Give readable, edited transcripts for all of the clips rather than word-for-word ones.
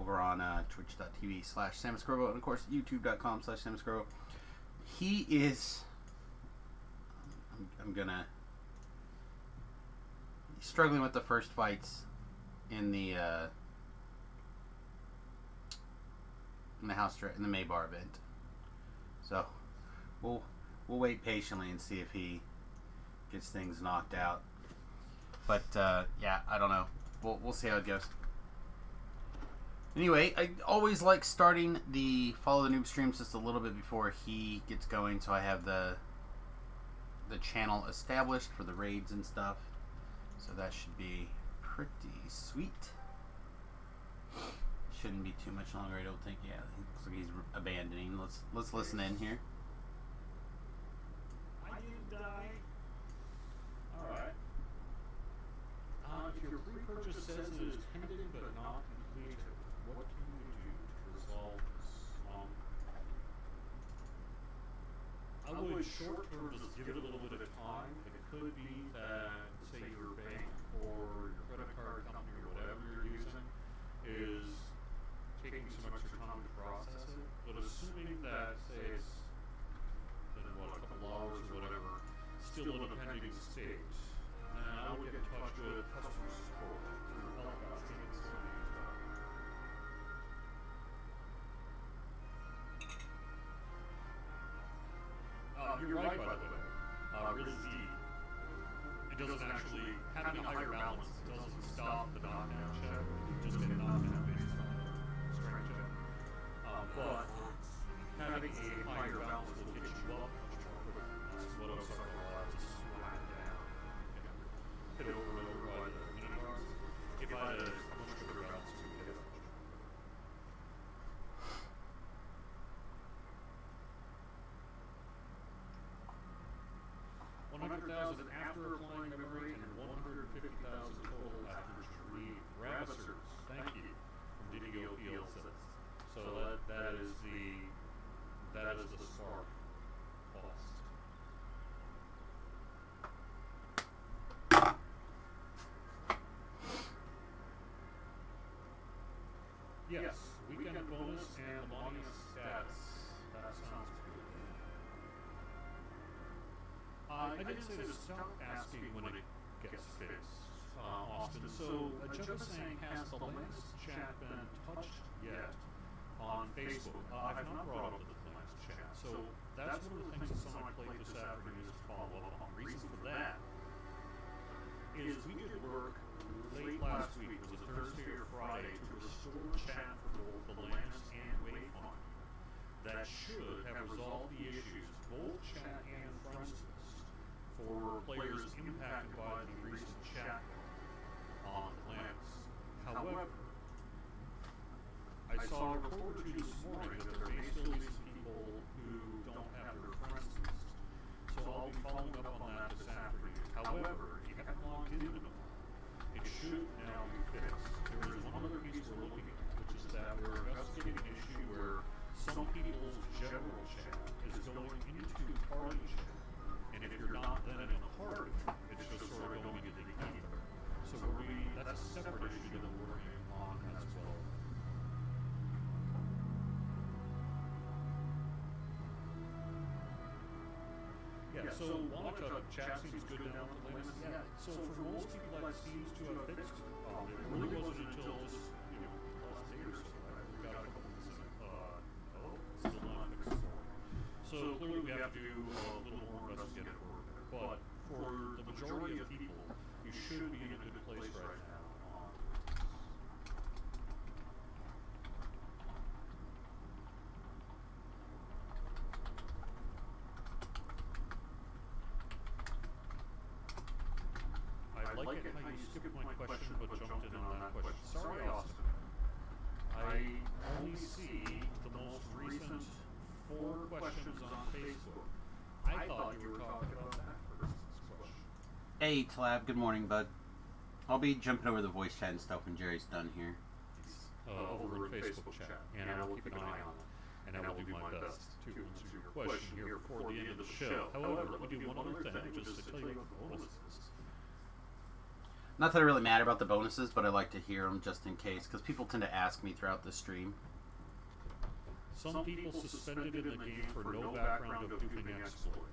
over on twitch.tv/SamScrobo, and of course youtube.com/SamScrobo. He is, he's struggling with the first fights in the house in the Maybar event. So we'll wait patiently and see if he gets things knocked out. But yeah, I don't know. We'll see how it goes. Anyway, I always like starting the Follow the Noob streams just a little bit before he gets going, so I have the channel established for the raids and stuff. So that should be pretty sweet. Shouldn't be too much longer, I don't think. Yeah, it looks like he's abandoning. Let's listen in here. I didn't die. Alright. If your pre-purchase says it is pending but not completed, what can you do to resolve this? I would short-term just give it a little bit of time. It could be that, say, your bank or your credit card company or whatever you're using is taking some extra time to process it. But assuming that, say, it's been, a couple hours or whatever, still in a pending state, then I would get in touch with customer support to help out getting some of these done. You're right, by the way. RISD. It doesn't actually, having a higher balance doesn't stop the knockdown check. You just get knocked down based on the strength check. But having a higher balance will get you up much more quickly. That's what I was talking about, just slide down. Hit over and over by the minute bars. If I had a much quicker balance, it would hit it. 100,000 after applying memory and 150,000 total after tree ravishers. Thank you. From DDO PL6. So that is the spark cost. Yes, weekend bonus and Melania status. That sounds good. I didn't say to stop asking when it gets fixed, Austin. So, Jeff is saying, has the last chat been touched yet on Facebook? I've not brought up the last chat. So, that's one of the things that's on my plate this afternoon is to follow up on. The reason for that is we did work late last week, it was a Thursday or Friday, to restore chat for both the Lance and Wayfund. That should have resolved the issues, both chat and friends list, for players impacted by the recent chat on Lance. However, I saw a report or two this morning that there may still be some people who don't have their friends list. So I'll be following up on that this afternoon. However, if you haven't logged into them, it should now be fixed. There is one other piece we're looking at, which is that we're investigating an issue where some people's general chat is going into party chat. And if you're not then in a party, it's just sort of going into the ether. So that's a separate issue that we're working on as well. Yeah, so Monica, chat seems good now at the latest. Yeah, so for most people that seems to have fixed. It really wasn't until just, last day or so that we got a couple of things still not fixed. So clearly we have to do a little more investigative work. But for the majority of people, you should be in a good place right now. I like it how you skipped my question but jumped in on that question. Sorry, Austin. I only see the most recent 4 questions on Facebook. I thought you were talking about that person's question. Hey, Tlab, good morning, bud. I'll be jumping over the voice chat and stuff when Jerry's done here. Over in Facebook chat, and I will keep an eye on it. And I will do my best to answer your question here before the end of the show. However, let me do one other thing, just to tell you what the bonus is. Not that I really matter about the bonuses, but I like to hear them just in case, because people tend to ask me throughout the stream. Some people suspended in the game for no background of duping exploit.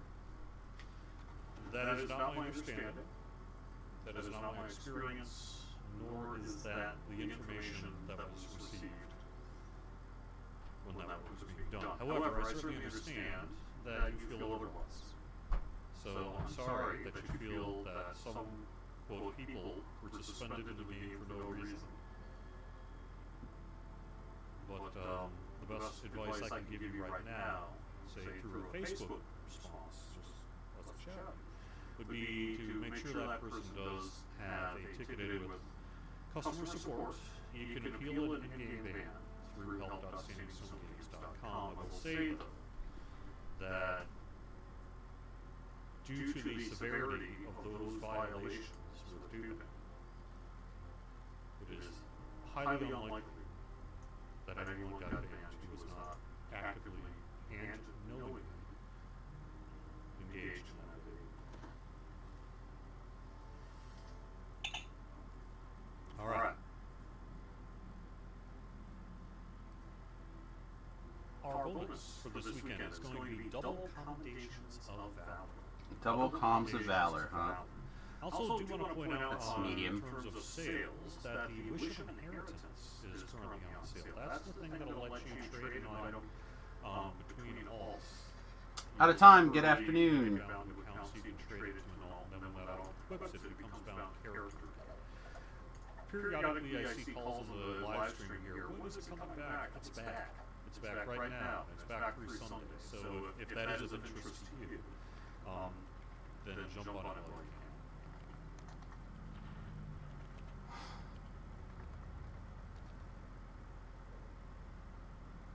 That is not my understanding. That is not my experience, nor is that the information that was received when that work was being done. However, I certainly understand that you feel otherwise. So I'm sorry that you feel that some, quote, people were suspended in the game for no reason. But the best advice I can give you right now, say through a Facebook response, just as a chat, would be to make sure that person does have a ticket in with customer support. You can appeal an in-game ban through help.standingstongames.com. I will say, though, that due to the severity of those violations with duping, it is highly unlikely that anyone got banned who was not actively and knowingly engaged in that activity. All right. Our bonus for this weekend is going to be double commendations of valor. Double comms of valor, huh? I also do want to point out, That's medium. in terms of sales, that the Wish of Inheritance is currently on sale. That's the thing that'll let you trade an item between alts. Out of time, good afternoon. Bound accounts, you can trade it to an alt, then when that alt equips, it becomes bound character. Periodically, I see calls on the live stream here. When is it coming back? It's back. It's back right now. It's back through Sunday. So if that is of interest to you, then jump on it while you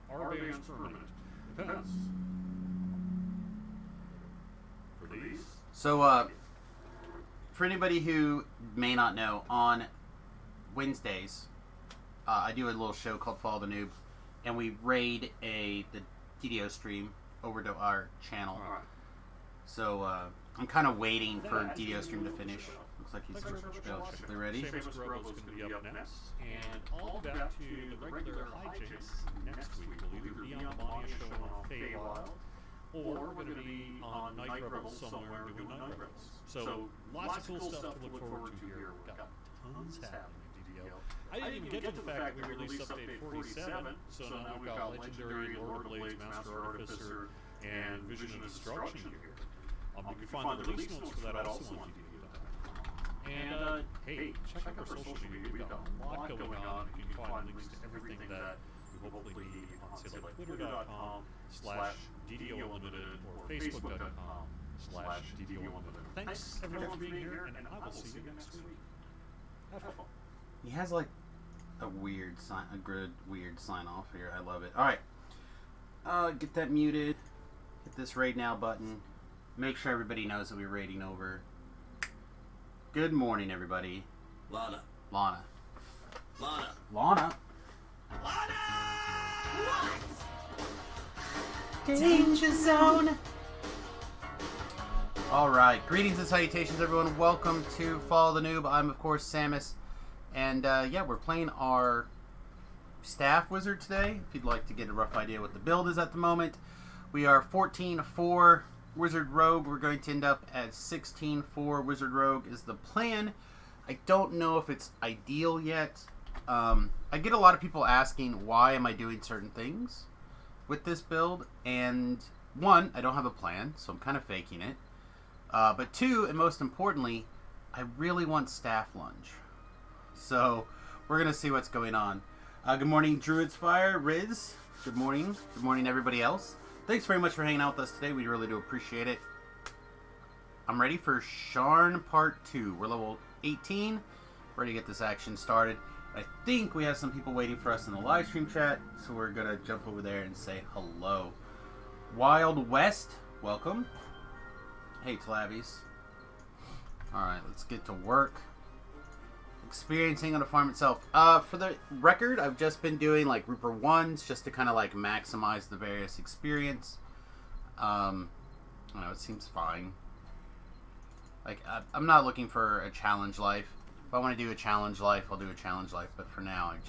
can. Are bans permanent? Depends. For these? So, for anybody who may not know, on Wednesdays, I do a little show called Follow the Noob, and we raid the DDO stream over to our channel. All right. So, I'm kind of waiting for DDO stream to finish. Looks like he's basically ready. Seamus Grubble is going to be up next, and I'll be back to the regular hijinks next week. We'll either be on the Bonnie Show on Feywild, or we're going to be on Night Rebels somewhere doing Night Rebels. So lots of cool stuff to look forward to here. We've got tons happening in DDO. I didn't even get to the fact that we released update 47, so now we've got Legendary, Lord of Blades, Master Artificer, and Vision of Destruction here. You can find the release notes for that also on DDO. And, hey, check out our social media. We've got a lot going on. You can find links to everything that you hopefully need on, say, like twitter.com/DDO Unlimited or facebook.com/DDO Unlimited. Thanks, everyone, for being here, and I will see you next week. Have fun. He has like a good weird sign off here. I love it. All right, get that muted. Hit this raid now button. Make sure everybody knows that we're raiding over. Good morning, everybody. Lana. Lana. Lana. Lana. Lana! Danger zone. All right. Greetings and salutations, everyone. Welcome to Follow the Noob. I'm, of course, Samus. And, yeah, we're playing our staff wizard today. If you'd like to get a rough idea what the build is at the moment. We are 14-4 Wizard Rogue. We're going to end up at 16-4 Wizard Rogue is the plan. I don't know if it's ideal yet. I get a lot of people asking why am I doing certain things with this build, and one, I don't have a plan, so I'm kind of faking it. But two, and most importantly, I really want Staff Lunge. So we're going to see what's going on. Good morning, Druid's Fire, Riz. Good morning. Good morning, everybody else. Thanks very much for hanging out with us today. We really do appreciate it. I'm ready for Sharn Part 2. We're level 18. Ready to get this action started. I think we have some people waiting for us in the live stream chat, so we're going to jump over there and say hello. Wild West, welcome. Hey, Tlavies. Alright, let's get to work. Experiencing on the farm itself. For the record, I've just been doing like Rooper 1s just to kind of like maximize the various experience. I don't know, it seems fine. Like, I'm not looking for a challenge life. If I want to do a challenge life, I'll do a challenge life. But for now, I'm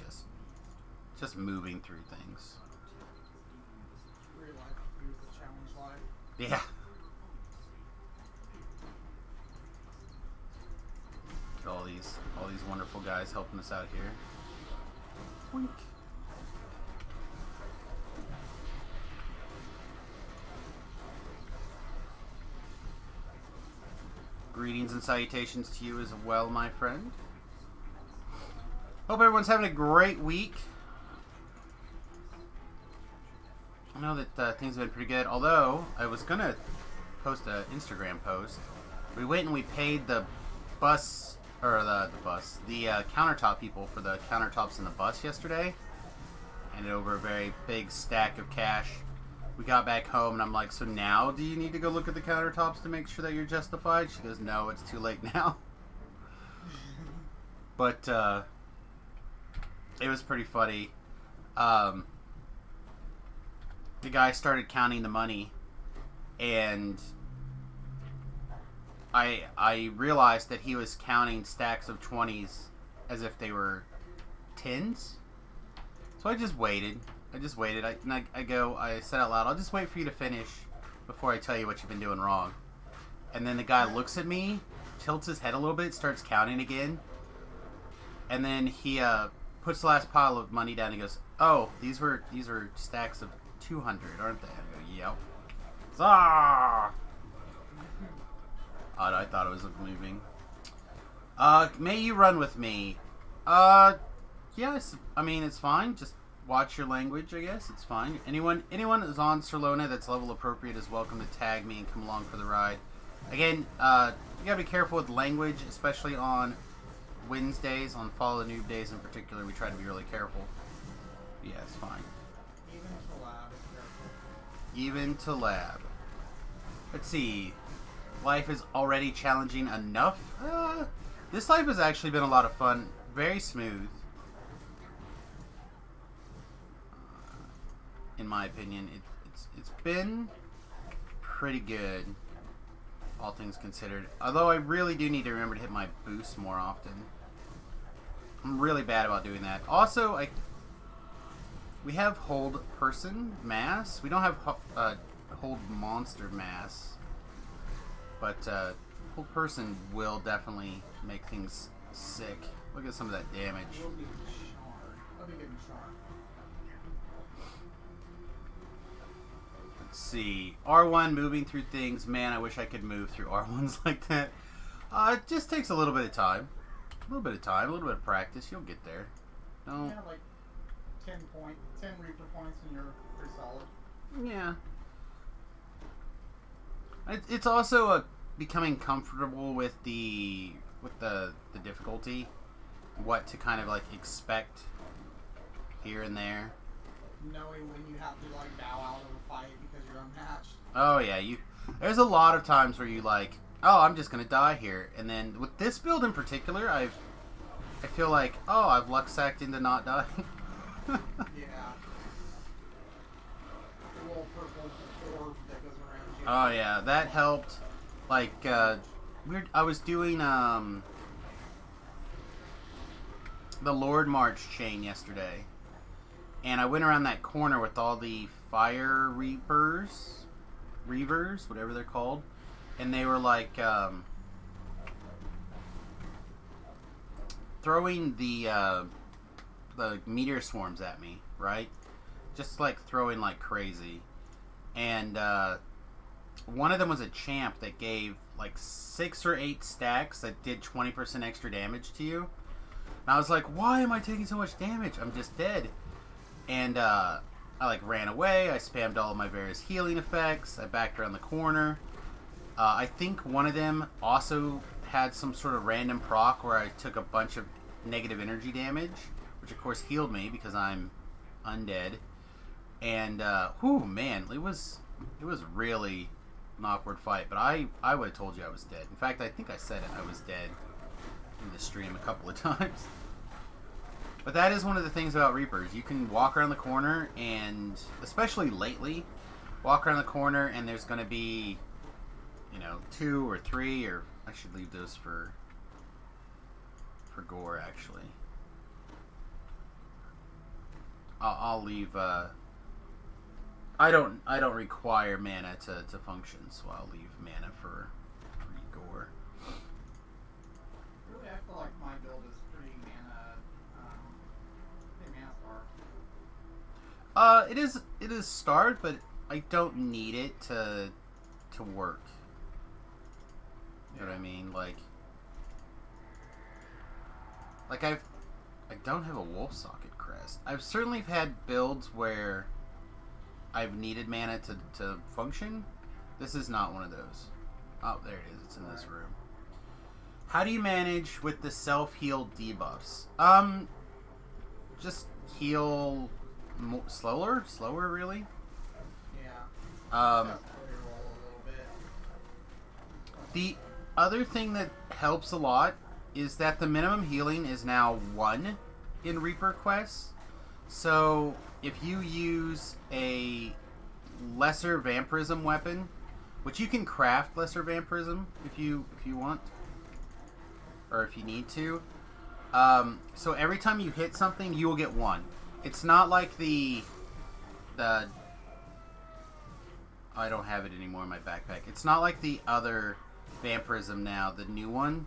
just moving through things. Real life view of the challenge life. Yeah. All these wonderful guys helping us out here. Wink. Greetings and salutations to you as well, my friend. Hope everyone's having a great week. I know that things have been pretty good, although I was going to post an Instagram post. We went and we paid the bus, or the countertop people for the countertops in the bus yesterday. Handed over a very big stack of cash. We got back home and I'm like, so now do you need to go look at the countertops to make sure that you're justified? She goes, no, it's too late now. But it was pretty funny. The guy started counting the money and I realized that he was counting stacks of 20s as if they were 10s. So I just waited. I said out loud, I'll just wait for you to finish before I tell you what you've been doing wrong. And then the guy looks at me, tilts his head a little bit, starts counting again. And then he puts the last pile of money down and goes, oh, these were stacks of 200, aren't they? I go, yep. Ah! I thought it was moving. May you run with me? Yes. I mean, it's fine. Just watch your language, I guess. It's fine. Anyone who's on Sirlona that's level appropriate is welcome to tag me and come along for the ride. Again, you gotta be careful with language, especially on Wednesdays, on Follow the Noob days in particular. We try to be really careful. Yeah, it's fine. Even to lab, careful. Even to lab. Let's see. Life is already challenging enough. This life has actually been a lot of fun. Very smooth. In my opinion, it's been pretty good, all things considered. Although I really do need to remember to hit my boost more often. I'm really bad about doing that. Also, we have hold person mass. We don't have hold monster mass, but hold person will definitely make things sick. Look at some of that damage. We'll be shard. I'll be getting shard. Let's see. R1, moving through things. Man, I wish I could move through R1s like that. It just takes a little bit of time. A little bit of practice. You'll get there. No. You have like 10 Reaper points and you're pretty solid. Yeah. It's also becoming comfortable with the difficulty. What to kind of like expect here and there. Knowing when you have to like bow out of a fight because you're unmatched. Oh yeah, there's a lot of times where you like, oh, I'm just gonna die here, and then with this build in particular, I feel like, oh, I've luck sacked into not dying. Yeah. The little purple orb that goes around you. Oh yeah, that helped. Like I was doing the Lord March chain yesterday. And I went around that corner with all the fire reavers, whatever they're called, and they were like throwing the meteor swarms at me, right? Just like throwing like crazy. And one of them was a champ that gave like 6 or 8 stacks that did 20% extra damage to you. And I was like, why am I taking so much damage? I'm just dead. And I like ran away. I spammed all of my various healing effects. I backed around the corner. I think one of them also had some sort of random proc where I took a bunch of negative energy damage, which of course healed me because I'm undead. And whew, man, it was really an awkward fight. But I would have told you I was dead. In fact, I think I said it. I was dead in the stream a couple of times. But that is one of the things about Reapers. You can walk around the corner, and especially lately, walk around the corner and there's going to be, 2 or 3, or I should leave those for for gore, actually. I'll leave. I don't require mana to function, so I'll leave mana for gore. Really, I feel like my build is pretty mana starved. It is starved, but I don't need it to work. You know what I mean? Like I don't have a wolf socket crest. I've certainly had builds where I've needed mana to function. This is not one of those. Oh, there it is. It's in this room. How do you manage with the self-heal debuffs? Just heal slower, really. Yeah. The other thing that helps a lot is that the minimum healing is now 1 in Reaper quests. So if you use a lesser vampirism weapon, which you can craft lesser vampirism if you want, or if you need to. So every time you hit something, you will get 1. It's not like the I don't have it anymore in my backpack. It's not like the other vampirism now, the new one,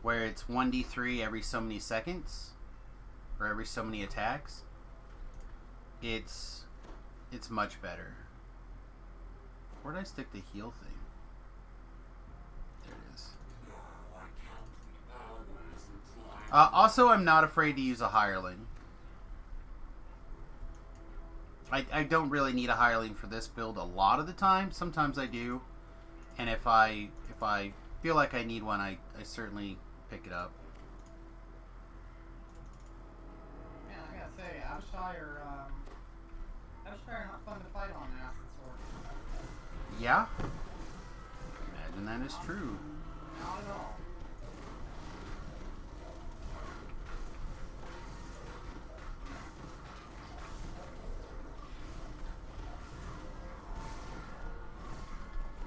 where it's 1d3 every so many seconds, or every so many attacks. It's much better. Where'd I stick the heal thing? There it is. Also, I'm not afraid to use a hireling. I don't really need a hireling for this build a lot of the time. Sometimes I do, and if I feel like I need one, I certainly pick it up. Man, I gotta say, Abishai are not fun to fight on Acid Sword. Yeah? Imagine that is true. Not at all.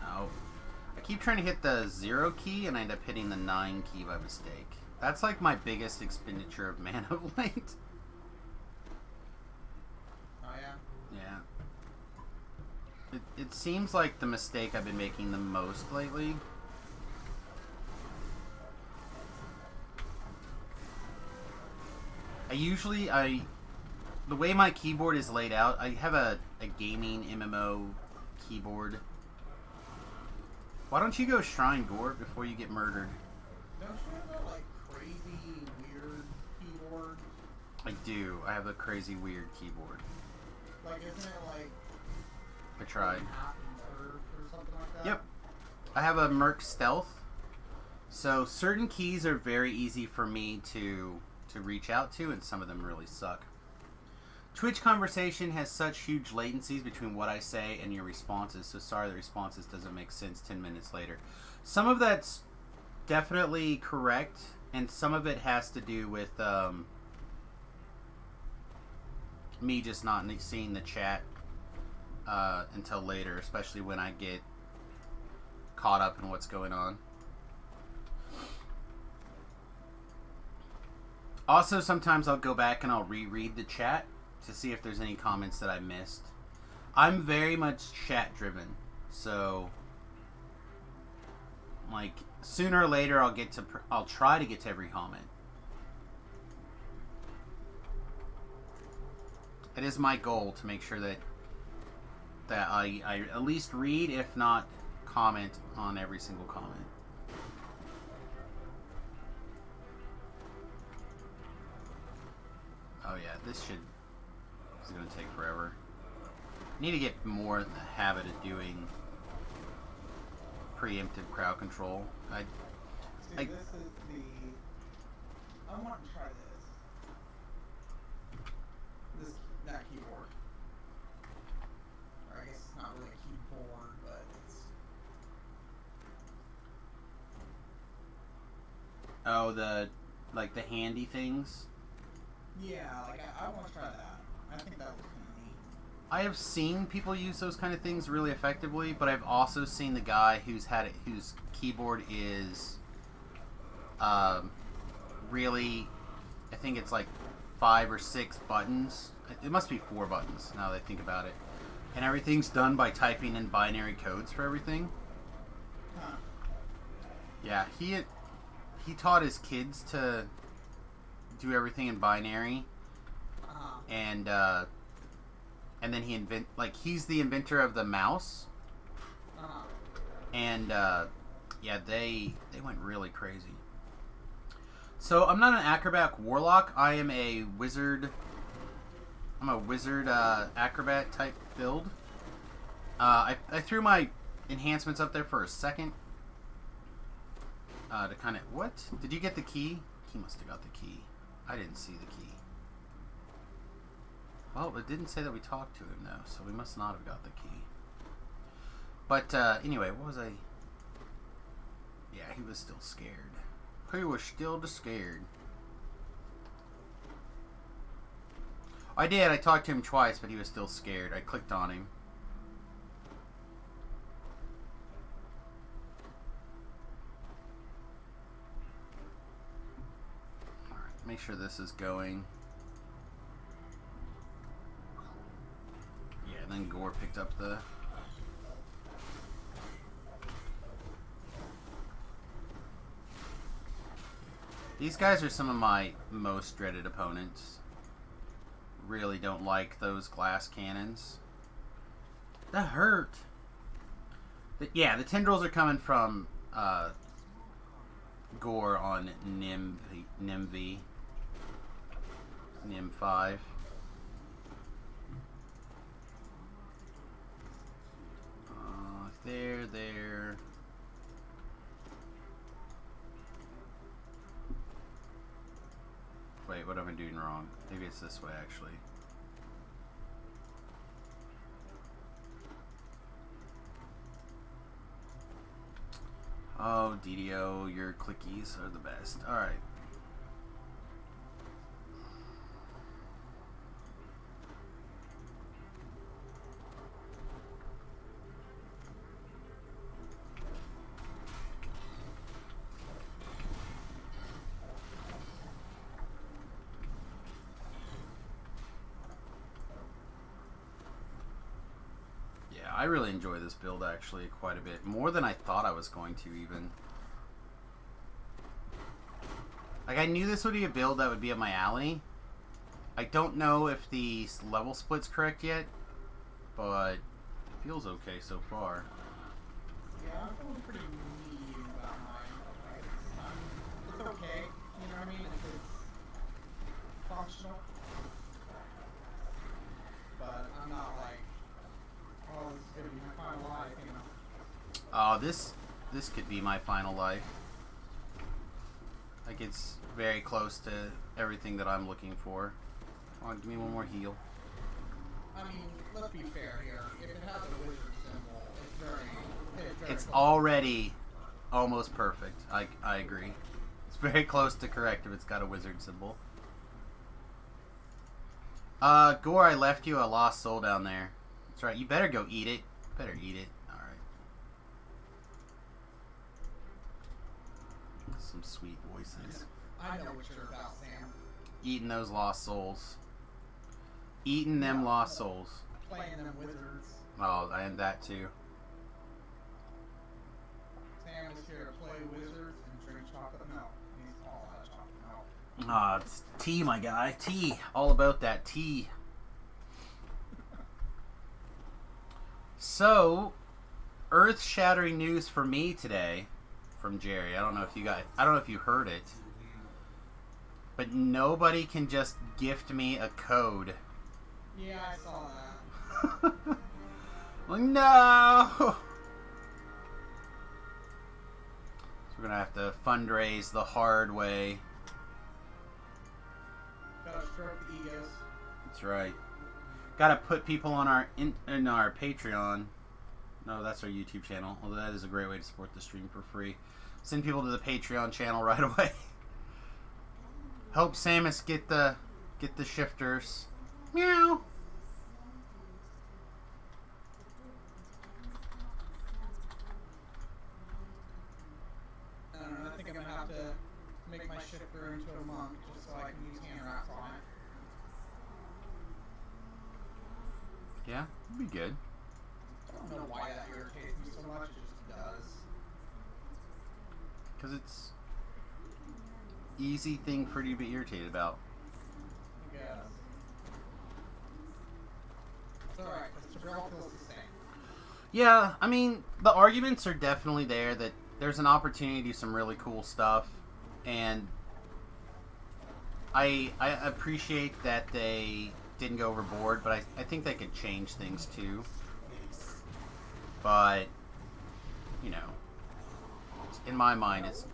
No. I keep trying to hit the 0 key and I end up hitting the 9 key by mistake. That's like my biggest expenditure of mana of late. Oh yeah? Yeah. It seems like the mistake I've been making the most lately. The way my keyboard is laid out, I have a gaming MMO keyboard. Why don't you go Shrine Gore before you get murdered? Don't you have that like crazy weird keyboard? I do. I have a crazy weird keyboard. Like, isn't it like I tried. or something like that? Yep. I have a Merc Stealth. So certain keys are very easy for me to reach out to, and some of them really suck. Twitch conversation has such huge latencies between what I say and your responses, so sorry the responses doesn't make sense 10 minutes later. Some of that's definitely correct, and some of it has to do with me just not seeing the chat until later, especially when I get caught up in what's going on. Also, sometimes I'll go back and I'll reread the chat to see if there's any comments that I missed. I'm very much chat driven, so like sooner or later I'll try to get to every comment. It is my goal to make sure that I at least read, if not comment on every single comment. Oh yeah, this is going to take forever. I need to get more in the habit of doing preemptive crowd control. See, this is the... I want to try that keyboard. Or I guess it's not really a keyboard, but it's... Oh, the handy things? Yeah, like I want to try that. I think that looks kind of neat. I have seen people use those kind of things really effectively, but I've also seen the guy whose keyboard is really, I think it's like 5 or 6 buttons. It must be 4 buttons now that I think about it. And everything's done by typing in binary codes for everything. Huh. Yeah, he taught his kids to do everything in binary, and then he's the inventor of the mouse, and yeah, they went really crazy. So I'm not an acrobat warlock. I am a wizard. I'm a wizard acrobat type build. I threw my enhancements up there for a second. To kind of... What? Did you get the key? He must have got the key. I didn't see the key. Well, it didn't say that we talked to him, though, so we must not have got the key. But, anyway, what was I... Yeah, he was still scared. He was still scared. I did. I talked to him twice, but he was still scared. I clicked on him. Make sure this is going. Yeah, and then Gore picked up the... These guys are some of my most dreaded opponents. Really don't like those glass cannons. That hurt. Yeah, the tendrils are coming from Gore on NIMV. NIM 5. There. Wait, what am I doing wrong? Maybe it's this way, actually. Oh, DDO, your clickies are the best. Alright. I really enjoy this build actually quite a bit. More than I thought I was going to even. Like, I knew this would be a build that would be up my alley. I don't know if the level split's correct yet, but it feels okay so far. Yeah, I'm feeling pretty mean about mine. It's okay, you know what I mean? It's functional. But I'm not like, oh, this is gonna be my final life, you know. Oh, this could be my final life. Like, it's very close to everything that I'm looking for. Come on, give me one more heal. I mean, let's be fair here. If it has a wizard symbol, it's very It's close. already almost perfect. I agree. It's very close to correct if it's got a wizard symbol. Gore, I left you a lost soul down there. That's right. You better go eat it. Better eat it. Alright. Some sweet voices. I know what you're about, Sam. Eating those lost souls. Eating them lost souls. Playing them wizards. Oh, and that too. Sam is here to play wizards and drink chocolate milk. He's all out of chocolate milk. Ah, it's tea, my guy. Tea. All about that tea. So, earth-shattering news for me today from Jerry. I don't know if you heard it. But nobody can just gift me a code. Yeah, I saw that. Well, no! So we're gonna have to fundraise the hard way. Gotta stroke the egos. That's right. Gotta put people on our in our Patreon. No, that's our YouTube channel. Although that is a great way to support the stream for free. Send people to the Patreon channel right away. Help Samus get the shifters. Meow. I don't know, I think I'm gonna have to make my shifter her into a monk just so I can use hand wraps on it. Yeah, it'd be good. I don't know why that irritates me so much. It just does. Because it's easy thing for you to be irritated about. I guess. It's alright, because Jabril feels the same. Yeah, I mean, the arguments are definitely there that there's an opportunity to do some really cool stuff, and I appreciate that they didn't go overboard, but I think they could change things too. But, you know, in my mind, it's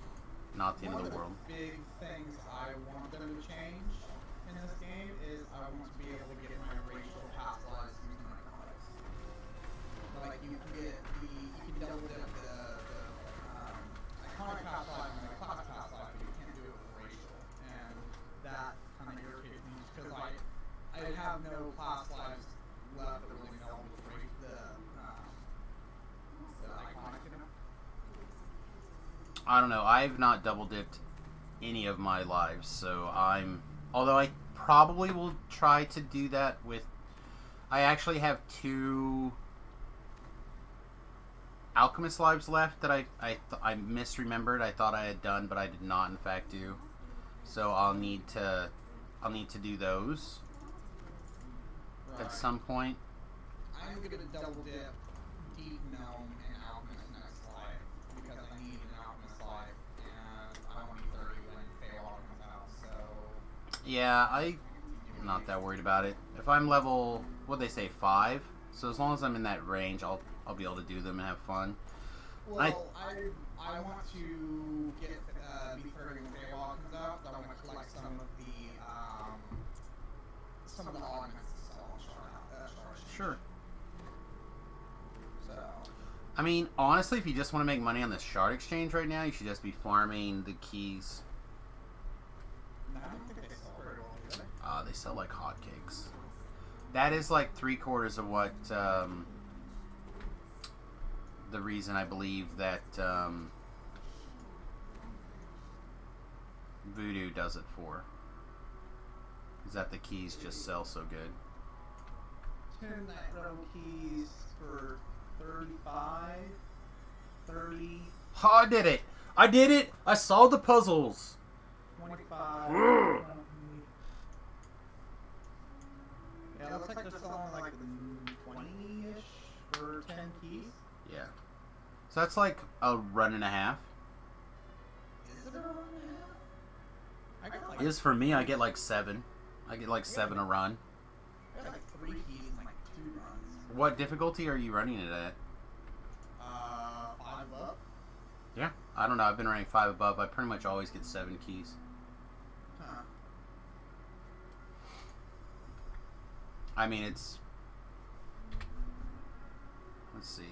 not the end of the world. One of the big things I want them to change in this game is I want to be able to get my racial past lives using my comics. Like, you can double dip the iconic past life and the class past life, but you can't do it with racial. And that kind of irritates me just because I have no class lives left that really meld with the iconic, you know? I don't know. I've not double dipped any of my lives, so although I probably will try to do that with. I actually have 2 Alchemist lives left that I misremembered. I thought I had done, but I did not, in fact, do. So I'll need to do those at some point. I'm gonna double dip Deep Gnome and Alchemist next life because I need an Alchemist life and I want to be 30 when Feywild comes out. So Yeah, I'm not that worried about it. If I'm level, what'd they say, 5? So as long as I'm in that range, I'll be able to do them and have fun. well, I want to get be 30 when Feywild comes out. So I want to collect some of the augments to sell on Shard. Sure. So I mean, honestly, if you just want to make money on the shard exchange right now, you should just be farming the keys. no, I don't think they sell very well, do they? They sell like hotcakes. That is like 3/4 of what the reason I believe that Voodoo does it for. Is that the keys just sell so good. 10 night row keys for 35, 30, Oh, I did it! I did it! I solved the puzzles! 25. Yeah, it looks like they're selling like 20-ish for 10 keys. Yeah. So that's like a run and a half. Is it a run and a half? I got like, It is for me, I get like 7. I get like 7 a run. I got like 3 keys and like 2 runs. What difficulty are you running it at? 5 up. Yeah. I don't know, I've been running 5 above. I pretty much always get 7 keys. Huh. I mean, it's... Let's see.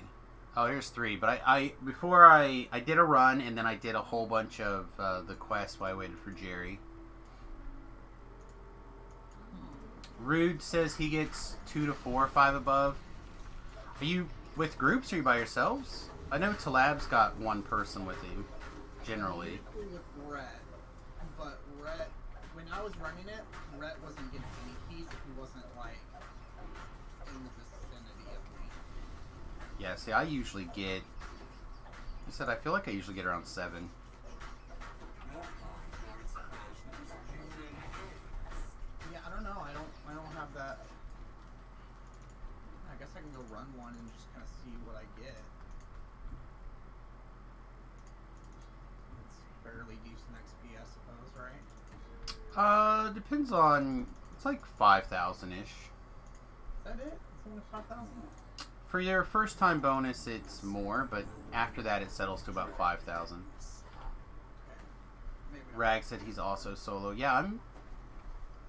Oh, here's 3. But before I did a run, and then I did a whole bunch of the quests while I waited for Jerry. Rude says he gets 2 to 4, 5 above. Are you with groups or are you by yourselves? I know Talab's got 1 person with him, generally. With Rhett, but Rhett, when I was running it, Rhett wasn't getting any keys if he wasn't like in the vicinity of me. Yeah, see, I usually get... He said I feel like I usually get around 7. Yeah, I don't know. I don't have that. I guess I can go run one and just kind of see what I get. It's fairly decent XP, I suppose, right? Depends on... It's like 5,000-ish. Is that it? It's only 5,000? For your first time bonus, it's more, but after that, it settles to about 5,000. Okay. Maybe not. Rag said he's also solo. Yeah,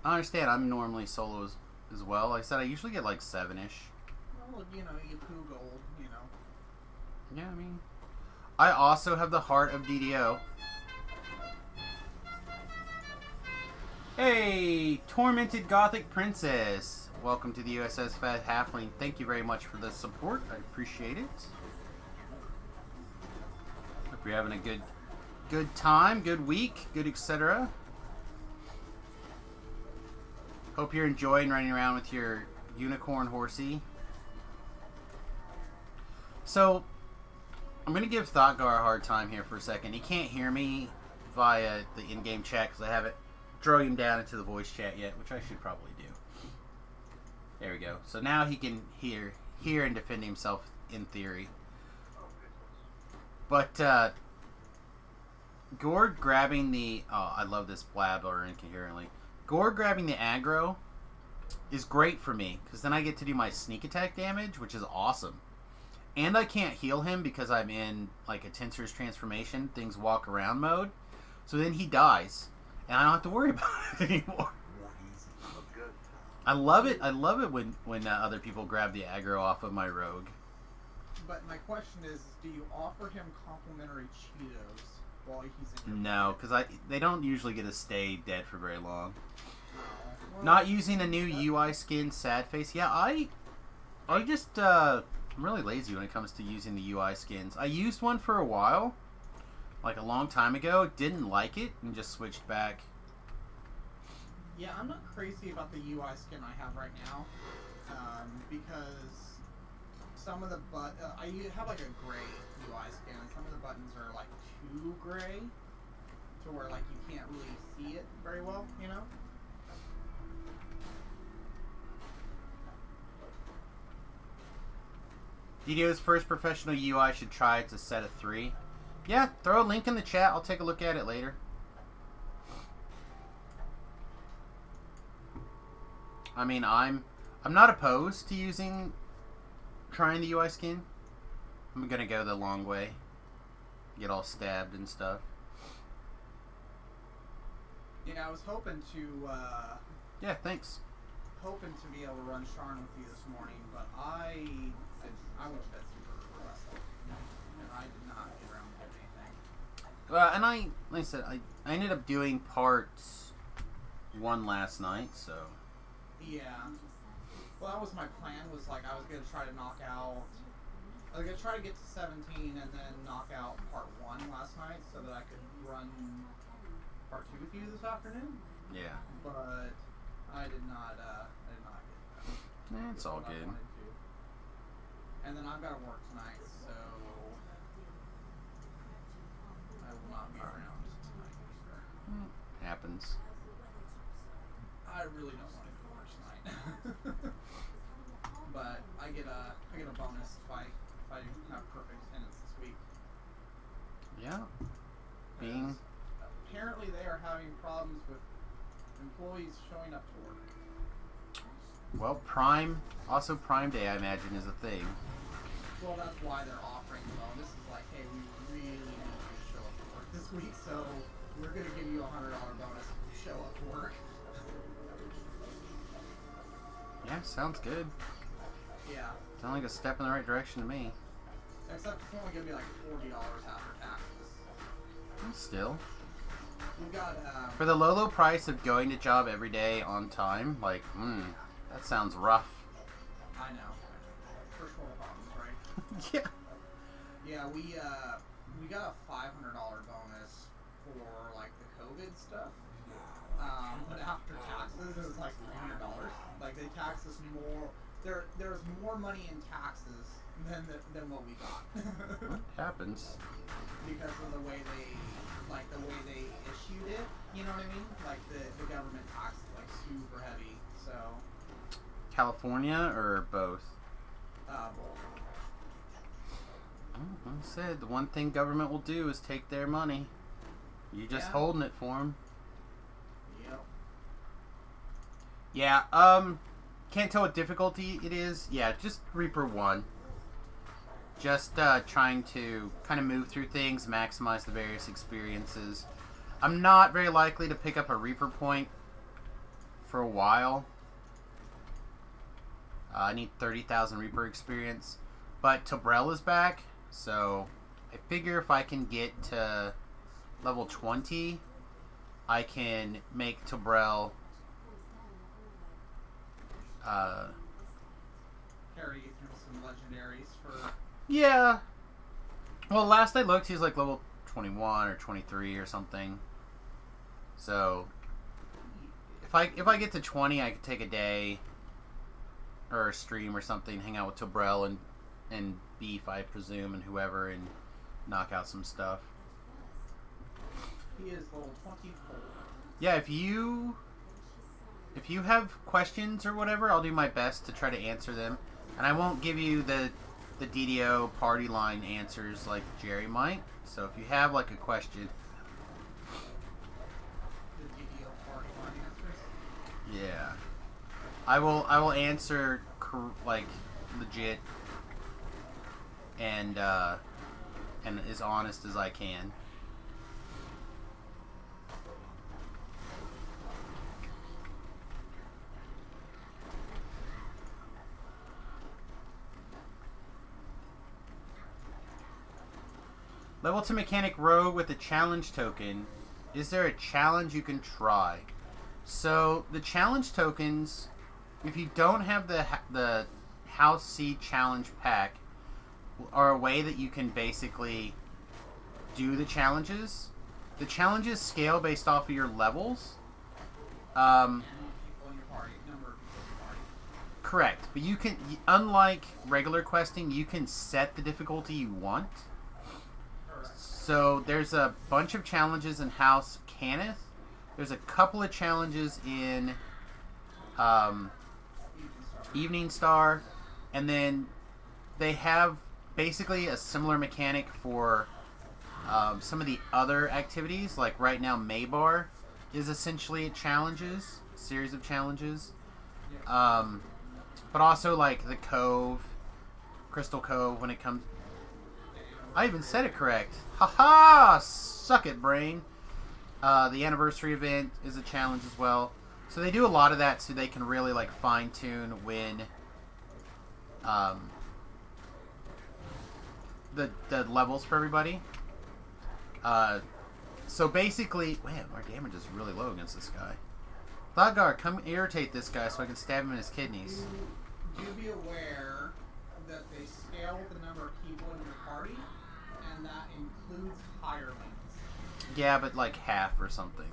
I understand. I'm normally solo as well. Like I said, I usually get like 7-ish. Well, you know, you get poo gold, you know. Yeah, I mean... I also have the Heart of DDO. Hey, Tormented Gothic Princess. Welcome to the USS Fat Halfling. Thank you very much for the support. I appreciate it. Hope you're having a good time, good week, good etc. Hope you're enjoying running around with your unicorn horsey. So, I'm going to give Thoughtgar a hard time here for a second. He can't hear me via the in-game chat because I haven't drove him down into the voice chat yet, which I should probably do. There we go. So now he can hear and defend himself in theory. But, Gord grabbing the... Oh, I love this blabber incoherently. Gord grabbing the aggro is great for me, because then I get to do my sneak attack damage, which is awesome. And I can't heal him because I'm in, like, a Tensor's Transformation, things walk around mode. So then he dies, and I don't have to worry about it anymore. I love it. I love it when other people grab the aggro off of my rogue. But my question is, do you offer him complimentary Cheetos while he's in your No, because they don't usually get to stay dead for very long. Well, Not using the new UI skin, sad face. Yeah, I just I'm really lazy when it comes to using the UI skins. I used one for a while, like a long time ago. Didn't like it and just switched back. Yeah, I'm not crazy about the UI skin I have right now, because some of the I have like a gray UI skin, and some of the buttons are like too gray, to where like you can't really see it very well, you know? DDO's first professional UI should try. It's a set of 3. Yeah, throw a link in the chat. I'll take a look at it later. I mean, I'm not opposed to trying the UI skin. I'm gonna go the long way, get all stabbed and stuff. Yeah, I was hoping to Yeah, thanks. be able to run Sharn with you this morning, but I went to bed super restless, and I did not get around to doing anything. And like I said, I ended up doing part 1 last night, so. Yeah. Well, that was my plan, was like I was going to try to knock out... I was going to try to get to 17 and then knock out part 1 last night so that I could run part 2 with you this afternoon. Yeah. But I did not get that. It's all good. And then I've got to work tonight, so I will not be around tonight either. Happens. I really don't want to go to work tonight. But I get a bonus if I have perfect attendance this week. Yeah. Because apparently they are having problems with employees showing up to work. Well, also Prime Day, I imagine, is a thing. Well, that's why they're offering the bonus. Is like, hey, we really need you to show up to work this week, so we're going to give you a $100 bonus if you show up to work. Yeah, sounds good. Yeah. Sounds like a step in the right direction to me. Except it's only going to be like $40 after taxes. Still. We've got, For the low price of going to job every day on time, like, that sounds rough. I know. First world problems, right? Yeah. Yeah, we got a $500 bonus for like the COVID stuff. But after taxes, it was like $300. Like they tax us more. There's more money in taxes than what we got. Happens. Because of the way they issued it. You know what I mean? Like the government taxed like super heavy. So. California or both? Both. Like I said, the one thing government will do is take their money. You just holding it for them. Yep. Yeah, can't tell what difficulty it is. Yeah, just Reaper 1. Just trying to kind of move through things, maximize the various experiences. I'm not very likely to pick up a Reaper point for a while. I need 30,000 Reaper experience. But Tobrel is back, so I figure if I can get to level 20, I can make Tobrel Carry you through some legendaries for. yeah. Well, last I looked, he was like level 21 or 23 or something. So, if I get to 20, I could take a day or a stream or something, hang out with Tobrell and Beef, I presume, and whoever, and knock out some stuff. He is level 24. Yeah, if you have questions or whatever, I'll do my best to try to answer them. And I won't give you the DDO party line answers like Jerry might. So if you have like a question, The DDO party line answers. yeah, I will answer like legit and as honest as I can. Level 2 mechanic rogue with a challenge token. Is there a challenge you can try? So the challenge tokens, if you don't have the House C challenge pack, are a way that you can basically do the challenges. The challenges scale based off of your levels. People in your party, number of people in your party. Correct, but you can, unlike regular questing, you can set the difficulty you want. So there's a bunch of challenges in House Cannith. There's a couple of challenges in Evening Star. And then they have basically a similar mechanic for some of the other activities. Like right now, Maybar is essentially a series of challenges. But also like the Cove, Crystal Cove when it comes... I even said it correct. Haha! Suck it, brain. The anniversary event is a challenge as well. So they do a lot of that so they can really like fine tune when the levels for everybody. So basically, man, our damage is really low against this guy. Thadgar, come irritate this guy so I can stab him in his kidneys. Do be aware that they scale the number of people in your party, and that includes hirelings. Yeah, but like half or something.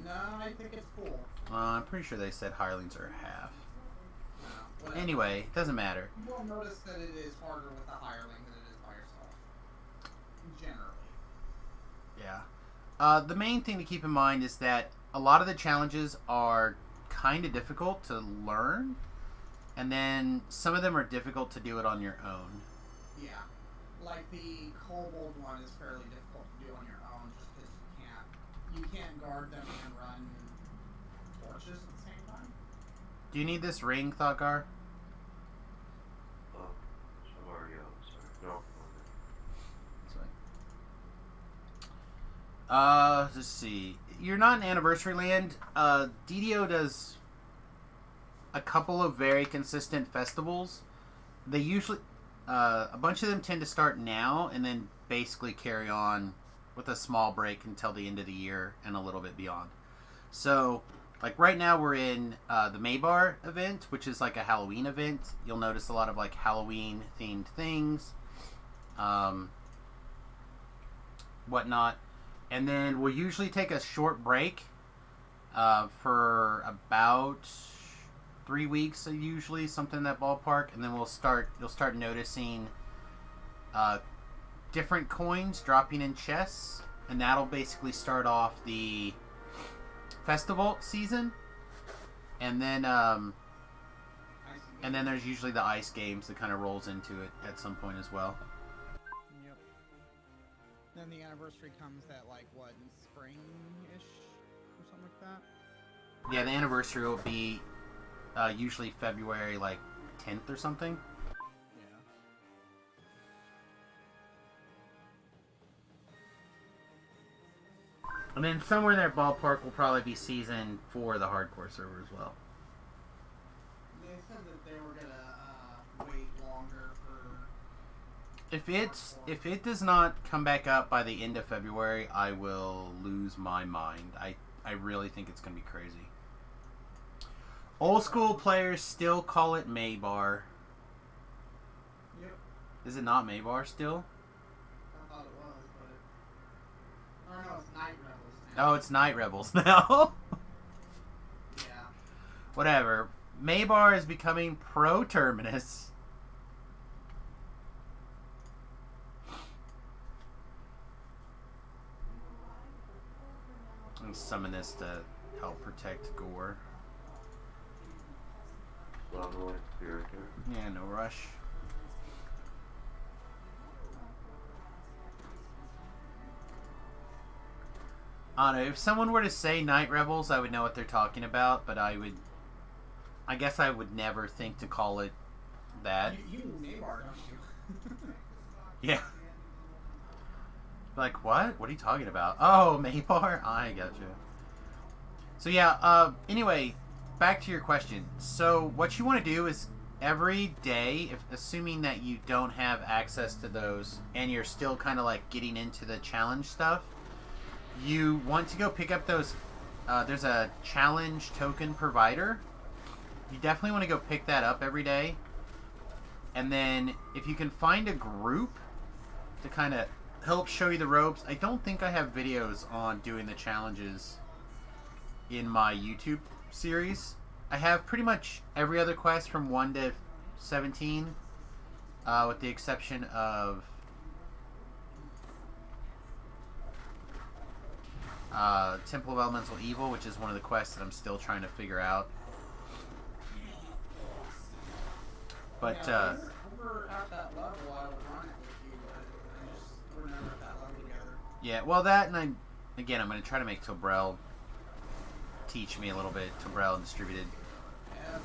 No, I think it's full. I'm pretty sure they said hirelings are half. No, Anyway, it doesn't matter. You will notice that it is harder with a hireling than it is by yourself. Generally. Yeah. The main thing to keep in mind is that a lot of the challenges are kind of difficult to learn, and then some of them are difficult to do it on your own. Yeah. Like the kobold one is fairly difficult to do on your own just because you can't guard them and run torches at the same time. Do you need this ring, Thadgar? Sorry, no. Let's see. You're not in Anniversary Land. DDO does a couple of very consistent festivals. They usually, a bunch of them tend to start now and then basically carry on with a small break until the end of the year and a little bit beyond. So, like right now we're in the Maybar event, which is like a Halloween event. You'll notice a lot of like Halloween themed things, whatnot. And then we'll usually take a short break for about 3 weeks, usually something in that ballpark, and then you'll start noticing different coins dropping in chests, and that'll basically start off the festival season, and then there's usually the ice games that kind of rolls into it at some point as well. Yep. Then the anniversary comes at like what, in spring-ish or something like that? Yeah, the anniversary will be usually February like 10th or something. Yeah. And then somewhere in that ballpark will probably be season 4 of the hardcore server as well. They said that they were gonna wait longer for... If it does not come back up by the end of February, I will lose my mind. I really think it's going to be crazy. Old school players still call it Maybar. Yep. Is it not Maybar still? I thought it was, but... Oh no, it's Night Rebels now. Oh, it's Night Rebels now. Whatever. Maybar is becoming pro Terminus. I'm gonna summon this to help protect Gore. Leveling spirit here. Yeah, no rush. I don't know, if someone were to say Night Rebels, I would know what they're talking about, but I guess I would never think to call it that. You Neymar, don't you? Yeah. Like, what? What are you talking about? Oh, Maybar? I gotcha. So yeah, anyway, back to your question. So what you want to do is every day, assuming that you don't have access to those and you're still kind of like getting into the challenge stuff, you want to go pick up those. There's a challenge token provider. You definitely want to go pick that up every day. And then if you can find a group to kind of help show you the ropes. I don't think I have videos on doing the challenges in my YouTube series. I have pretty much every other quest from 1 to 17, with the exception of Temple of Elemental Evil, which is one of the quests that I'm still trying to figure out. But yeah, we're at that level. I would run it with you, but we're never at that level together. yeah, well, that, and I'm going to try to make Tobrel teach me a little bit. Tobrel and Distributed. Yeah, too.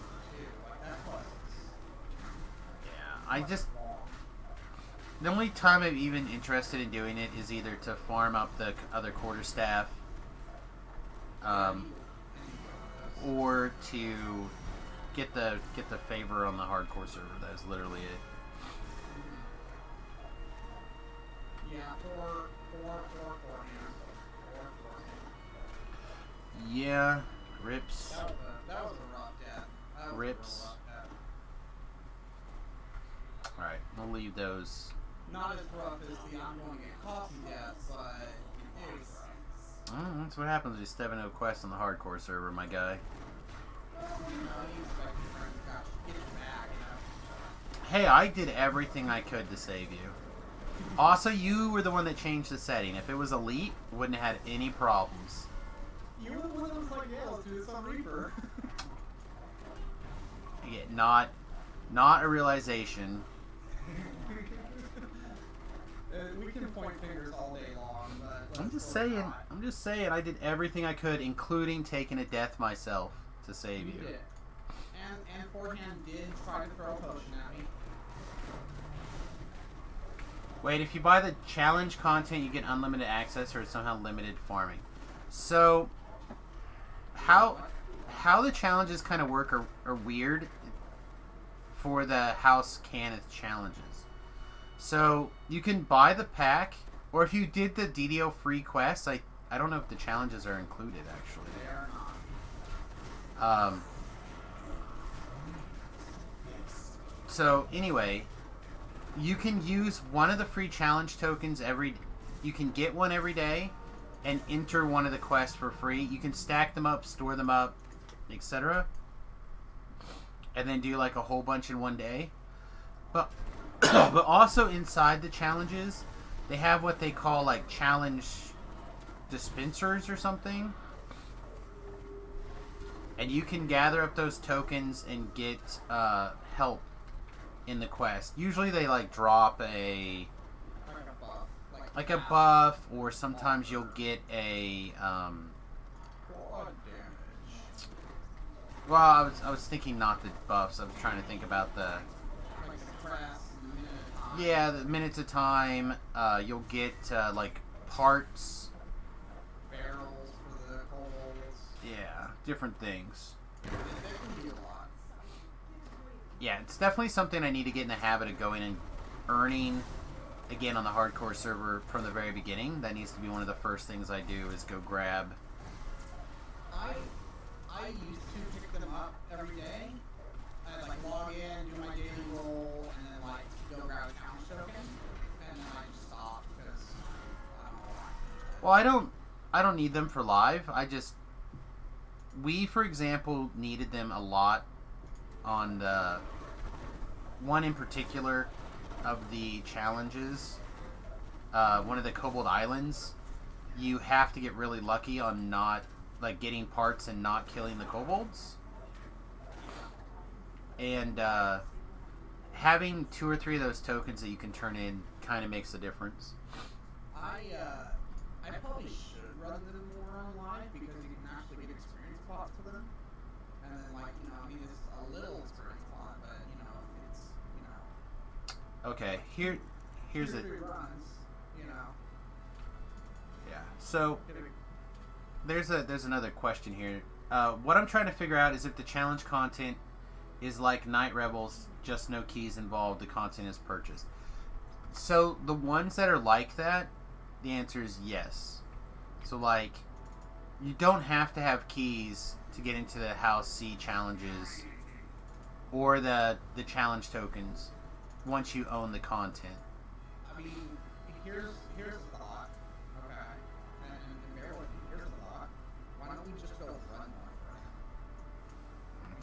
Like that plus. Yeah, I just... The only time I'm even interested in doing it is either to farm up the other quarterstaff, or to get the favor on the hardcore server. That is literally it. Yeah, or Yeah, rips. That was a rough death. That was Rips. A rough death. Alright, we'll leave those. Not as rough as the ongoing and coffee death, but it was rough. That's what happens when you step into a quest on the hardcore server, my guy. You expect your friends to get you back, Hey, I did everything I could to save you. Also, you were the one that changed the setting. If it was elite, wouldn't have had any problems. You were the one that was like, yeah, let's do this on Reaper. Yeah, not a realization. We can point fingers all day long, but I'm just saying, I did everything I could, including taking a death myself to save you. You did. And Forehand did try to throw a potion at me. Wait, if you buy the challenge content, you get unlimited access or somehow limited farming. So, how the challenges kind of work are weird for the House Cannith challenges. So, you can buy the pack, or if you did the DDO free quests, I don't know if the challenges are included, actually. They are not. So, anyway, you can use one of the free challenge tokens you can get one every day and enter one of the quests for free. You can stack them up, store them up, etc. And then do like a whole bunch in one day. But but also inside the challenges, they have what they call like challenge dispensers or something. And you can gather up those tokens and get help in the quest. Usually they like drop a buff, or sometimes you'll get a well, I was thinking not the buffs. I was trying to think about the the minutes of time. You'll get like parts, Barrels for the coals. yeah, different things. That can be a lot. Yeah, it's definitely something I need to get in the habit of going and earning again on the hardcore server from the very beginning. That needs to be one of the first things I do is go grab. I used to pick them up every day. I'd like log in, do my daily roll, and then like go grab a challenge token, and then I just stopped because I don't know why. Well, I don't need them for live. I just we, for example, needed them a lot on the one in particular of the challenges. One of the Kobold Islands, you have to get really lucky on not, like, getting parts and not killing the kobolds. And having 2 or 3 of those tokens that you can turn in kind of makes a difference. I probably should run them more on live because you can actually get experience pots for them. And then, like, you know, I mean, it's a little experience pot, but, you know, it's, you know. Okay, here's it. 2 or 3 runs, you know. Yeah. So there's another question here. What I'm trying to figure out is if the challenge content is like Night Rebels, just no keys involved, the content is purchased. So the ones that are like that, the answer is yes. So, like, you don't have to have keys to get into the House C challenges or the challenge tokens once you own the content. I mean, here's a thought, okay? And bear with me, here's a thought. Why don't we just go run more for him?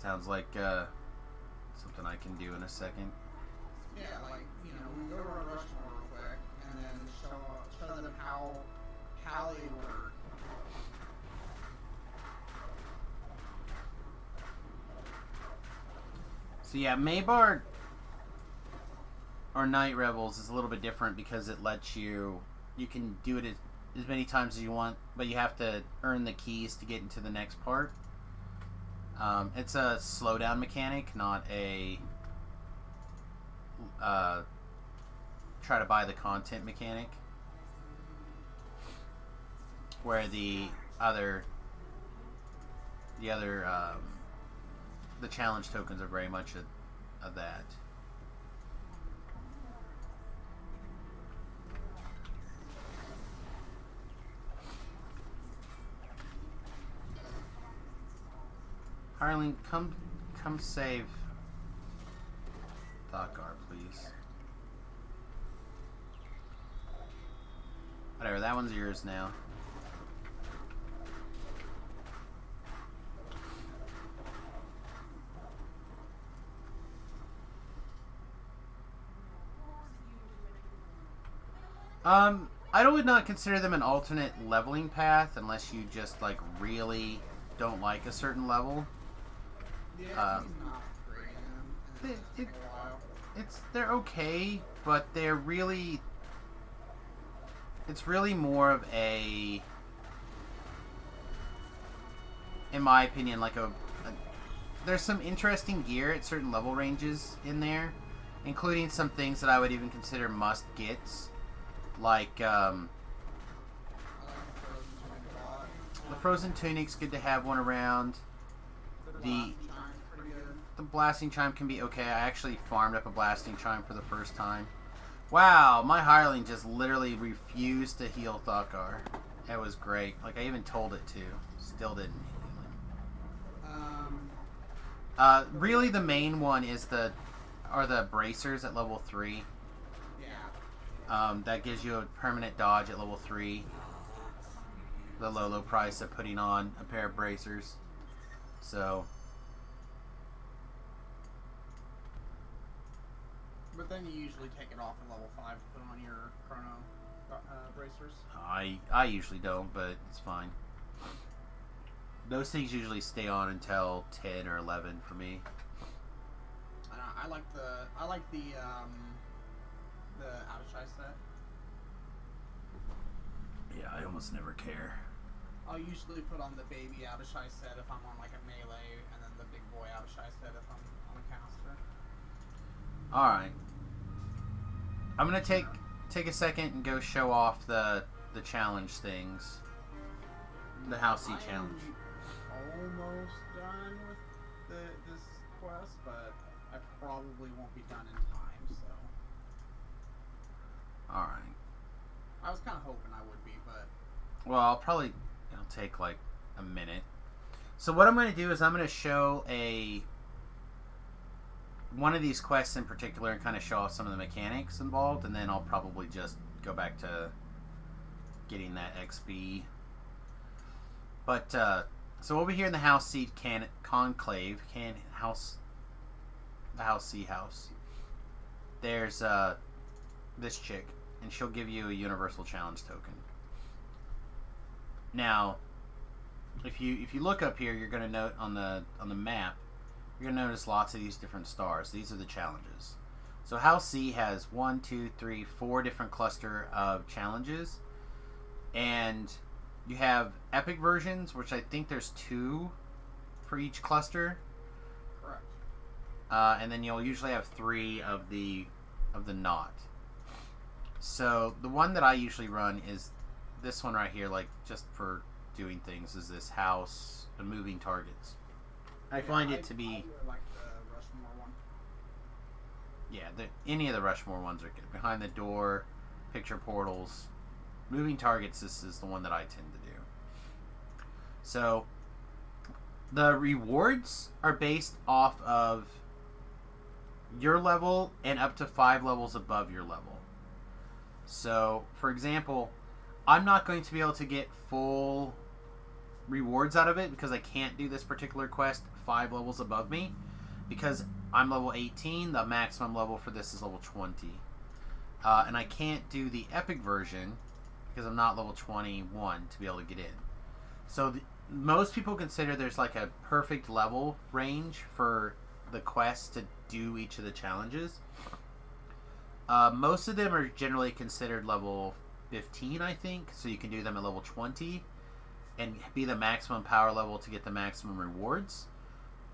Sounds like something I can do in a second. Yeah, like, you know, we go run Rushmore real quick, and then show them how they work. So yeah, Maybar or Night Rebels is a little bit different because it lets you can do it as many times as you want, but you have to earn the keys to get into the next part. It's a slowdown mechanic, not a try to buy the content mechanic, where the challenge tokens are very much of that. Harleen, come save Thakar, please. Whatever, that one's yours now. I would not consider them an alternate leveling path unless you just, like, really don't like a certain level. Yeah, he's not great in them. They're okay, but it's really more of a, in my opinion, like there's some interesting gear at certain level ranges in there, including some things that I would even consider must-gets, like the Frozen Tunic's good to have one around. The Blasting Chime can be okay. I actually farmed up a Blasting Chime for the first time. Wow, my hireling just literally refused to heal Thakar. It was great. Like, I even told it to. Still didn't heal him. Really the main one are the bracers at level 3. Yeah. That gives you a permanent dodge at level 3. The low price of putting on a pair of bracers. So... But then you usually take it off at level 5 to put on your chrono bracers. I usually don't, but it's fine. Those things usually stay on until 10 or 11 for me. I like the out of shy set. Yeah, I almost never care. I'll usually put on the baby out of shy set if I'm on like a melee, and then the big boy out of shy set if I'm on a caster. Alright. I'm gonna take a second and go show off the challenge things. The House C challenge. I'm almost done with this quest, but I probably won't be done in time, so. Alright. I was kind of hoping I would be, but... Well, it'll take like a minute. So what I'm going to do is I'm going to show one of these quests in particular and kind of show off some of the mechanics involved, and then I'll probably just go back to getting that XP. But so over here in the House Seed Conclave, the House C house, there's this chick, and she'll give you a universal challenge token. Now, if you look up here, you're gonna note on the map, you're gonna notice lots of these different stars. These are the challenges. So House C has 1, 2, 3, 4 different cluster of challenges, and you have epic versions, which I think there's 2 for each cluster. Correct. And then you'll usually have 3 of the not. So the one that I usually run is this one right here, like just for doing things, is this house and moving targets. I find it to be. I really like the Rushmore one. Yeah, any of the Rushmore ones are good. Behind the door, picture portals, moving targets. This is the one that I tend to do. So the rewards are based off of your level and up to 5 levels above your level. So, for example, I'm not going to be able to get full rewards out of it because I can't do this particular quest 5 levels above me, because I'm level 18. The maximum level for this is level 20. And I can't do the epic version because I'm not level 21 to be able to get in. So most people consider there's like a perfect level range for the quest to do each of the challenges. Most of them are generally considered level 15, I think, so you can do them at level 20 and be the maximum power level to get the maximum rewards.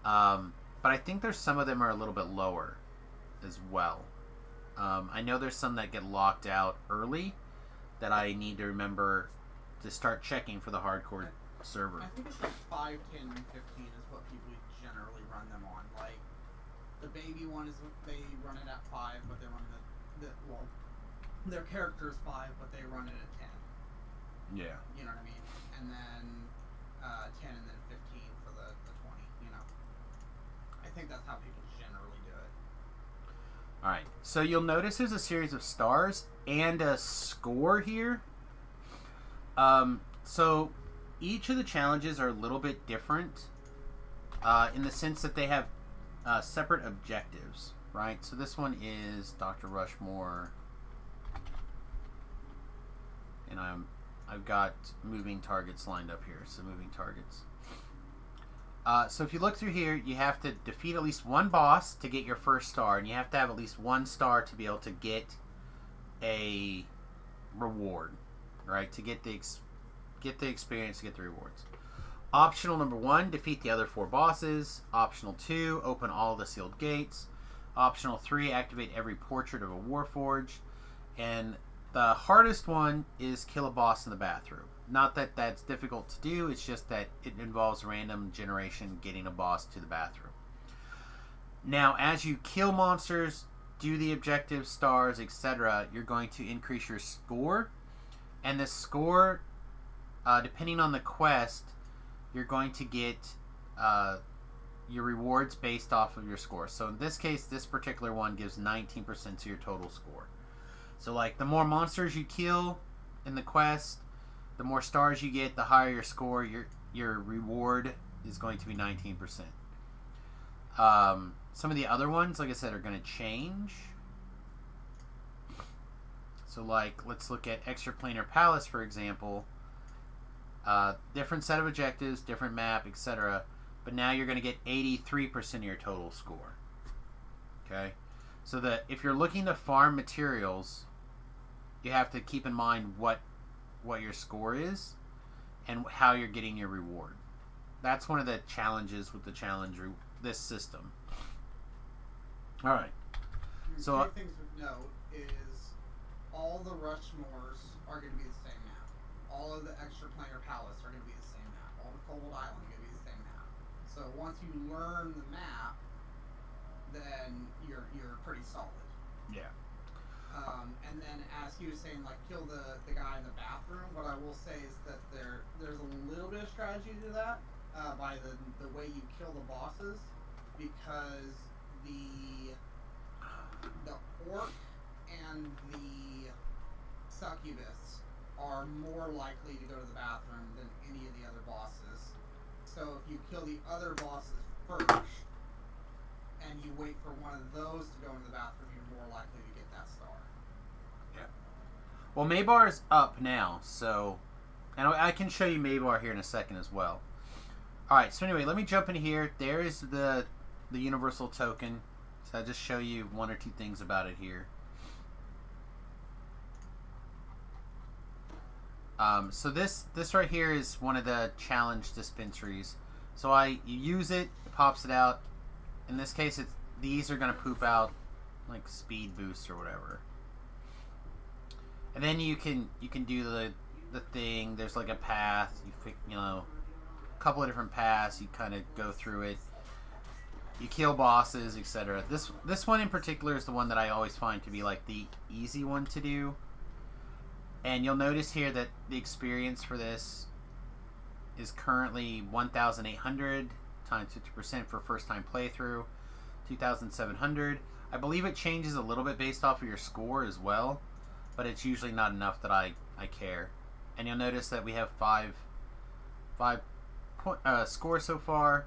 But I think there's some of them are a little bit lower as well. I know there's some that get locked out early that I need to remember to start checking for the hardcore server. I think it's like 5, 10, and 15 is what people generally run them on. Like, the baby one is, they run it at 5, but they run well, their character is 5, but they run it at 10. Yeah. You know what I mean? And then 10 and then 15 for the 20, you know. I think that's how people generally do it. Alright, so you'll notice there's a series of stars and a score here. So each of the challenges are a little bit different in the sense that they have separate objectives, right? So this one is Dr. Rushmore, and I've got moving targets lined up here. So moving targets. So if you look through here, you have to defeat at least one boss to get your first star, and you have to have at least 1 star to be able to get a reward, right? To get the experience, to get the rewards. Optional number 1, defeat the other 4 bosses. Optional 2, open all the sealed gates. Optional 3, activate every portrait of a Warforged. And the hardest one is kill a boss in the bathroom. Not that that's difficult to do, it's just that it involves random generation getting a boss to the bathroom. Now, as you kill monsters, do the objectives, stars, etc., you're going to increase your score. And the score, depending on the quest, you're going to get your rewards based off of your score. So in this case, this particular one gives 19% to your total score. So like the more monsters you kill in the quest, the more stars you get, the higher your score. Your reward is going to be 19%. Some of the other ones, like I said, are going to change. So like, let's look at Extraplanar Palace, for example. Different set of objectives, different map, etc. But now you're going to get 83% of your total score. Okay? So that if you're looking to farm materials, you have to keep in mind what your score is and how you're getting your reward. That's one of the challenges with the this system. All right. So two things to note is all the Rushmores are going to be the same map. All of the Extraplanar Palace are going to be the same map. All the Cobalt Island are going to be the same map. So once you learn the map, then you're pretty solid. Yeah. And then as he was saying, like, kill the guy in the bathroom, what I will say is that there's a little bit of strategy to that by the way you kill the bosses, because the orc and the succubus are more likely to go to the bathroom than any of the other bosses. So if you kill the other bosses first, and you wait for one of those to go into the bathroom, you're more likely to get that star. Yeah. Well, Maybar's up now, so... And I can show you Maybar here in a second as well. Alright, so anyway, let me jump in here. There is the universal token. So I'll just show you one or two things about it here. So this right here is one of the challenge dispensaries. So you use it, it pops it out. In this case, these are going to poop out like speed boost or whatever. And then you can do the thing. There's like a path. You pick, a couple of different paths. You kind of go through it. You kill bosses, etc. This one in particular is the one that I always find to be like the easy one to do. And you'll notice here that the experience for this is currently 1,800 times 50% for first time playthrough, 2,700. I believe it changes a little bit based off of your score as well, but it's usually not enough that I care. And you'll notice that we have five scores so far.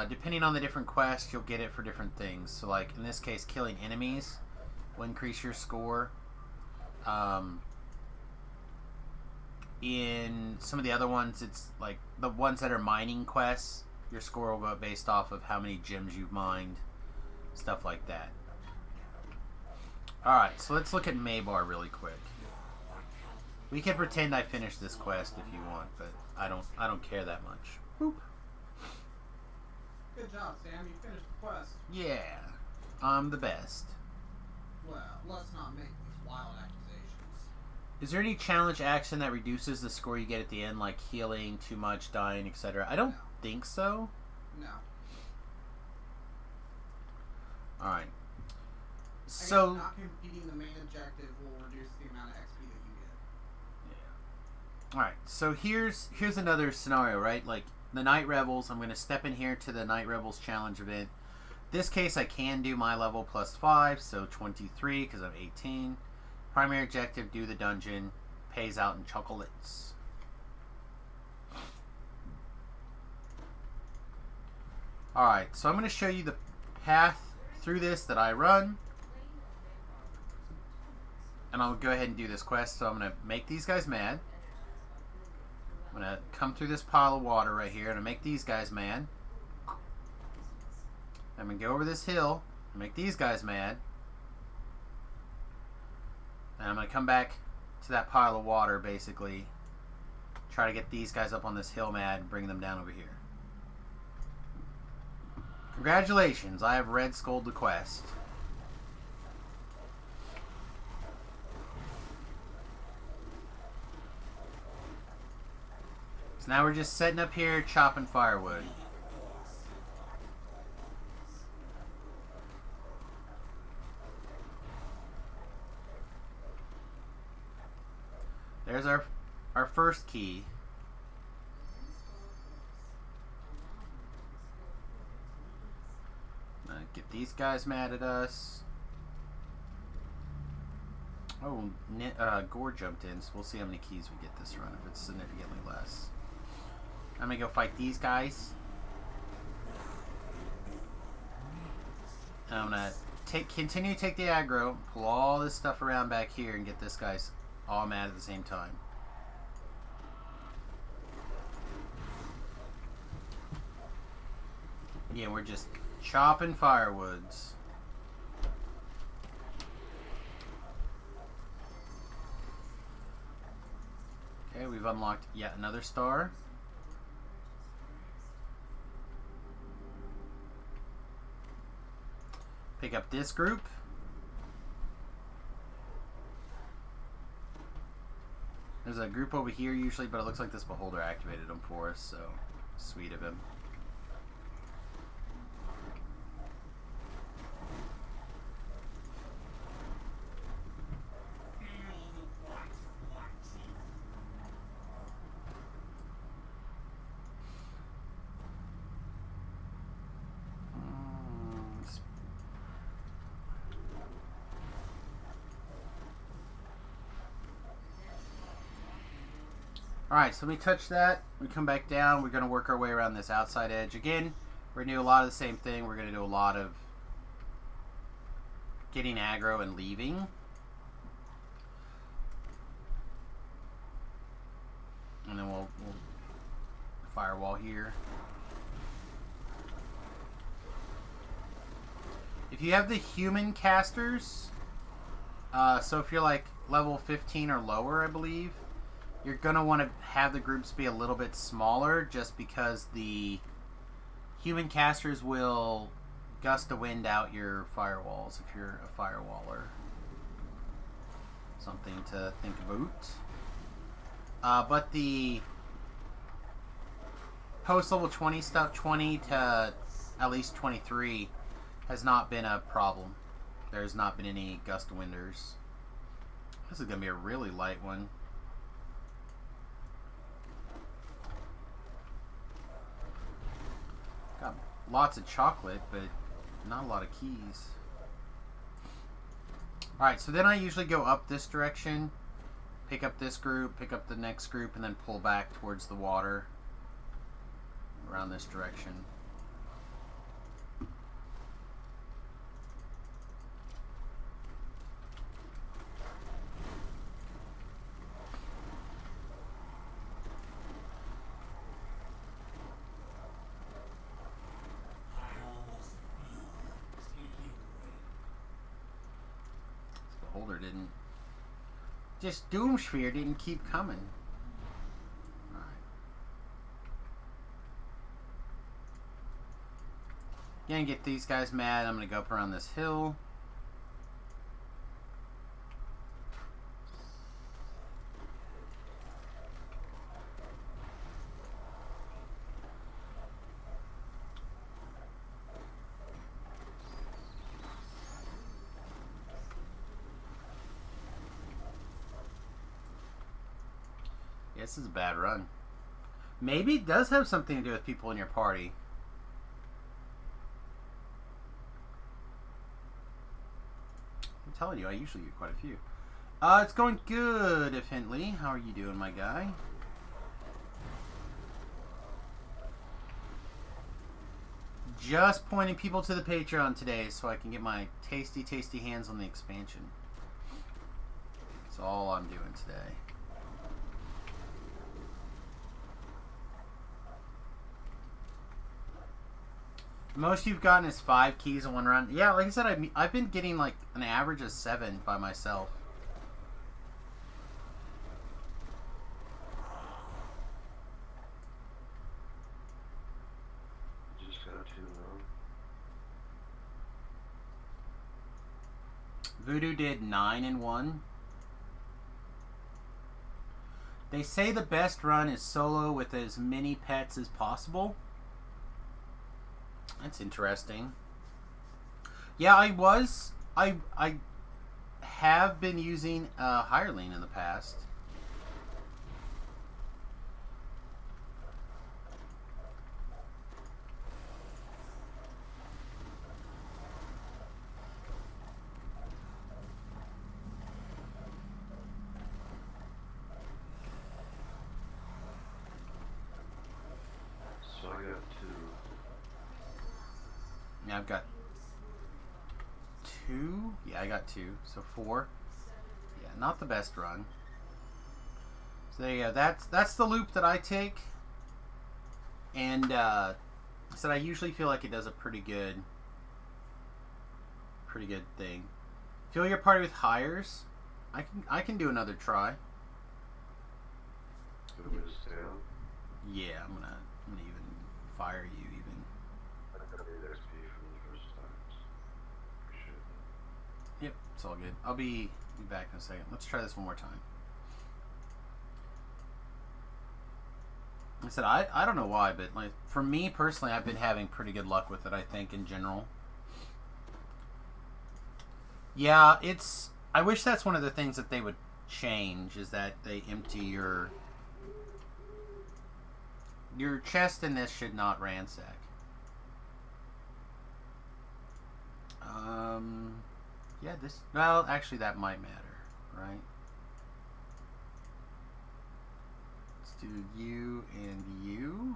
Depending on the different quests, you'll get it for different things. So like in this case, killing enemies will increase your score. In some of the other ones, it's like the ones that are mining quests, your score will go up based off of how many gems you've mined, stuff like that. Alright, so let's look at Maybar really quick. We can pretend I finished this quest if you want, but I don't care that much. Boop. Good job, Sam. You finished the quest. Yeah, I'm the best. Well, let's not make these wild accusations. Is there any challenge action that reduces the score you get at the end, like healing, too much, dying, etc.? I don't think so. No. Alright. So, not completing the main objective will reduce the amount of XP that you get. Yeah. Alright, so here's another scenario, right? Like, the Night Rebels, I'm going to step in here to the Night Rebels challenge event. This case, I can do my level plus 5, so 23, because I'm 18. Primary objective, do the dungeon. Pays out in chocolates. Alright, so I'm going to show you the path through this that I run. And I'll go ahead and do this quest. So I'm going to make these guys mad. I'm going to come through this pile of water right here and make these guys mad. I'm going to go over this hill and make these guys mad. And I'm going to come back to that pile of water, basically. Try to get these guys up on this hill mad and bring them down over here. Congratulations, I have Red Skulled the quest. So now we're just setting up here, chopping firewood. There's our first key. Get these guys mad at us. Oh, Gore jumped in, so we'll see how many keys we get this run, if it's significantly less. I'm gonna go fight these guys. And I'm gonna continue to take the aggro, pull all this stuff around back here, and get this guy's all mad at the same time. Again, we're just chopping firewoods. Okay, we've unlocked yet another star. Pick up this group. There's a group over here usually, but it looks like this beholder activated them for us, so sweet of him. Alright, so we touch that. We come back down. We're going to work our way around this outside edge. Again, we're going to do a lot of the same thing. We're going to do a lot of getting aggro and leaving. And then we'll firewall here. If you have the human casters, so if you're like level 15 or lower, I believe, you're going to want to have the groups be a little bit smaller just because the human casters will gust of wind out your firewalls if you're a firewall-er. Something to think about. But the post-level 20 stuff, 20 to at least 23, has not been a problem. There's not been any gust of winders. This is going to be a really light one. Got lots of chocolate, but not a lot of keys. Alright, so then I usually go up this direction, pick up this group, pick up the next group, and then pull back towards the water around this direction. Didn't just Doomsphere didn't keep coming. Alright. Gonna get these guys mad. I'm gonna go up around this hill. This is a bad run. Maybe it does have something to do with people in your party. I'm telling you, I usually get quite a few. It's going good, if Hintley. How are you doing, my guy? Just pointing people to the Patreon today so I can get my tasty, tasty hands on the expansion. That's all I'm doing today. Most you've gotten is 5 keys in one run. Yeah, like I said, I've been getting like an average of 7 by myself. Just got 2 now. Voodoo did 9 in 1. They say the best run is solo with as many pets as possible. That's interesting. Yeah, I have been using Hireling in the past. So I got 2. Yeah, I've got 2. Yeah, I got 2. So 4. Yeah, not the best run. So there you go. That's the loop that I take. And so I usually feel like it does a pretty good thing. Fill your party with hires. I can do another try. So we just stay on. Yeah, I'm gonna even fire you even. I got the XP from the first times. Appreciate it. Yep, it's all good. I'll be back in a second. Let's try this one more time. I said I don't know why, but like for me personally, I've been having pretty good luck with it. I think in general. Yeah, I wish that's one of the things that they would change is that they empty your chest in this should not ransack. Yeah, well, actually that might matter, right? Let's do you and you.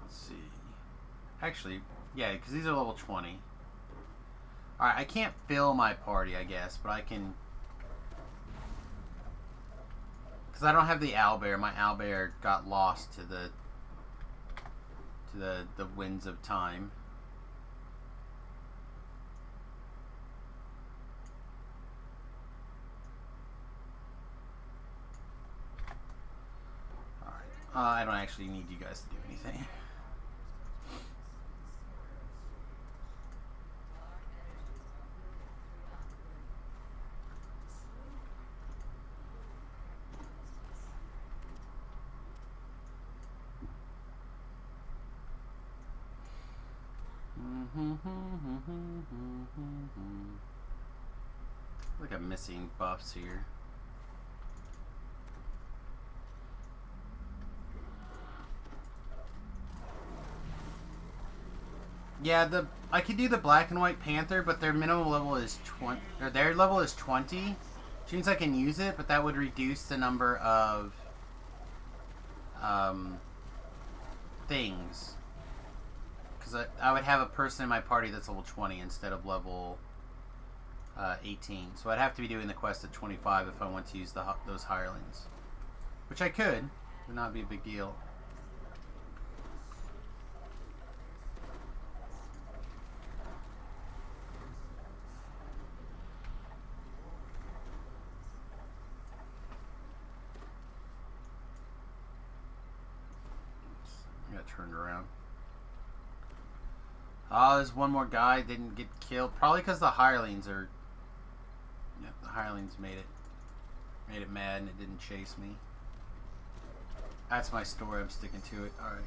Let's see. Actually, yeah, because these are level 20. Alright, I can't fill my party, I guess, but I can... Because I don't have the owlbear. My owlbear got lost to the winds of time. Alright. I don't actually need you guys to do anything. Like I'm missing buffs here. Yeah, I could do the black and white panther, but their minimum level is 20, or their level is 20. Which means I can use it, but that would reduce the number of things. Because I would have a person in my party that's level 20 instead of level 18. So I'd have to be doing the quest at 25 if I want to use those hirelings. Which I could. It would not be a big deal. I got turned around. Oh, there's one more guy didn't get killed. Probably because the hirelings are... Yeah, the hirelings made it mad and it didn't chase me. That's my story. I'm sticking to it. Alright.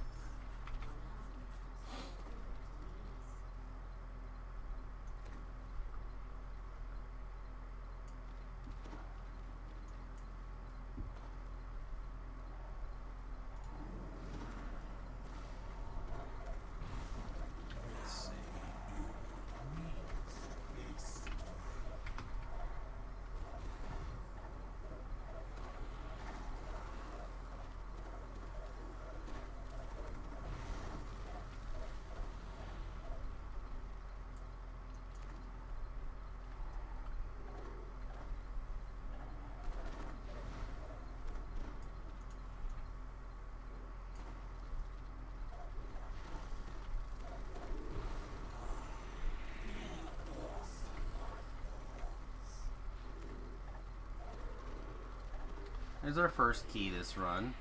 There's our first key this run.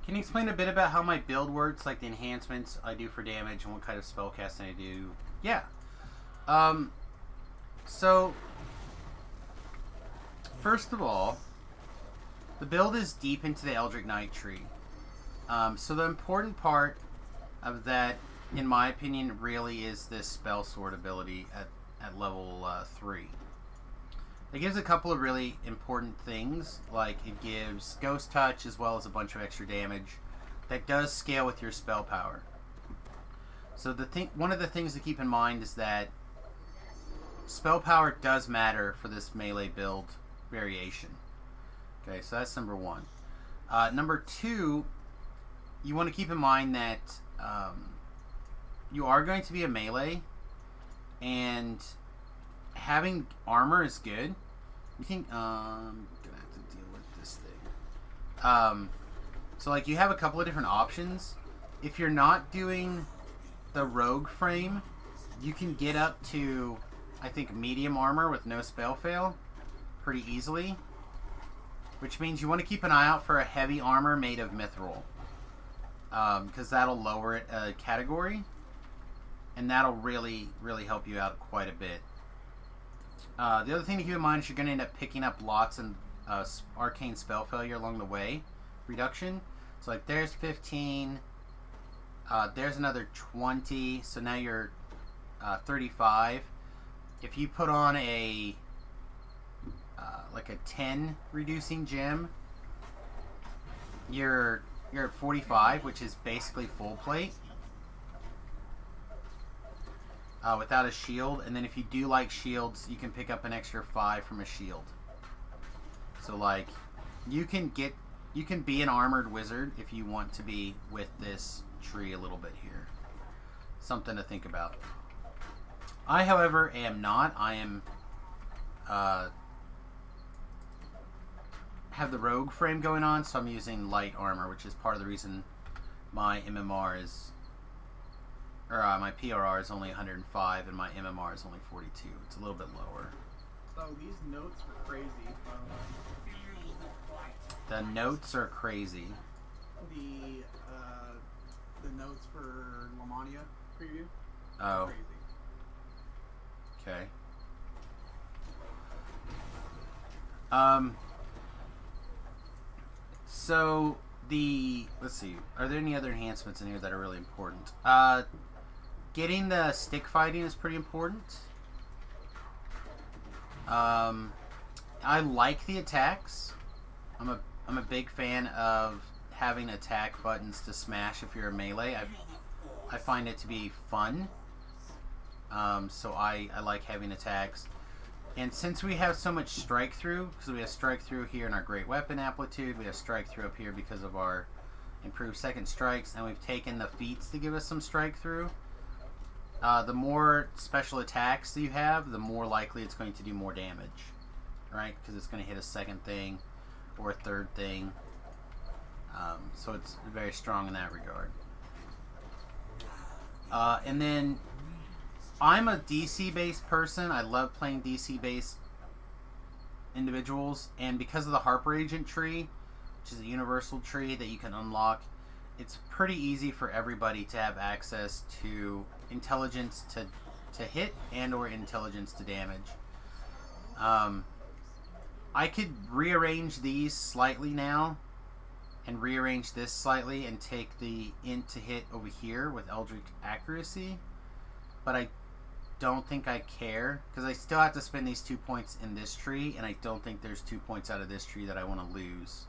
Can you explain a bit about how my build works, like the enhancements I do for damage and what kind of spellcasting I do? Yeah. So, first of all, the build is deep into the Eldritch Knight tree. So the important part of that, in my opinion, really is this spell sword ability at level 3. It gives a couple of really important things, like it gives ghost touch as well as a bunch of extra damage that does scale with your spell power. So one of the things to keep in mind is that spell power does matter for this melee build variation. Okay, so that's number one. Number two, you want to keep in mind that you are going to be a melee, and having armor is good. You think I'm gonna have to deal with this thing. So like you have a couple of different options. If you're not doing the rogue frame, you can get up to, I think, medium armor with no spell fail pretty easily, which means you want to keep an eye out for a heavy armor made of mithril. Because that'll lower it a category, and that'll really, really help you out quite a bit. The other thing to keep in mind is you're going to end up picking up lots of arcane spell failure along the way reduction. So like there's 15, there's another 20, so now you're 35. If you put on a like a 10 reducing gem, you're at 45, which is basically full plate. Without a shield, and then if you do like shields, you can pick up an extra 5 from a shield. So like, you can be an armored wizard if you want to be with this tree a little bit here. Something to think about. I, however, am not. I am have the rogue frame going on, so I'm using light armor, which is part of the reason my MMR is, or my PRR is only 105 and my MMR is only 42. It's a little bit lower. So these notes are crazy, by the way. The notes are crazy. The notes for Lamania preview. Oh. Crazy. Okay. So let's see. Are there any other enhancements in here that are really important? Getting the stick fighting is pretty important. I like the attacks. I'm a big fan of having attack buttons to smash if you're a melee. I find it to be fun. So I like having attacks. And since we have so much strike through, because we have strike through here in our great weapon amplitude, we have strike through up here because of our improved second strikes, and we've taken the feats to give us some strike through. The more special attacks that you have, the more likely it's going to do more damage, right? Because it's going to hit a second thing or a third thing. So it's very strong in that regard. And then I'm a DC-based person. I love playing DC-based individuals, and because of the Harper Agent tree, which is a universal tree that you can unlock, it's pretty easy for everybody to have access to intelligence to hit and or intelligence to damage. I could rearrange these slightly now and rearrange this slightly and take the int to hit over here with Eldritch accuracy, but I don't think I care, because I still have to spend these 2 points in this tree, and I don't think there's 2 points out of this tree that I want to lose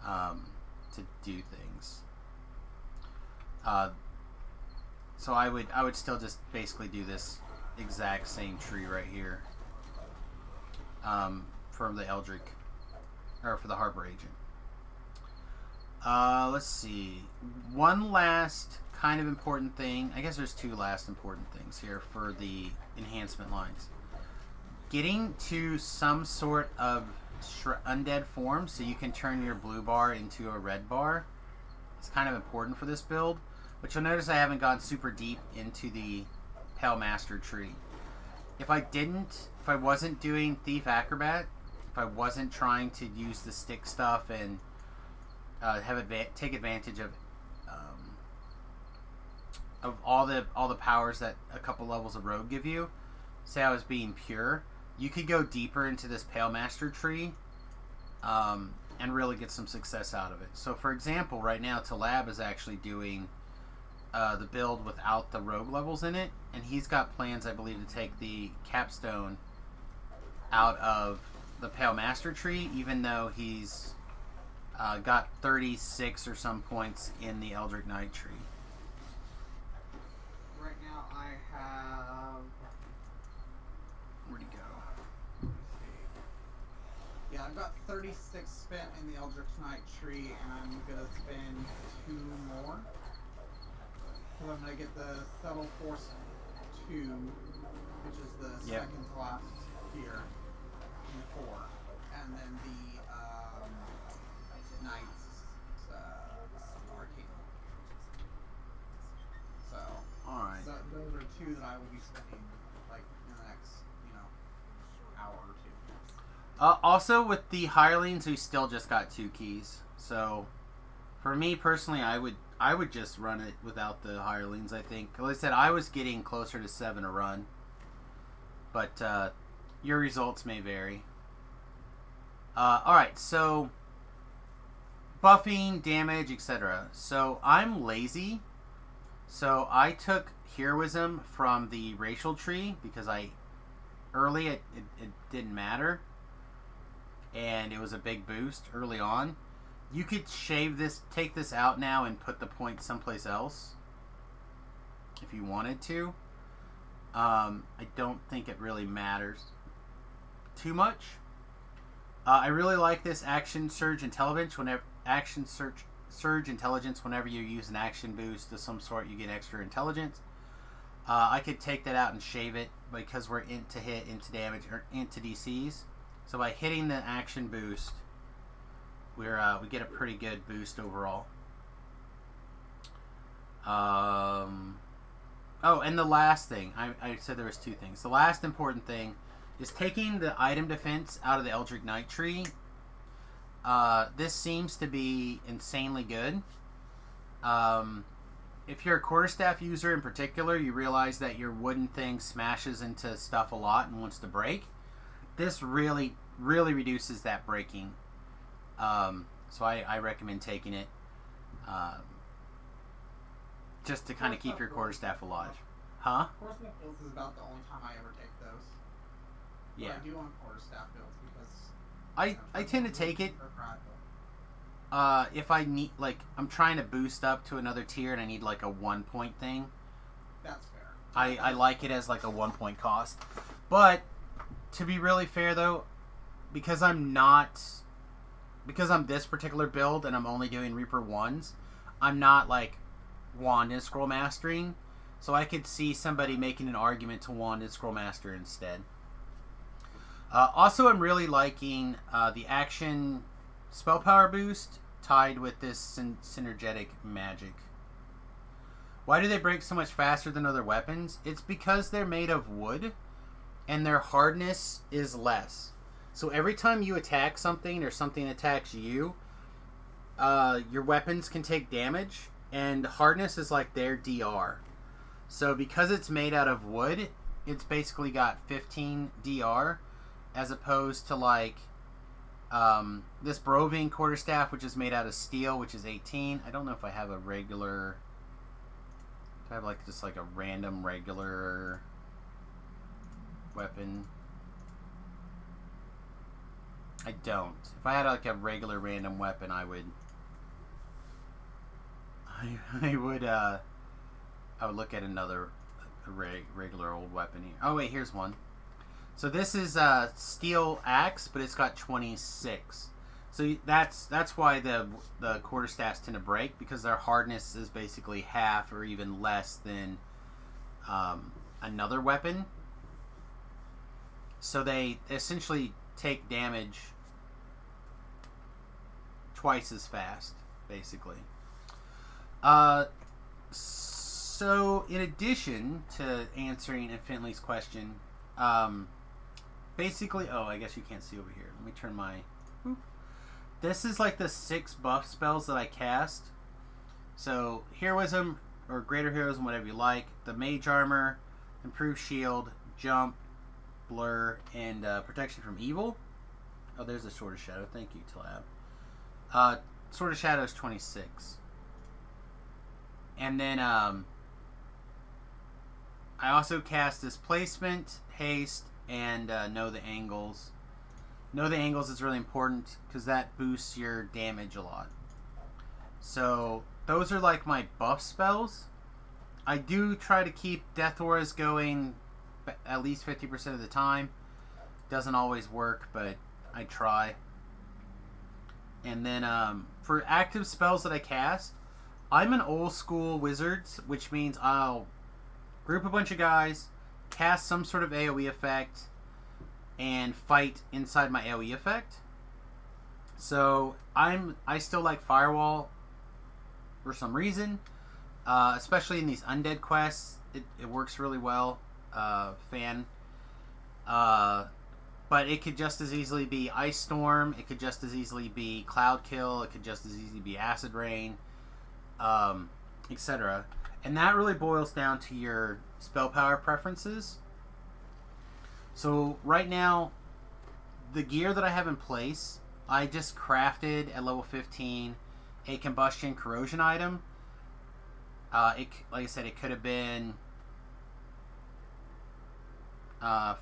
to do things. So I would still just basically do this exact same tree right here for the Eldritch, or for the Harbor Agent. Let's see. One last kind of important thing. I guess there's two last important things here for the enhancement lines. Getting to some sort of undead form so you can turn your blue bar into a red bar is kind of important for this build. But you'll notice I haven't gone super deep into the Pale Master tree. If I wasn't doing Thief Acrobat, if I wasn't trying to use the stick stuff and take advantage of all the powers that a couple levels of Rogue give you, say I was being pure, you could go deeper into this Pale Master tree and really get some success out of it. So for example, right now Talab is actually doing the build without the Rogue levels in it, and he's got plans, I believe, to take the Capstone out of the Pale Master tree, even though he's got 36 or some points in the Eldritch Knight tree. Right now I have... Where'd he go? Let me see. Yeah, I've got 36 spent in the Eldritch Knight tree, and I'm gonna spend 2 more. Because I'm gonna get the Subtle Force 2, which is the second to last here, in 4. And then the Knight's Arcane. So, Alright. those are 2 that I will be spending, like, in the next, hour or 2. Also, with the hirelings, we still just got 2 keys. So, for me personally, I would just run it without the hirelings, I think. Like I said, I was getting closer to 7 a run. But your results may vary. Alright, so buffing, damage, etc. So I'm lazy. So I took heroism from the racial tree because it didn't matter. and it was a big boost early on. You could take this out now and put the point someplace else if you wanted to. I don't think it really matters too much. I really like this action surge intelligence. Whenever surge intelligence, whenever you use an action boost of some sort, you get extra intelligence. I could take that out and shave it because we're into hit, into damage, or into DCs. So by hitting the action boost, we get a pretty good boost overall. Oh, and the last thing, I said there was two things. The last important thing is taking the item defense out of the Eldritch Knight tree. This seems to be insanely good. If you're a quarterstaff user in particular, you realize that your wooden thing smashes into stuff a lot and wants to break. This really, really reduces that breaking. So I recommend taking it. Just to kind of keep your quarterstaff alive. Huh? Quarterstaff builds is about the only time I ever take those. Yeah. But I do want quarterstaff builds because... I tend to take it they're fragile. if I need, like, I'm trying to boost up to another tier and I need, like, a 1 point thing. That's fair. I like it as, like, a 1 point cost. But, to be really fair, though, because I'm this particular build and I'm only doing Reaper 1s, I'm not, like, Wand and Scroll Mastering. So I could see somebody making an argument to Wand and Scroll Master instead. Also, I'm really liking the action spell power boost tied with this synergetic magic. Why do they break so much faster than other weapons? It's because they're made of wood and their hardness is less. So every time you attack something or something attacks you, your weapons can take damage, and hardness is like their DR. So because it's made out of wood, it's basically got 15 DR, as opposed to like this Brovine quarterstaff, which is made out of steel, which is 18. I don't know if I have a regular... Do I have like just like a random regular weapon? I don't. If I had like a regular random weapon, I would look at another regular old weapon here. Oh wait, here's one. So this is a steel axe, but it's got 26. So that's why the quarterstaffs tend to break, because their hardness is basically half or even less than another weapon. So they essentially take damage twice as fast, basically. So in addition to answering Infinitely's question, basically, oh, I guess you can't see over here. Let me turn my... Whoop. This is like the 6 buff spells that I cast. So, Heroism, or Greater Heroism, whatever you like. The Mage Armor, Improved Shield, Jump, Blur, and Protection from Evil. Oh, there's a Sword of Shadow. Thank you, Tlab. Sword of Shadow is 26. And then, I also cast Displacement, Haste, and Know the Angles. Know the Angles is really important because that boosts your damage a lot. So those are like my buff spells. I do try to keep Death Auras going at least 50% of the time. Doesn't always work, but I try. And then for active spells that I cast, I'm an old school wizard, which means I'll group a bunch of guys, cast some sort of AoE effect, and fight inside my AoE effect. So I still like Firewall for some reason, especially in these undead quests. It works really well. But it could just as easily be Ice Storm. It could just as easily be Cloud Kill. It could just as easily be Acid Rain, etc. And that really boils down to your spell power preferences. So right now, the gear that I have in place, I just crafted at level 15 a combustion corrosion item. Like I said, it could have been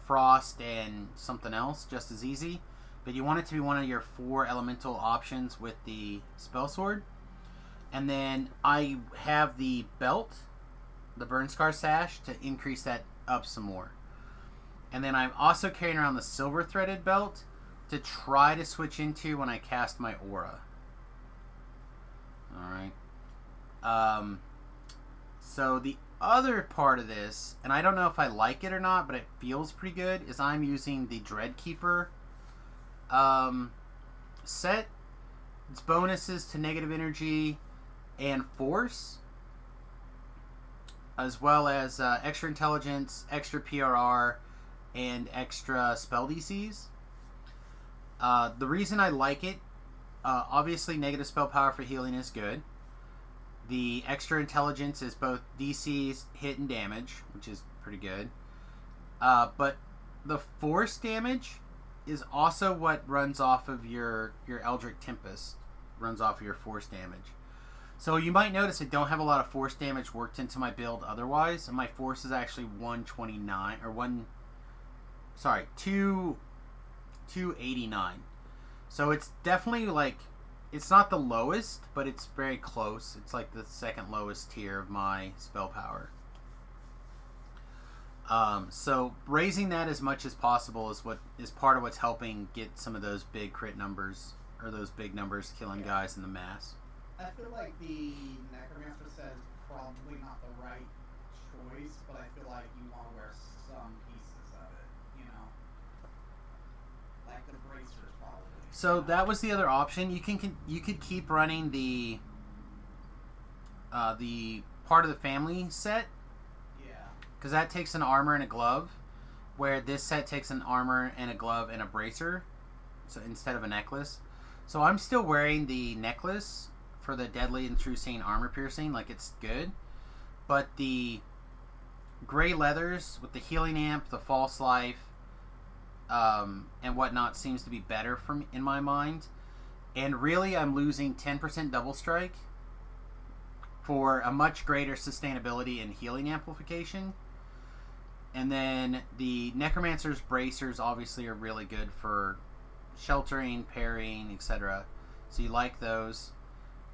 frost and something else, just as easy. but you want it to be one of your 4 elemental options with the spell sword. And then I have the belt, the Burn Scar Sash, to increase that up some more. And then I'm also carrying around the silver threaded belt to try to switch into when I cast my aura. Alright. So the other part of this, and I don't know if I like it or not, but it feels pretty good, is I'm using the Dreadkeeper set. It's bonuses to negative energy and force, as well as extra intelligence, extra PRR, and extra spell DCs. The reason I like it, obviously negative spell power for healing is good. The extra intelligence is both DCs, hit, and damage, which is pretty good. But the force damage is also what runs off of your Eldritch Tempest. Runs off of your force damage. So you might notice I don't have a lot of force damage worked into my build otherwise. And my force is actually 129, or 289. So it's definitely like, it's not the lowest, but it's very close. It's like the second lowest tier of my spell power. So raising that as much as possible is what is part of what's helping get some of those big crit numbers, or those big numbers killing guys in the mass. I feel like the Necromancer set is probably not the right choice, but I feel like you want to wear some pieces of it, you know? Like the bracers, probably. So that was the other option. You could keep running the part of the family set. Yeah. Because that takes an armor and a glove, where this set takes an armor and a glove and a bracer, so instead of a necklace. So I'm still wearing the necklace for the deadly and true seeing armor piercing, like it's good. But the gray leathers with the healing amp, the false life, and whatnot seems to be better from in my mind. And really, I'm losing 10% double strike for a much greater sustainability and healing amplification. And then the Necromancer's bracers obviously are really good for sheltering, parrying, etc. So you like those.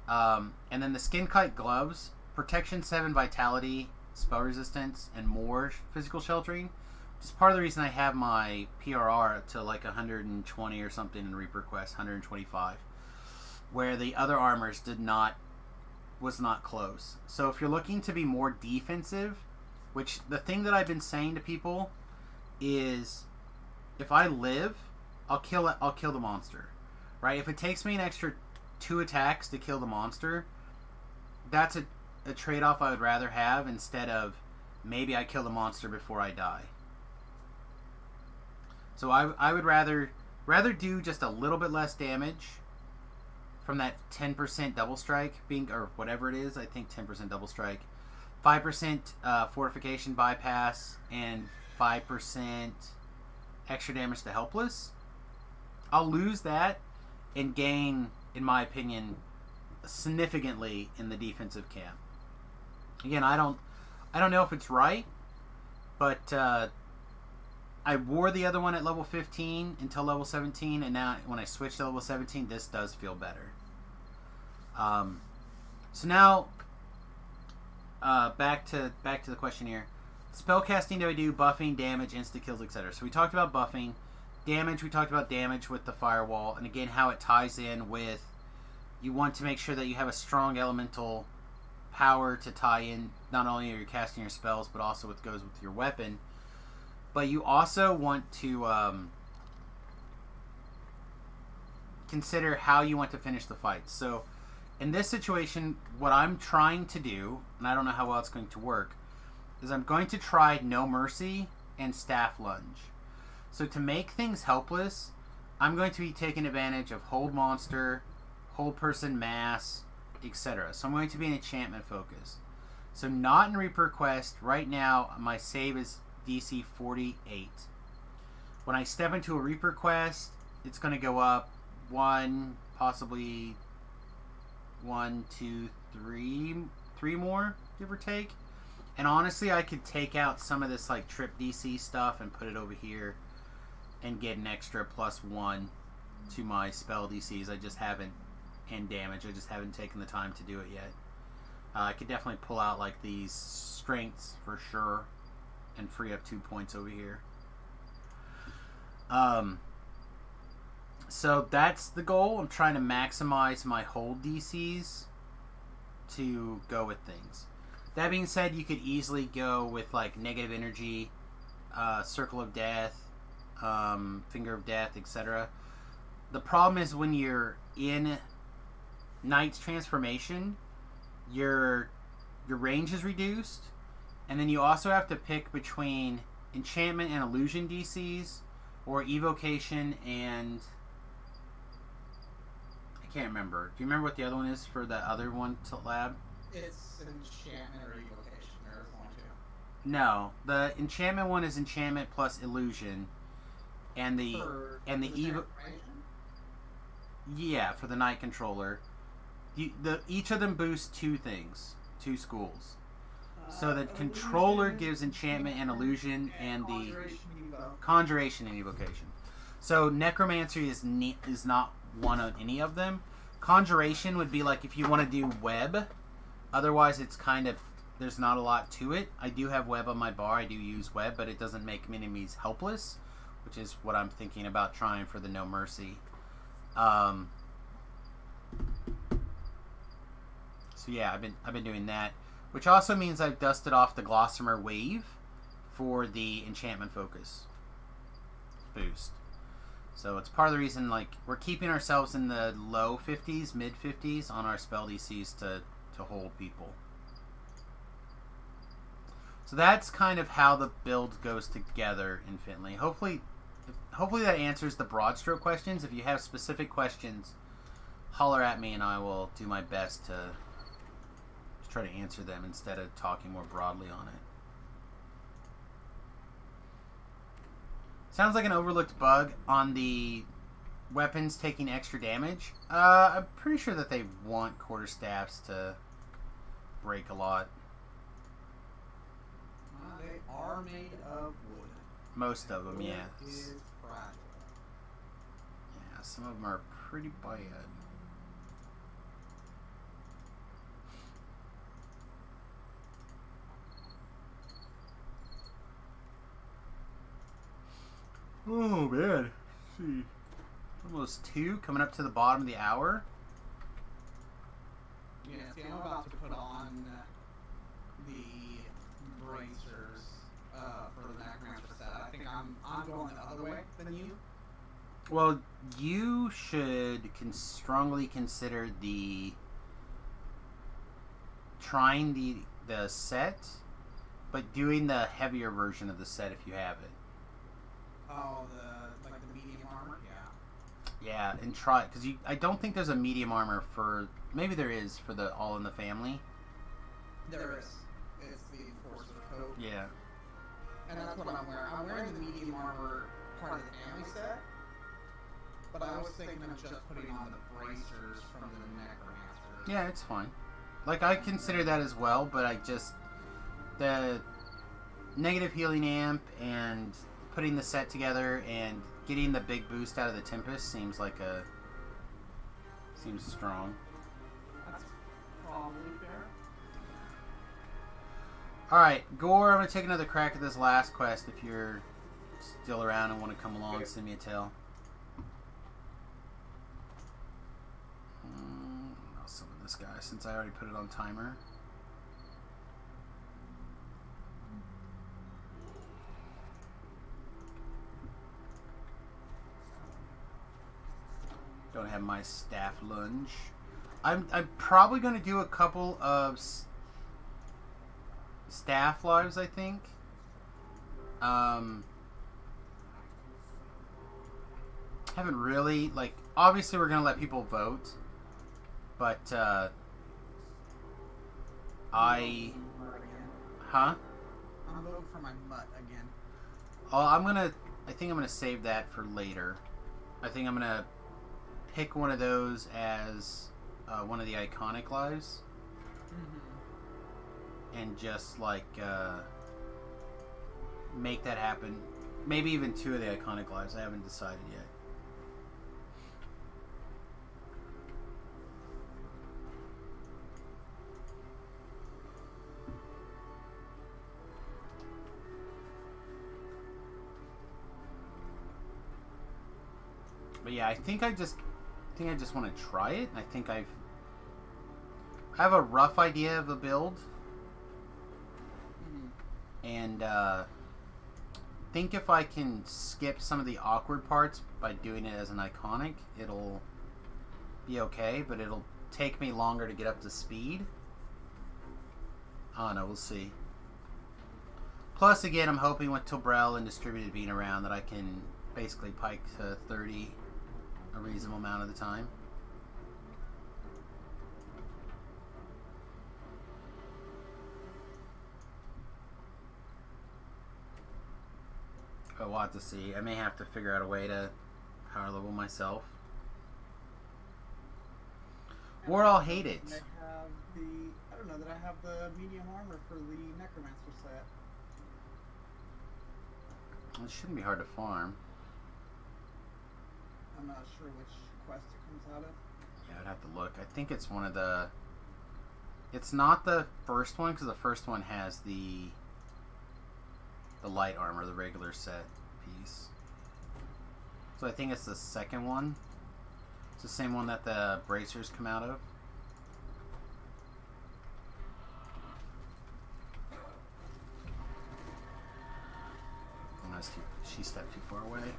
And then the Skin Kite gloves, protection 7, vitality, spell resistance, and more physical sheltering. Which is part of the reason I have my PRR to like 120 or something in Reaper Quest, 125. Where the other armors was not close. So if you're looking to be more defensive, which the thing that I've been saying to people is, if I live, I'll kill the monster, right? If it takes me an extra 2 attacks to kill the monster, that's a trade-off I would rather have, instead of maybe I kill the monster before I die. So I would rather do just a little bit less damage from that 10% double strike being, or whatever it is, I think 10% double strike, 5% fortification bypass, and 5% extra damage to helpless. I'll lose that and gain, in my opinion, significantly in the defensive camp. Again, I don't know if it's right, but I wore the other one at level 15 until level 17, and now when I switched to level 17, this does feel better. So now, back to the question here. Spellcasting do I do? Buffing, damage, insta-kills, etc. So we talked about buffing. Damage, we talked about damage with the firewall, and again how it ties in with, you want to make sure that you have a strong elemental power to tie in, not only are you casting your spells, but also what goes with your weapon. But you also want to consider how you want to finish the fight. So in this situation, what I'm trying to do, and I don't know how well it's going to work, is I'm going to try No Mercy and Staff Lunge. So to make things helpless, I'm going to be taking advantage of Hold Monster, Hold Person Mass, etc. So I'm going to be an enchantment focus. So not in Reaper Quest. Right now, my save is DC 48. When I step into a Reaper Quest, it's going to go up 1, possibly 1, 2, 3 more, give or take. And honestly, I could take out some of this like trip DC stuff and put it over here and get an extra +1 to my spell DCs. I just haven't, and damage. I just haven't taken the time to do it yet. I could definitely pull out like these strengths for sure, and free up 2 points over here. So that's the goal. I'm trying to maximize my hold DCs to go with things. That being said, you could easily go with like negative energy, circle of death, finger of death, etc. The problem is when you're in Knight's transformation, your range is reduced, and then you also have to pick between enchantment and illusion DCs, or evocation and I can't remember. Do you remember what the other one is for the other one to lab? It's enchantment or evocation. There's one too. No, the enchantment one is enchantment plus illusion, and the yeah, for the Knight controller. Each of them boosts 2 things, 2 schools. So the controller gives enchantment and illusion, and the conjuration and evocation. So necromancy is not one of any of them. Conjuration would be like if you want to do web. Otherwise, it's kind of, there's not a lot to it. I do have web on my bar. I do use web, but it doesn't make enemies helpless, which is what I'm thinking about trying for the No Mercy. So yeah, I've been doing that, which also means I've dusted off the Glossamer Wave for the enchantment focus boost. So it's part of the reason, like, we're keeping ourselves in the low 50s, mid 50s on our spell DCs to hold people. So that's kind of how the build goes together in Finley. Hopefully that answers the broad stroke questions. If you have specific questions, holler at me and I will do my best to try to answer them instead of talking more broadly on it. Sounds like an overlooked bug on the weapons taking extra damage. I'm pretty sure that they want quarterstaffs to break a lot. They are made of wood. Most of them, yeah. Wood is fragile. Yeah, some of them are pretty bad. Oh man, let's see, almost 2, coming up to the bottom of the hour. Yeah, see, I'm about to put on the bracers for the necromancer set. I think I'm going the other way than you. Well, you should strongly consider trying the set, but doing the heavier version of the set if you have it. Oh, the medium armor, yeah. Yeah, and try it, because I don't think there's a medium armor for, maybe there is for the All in the Family. There is. It's the Enforcer coat. Yeah. And that's what I'm wearing. I'm wearing the medium armor part of the family set, but I was thinking of just putting on the bracers from the necromancer. Yeah, it's fine. Like, I consider that as well, but the negative healing amp and putting the set together and getting the big boost out of the Tempest seems strong. That's probably fair. Alright, Gore, I'm going to take another crack at this last quest. If you're still around and want to come along, send me a tell. I'll summon this guy since I already put it on timer. Don't have my staff lunge. I'm probably going to do a couple of staff lives, I think. Haven't really, like, obviously we're going to let people vote, but huh? I'm voting for my mutt again. Oh, I think I'm gonna save that for later. I think I'm gonna pick one of those as one of the iconic lives. And just like make that happen. Maybe even 2 of the iconic lives. I haven't decided yet. yeah, I think I just want to try it. I think I have a rough idea of the build, and think if I can skip some of the awkward parts by doing it as an iconic, it'll be okay. But it'll take me longer to get up to speed. I don't know. We'll see. Plus, again, I'm hoping with Tobrel and Distributed being around that I can basically pike to 30 a reasonable amount of the time. But we'll have to see. I may have to figure out a way to power level myself. Or I'll hate it. I have I don't know that I have the medium armor for the Necromancer set. It shouldn't be hard to farm. I'm not sure which quest it comes out of. Yeah, I'd have to look. I think it's one of the... It's not the first one, because the first one has the light armor, the regular set piece. So I think it's the second one. It's the same one that the bracers come out of. Unless she stepped too far away.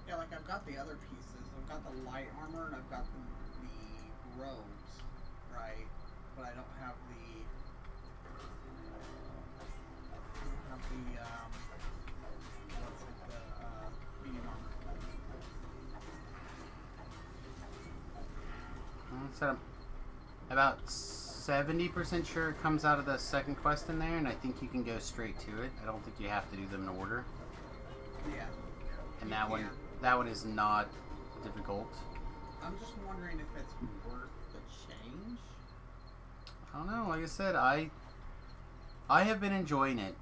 Yeah, like I've got the other pieces. I've got the light armor and I've got the robes, right? But I don't have the what's it, the medium armor. So I'm about 70% sure it comes out of the second quest in there, and I think you can go straight to it. I don't think you have to do them in order. Yeah. And that one is not difficult. I'm just wondering if it's worth the change. I don't know. Like I said, I have been enjoying it.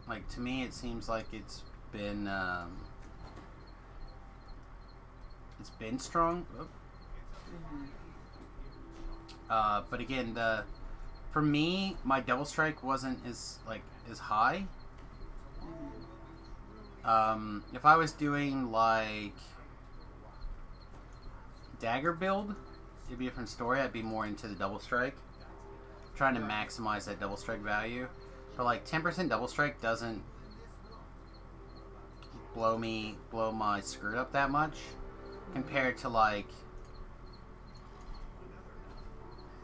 Like, to me, it seems like it's been strong. But again, for me, my double strike wasn't as high. If I was doing like dagger build, it'd be a different story. I'd be more into the double strike, trying to maximize that double strike value. But like 10% double strike doesn't blow my skirt up that much compared to like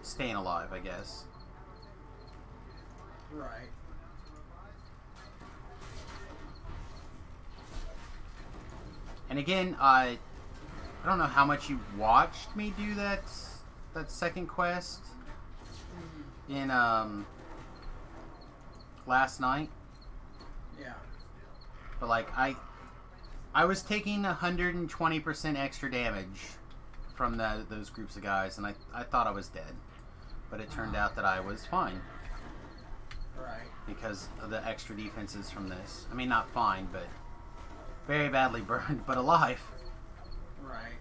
staying alive, I guess. Right. And again, I don't know how much you watched me do that second quest in last night. Yeah. But like I was taking 120% extra damage from those groups of guys, and I thought I was dead. But it turned out that I was fine. Right. Because of the extra defenses from this. I mean, not fine, but very badly burned, but alive. Right.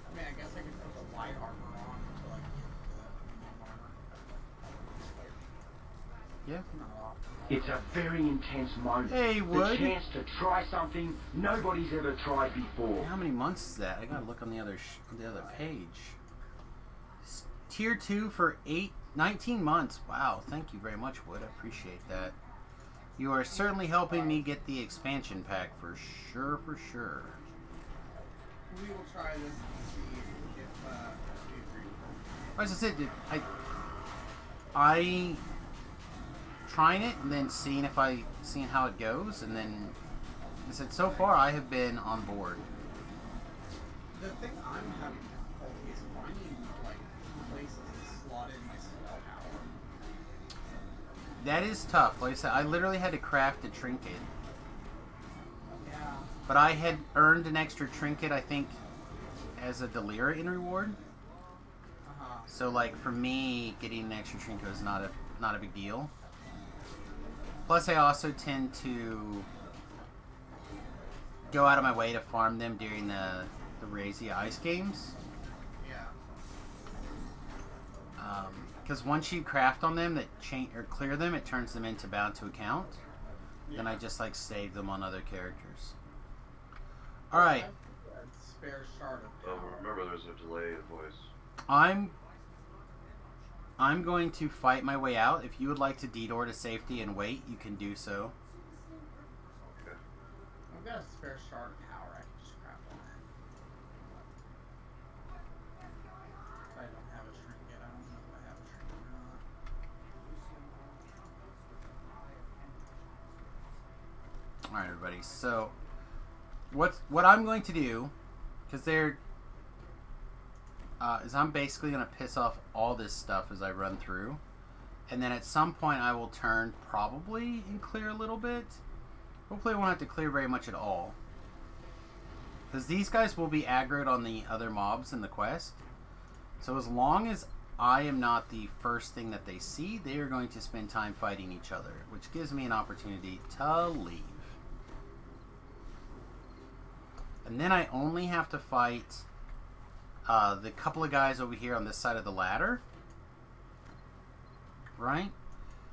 I mean, I guess I could put the light armor on until I get the armor. Yeah. It's a very intense moment. Hey, Wood. The chance to try something nobody's ever tried before. How many months is that? I gotta look on the other page. Tier 2 for 19 months. Wow, thank you very much, Wood. I appreciate that. You are certainly helping me get the expansion pack for sure, for sure. we will try this and see if we agree with it. As I said, dude, I trying it and then seeing how it goes, and then I said so far I have been on board. The thing I'm having difficulty is finding like places to slot in my spell power. That is tough. Like I said, I literally had to craft a trinket. Yeah. But I had earned an extra trinket, I think, as a Delira in reward. So, like, for me, getting an extra trinket was not a big deal. Plus, I also tend to go out of my way to farm them during the Razia Ice games. Yeah. Because once you craft on them, or clear them, it turns them into bound to account. Yeah. Then I just, like, save them on other characters. Alright. Spare shard of Oh, power. remember there's a delay in voice. I'm going to fight my way out. If you would like to D-door to safety and wait, you can do so. Okay. I've got a spare shard of power. I can just craft on that. If I don't have a trinket, I don't know if I have a trinket or not. Alright, everybody. So, what I'm going to do, because is I'm basically going to piss off all this stuff as I run through. And then at some point I will turn probably and clear a little bit. Hopefully I won't have to clear very much at all. Because these guys will be aggroed on the other mobs in the quest. So as long as I am not the first thing that they see, they are going to spend time fighting each other. Which gives me an opportunity to leave. And then I only have to fight the couple of guys over here on this side of the ladder. Right?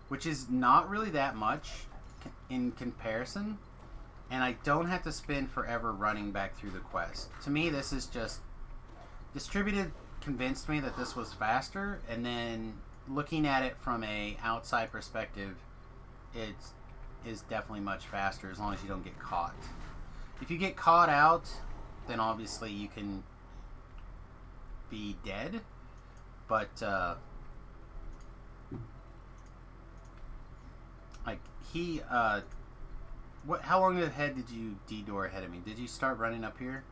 Which is not really that much in comparison. And I don't have to spend forever running back through the quest. To me, this is just... Distributed convinced me that this was faster. And then looking at it from a outside perspective, it is definitely much faster as long as you don't get caught. If you get caught out, then obviously you can be dead, but like how long ahead did you D-door ahead of me? Did you start running up here?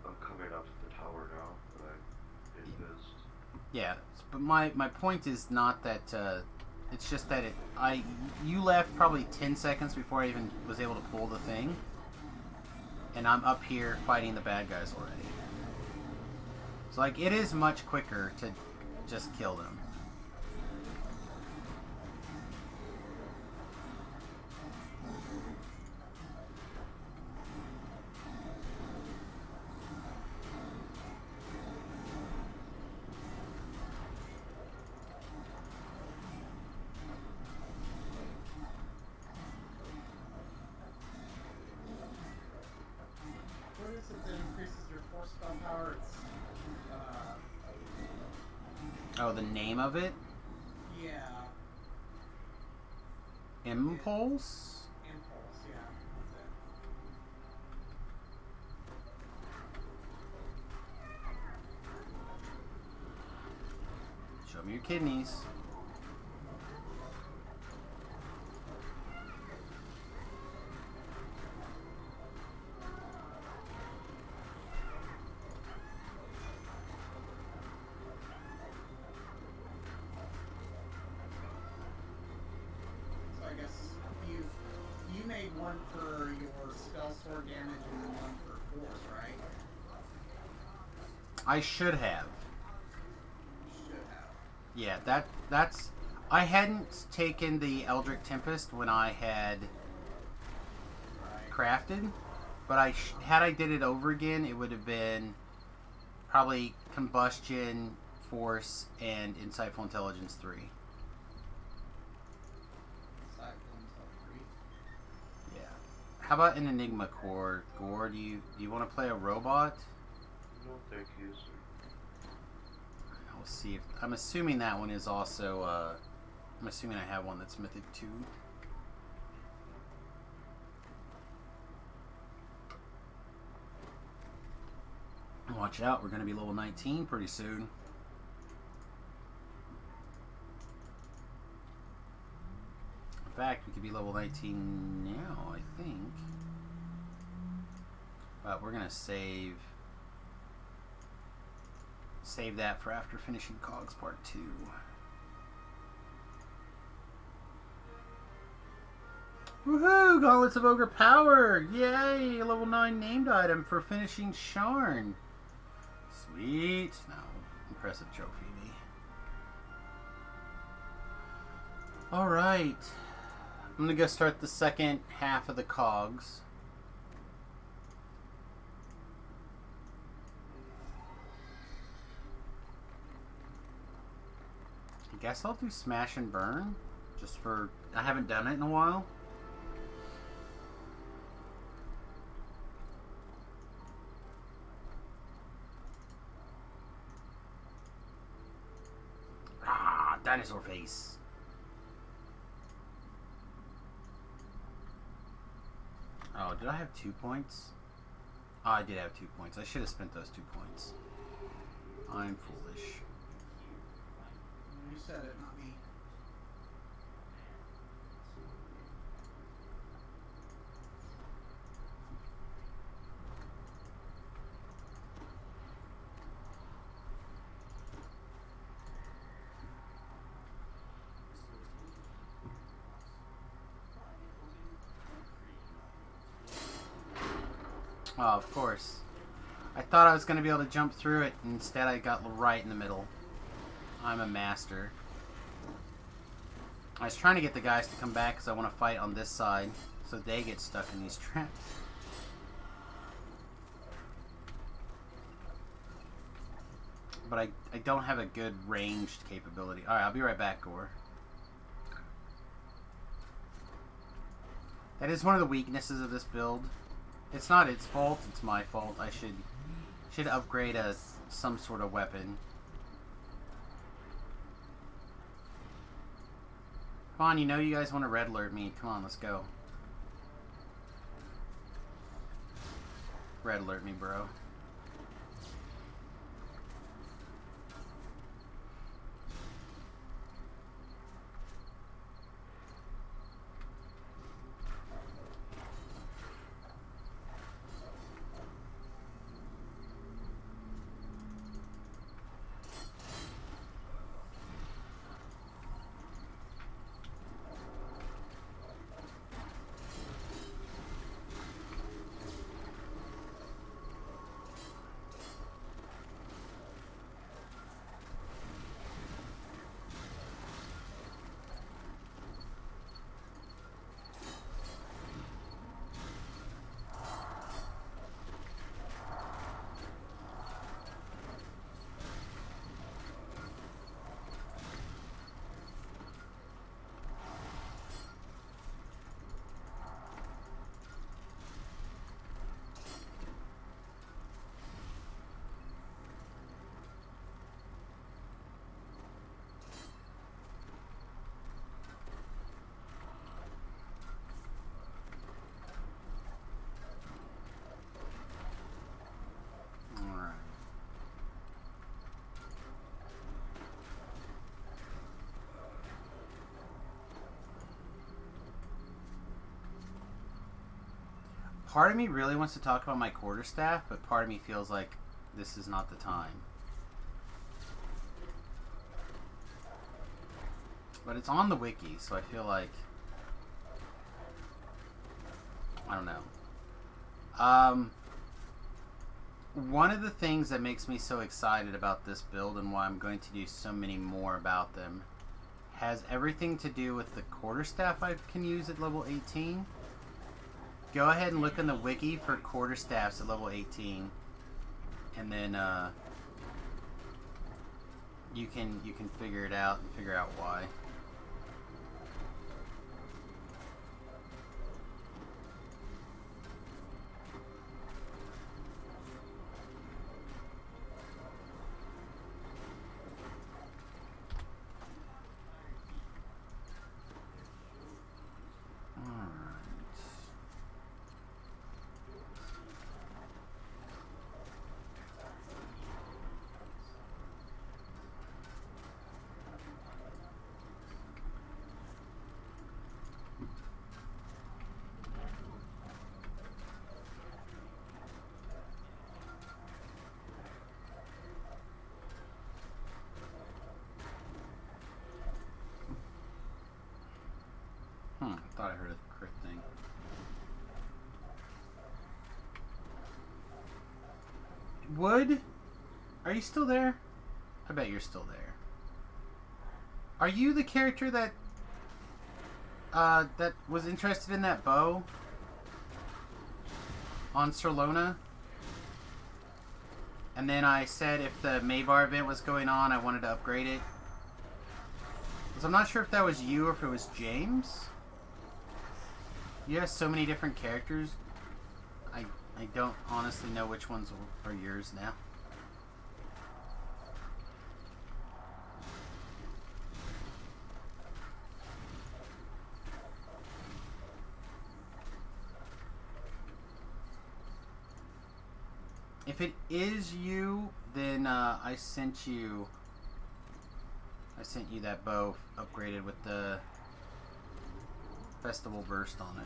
I'm coming up to the tower now, but I missed. Yeah, but my point is not that it's just that you left probably 10 seconds before I even was able to pull the thing, and I'm up here fighting the bad guys already. So, like, it is much quicker to just kill them. What is it that increases your force spell power? It's Oh, the name of it? yeah, Impulse? impulse. Yeah, that's it. Show me your kidneys. So I guess you made one for your spell sword damage and then one for force, right? I should have. You should have. Yeah, that's... I hadn't taken the Eldritch Tempest when I had Right. crafted, but had I did it over again, it would have been probably Combustion, Force, and Insightful Intelligence 3. Cycle until 3. Yeah. How about an Enigma Core? Gore, do you want to play a robot? No, thank you, sir. We'll see if... I'm assuming that one is also... I'm assuming I have one that's Mythic 2. Watch out, we're going to be level 19 pretty soon. In fact, we could be level 19 now, I think. But we're going to save that for after finishing Cogs Part 2. Woohoo! Gauntlets of Ogre Power! Yay! A level 9 named item for finishing Sharn. Sweet. No, impressive trophy. Alright. I'm gonna go start the second half of the cogs. I guess I'll do Smash and Burn. Just for... I haven't done it in a while. Ah, dinosaur face. Oh, did I have 2 points? Oh, I did have 2 points. I should have spent those 2 points. I'm foolish. You said it, not me. Oh, of course. I thought I was going to be able to jump through it, and instead I got right in the middle. I'm a master. I was trying to get the guys to come back because I want to fight on this side, so they get stuck in these traps. But I don't have a good ranged capability. Alright, I'll be right back, Gore. That is one of the weaknesses of this build. It's not its fault, it's my fault. I should upgrade some sort of weapon. Come on, you know you guys want to red alert me. Come on, let's go. Red alert me, bro. Part of me really wants to talk about my quarterstaff, but part of me feels like this is not the time. But it's on the wiki, so I feel like... I don't know. One of the things that makes me so excited about this build and why I'm going to do so many more about them has everything to do with the quarterstaff I can use at level 18. Go ahead and look in the wiki for quarterstaffs at level 18, and then you can figure it out and figure out why. Wood? Are you still there? I bet you're still there. Are you the character that that was interested in that bow on Sirlona? And then I said if the Maybar event was going on, I wanted to upgrade it. Because I'm not sure if that was you or if it was James. You have so many different characters. I don't honestly know which ones are yours now. If it is you, then I sent you that bow upgraded with the festival burst on it.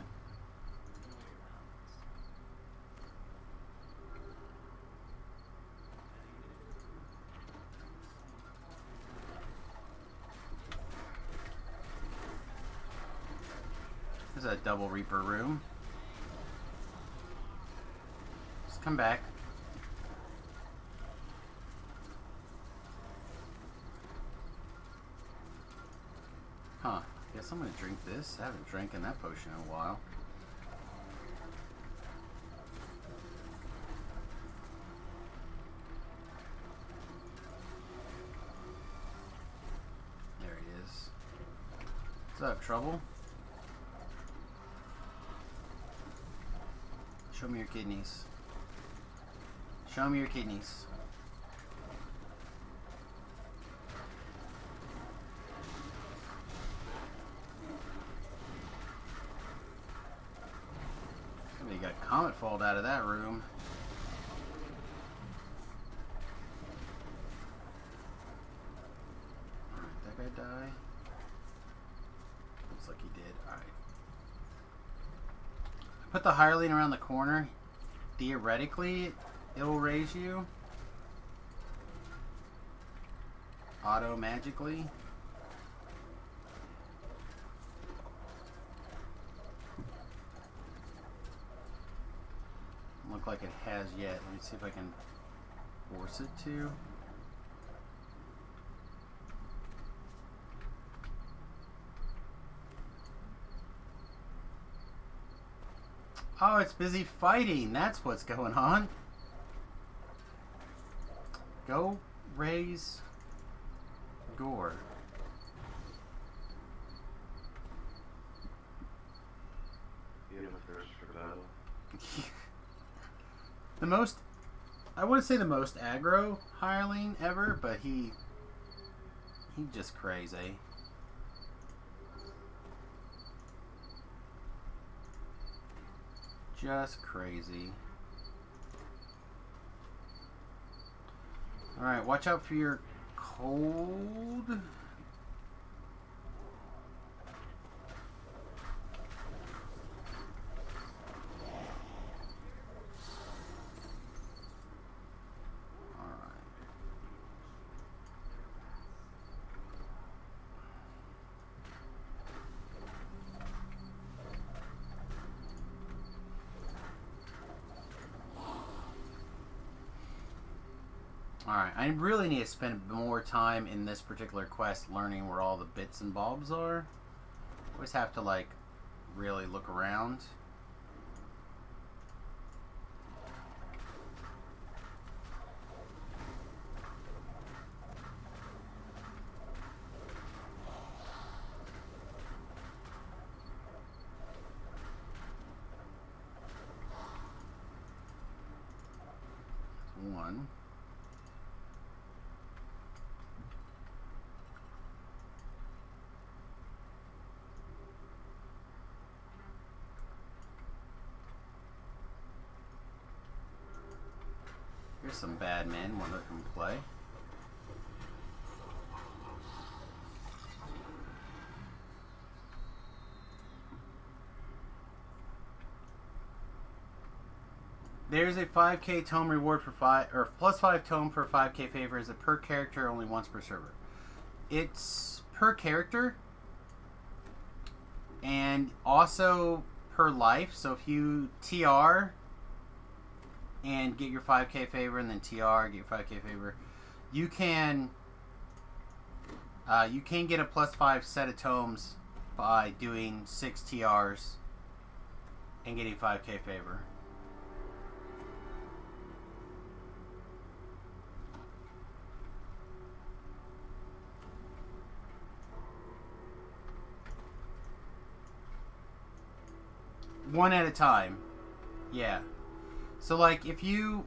There's a double Reaper room. Just come back. Huh. Guess I'm gonna drink this. I haven't drank that potion in a while. There he is. What's up, Trouble? Show me your kidneys. Show me your kidneys. Somebody got comet falled out of that room. Alright, that guy die? Looks like he did. Alright. Put the hireling around the corner. Theoretically, it will raise you. Auto magically. Look like it has yet. Let me see if I can force it to. Oh, it's busy fighting. That's what's going on. Go raise Gore. You have a thirst for battle. The most, I wouldn't say the most aggro hireling ever, but he just crazy. Just crazy. Alright, watch out for your cold. Alright, I really need to spend more time in this particular quest learning where all the bits and bobs are. Always have to, like, really look around. One. Here's some bad men, one that can play. There's a 5k tome reward for plus 5 tome per 5k favor. Is it per character or only once per server? It's per character and also per life. So if you TR and get your 5k favor, and then TR, get your 5k favor, you can get a +5 set of tomes by doing 6 TRs and getting 5k favor. One at a time. Yeah. So like if you,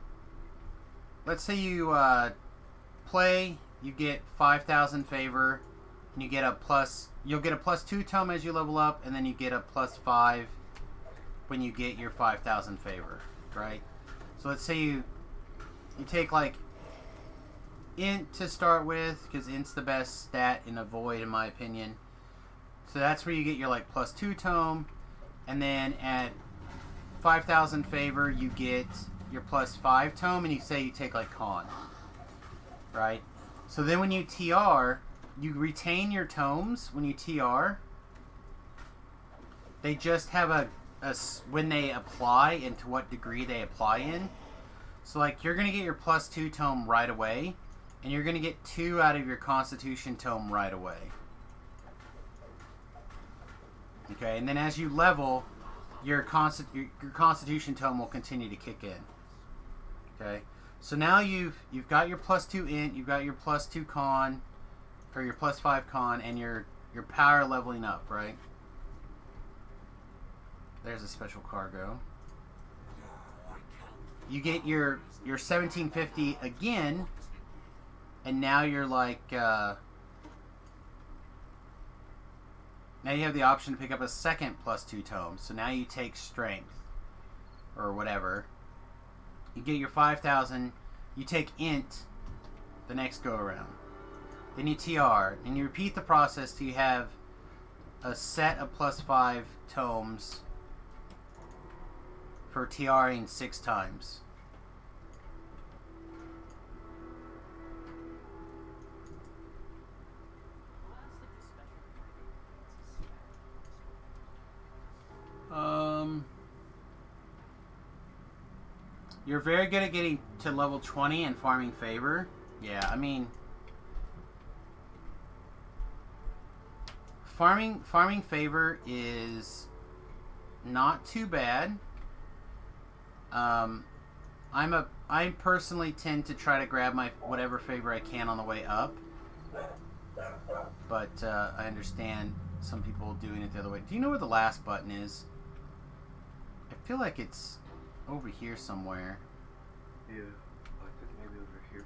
let's say you play, you get 5,000 favor, and you get a you'll get a +2 tome as you level up, and then you get a +5 when you get your 5,000 favor, right? So let's say you take like int to start with, because int's the best stat in a void in my opinion. So that's where you get your like +2 tome, and then at 5,000 favor you get your +5 tome, and you say you take like con, right? So then when you TR, you retain your tomes. When you TR, they just have a when they apply and to what degree they apply in. So like you're gonna get your +2 tome right away, and you're gonna get 2 out of your Constitution tome right away. Okay, and then as you level, your Constitution tome will continue to kick in. Okay, so now you've got your +2 int, you've got your +2 con, or your +5 con, and your power leveling up, right? There's a special cargo. You get your 1750 again, and now you're like now you have the option to pick up a second +2 tome. So now you take strength or whatever. You get your 5,000. You take int the next go around. Then you TR, and you repeat the process till you have a set of +5 tomes for TRing 6 times. You're very good at getting to level 20 and farming favor. Yeah, I mean, farming favor is not too bad. I personally tend to try to grab my whatever favor I can on the way up, but I understand some people doing it the other way. Do you know where the last button is? I feel like it's over here somewhere. Yeah, like maybe over here.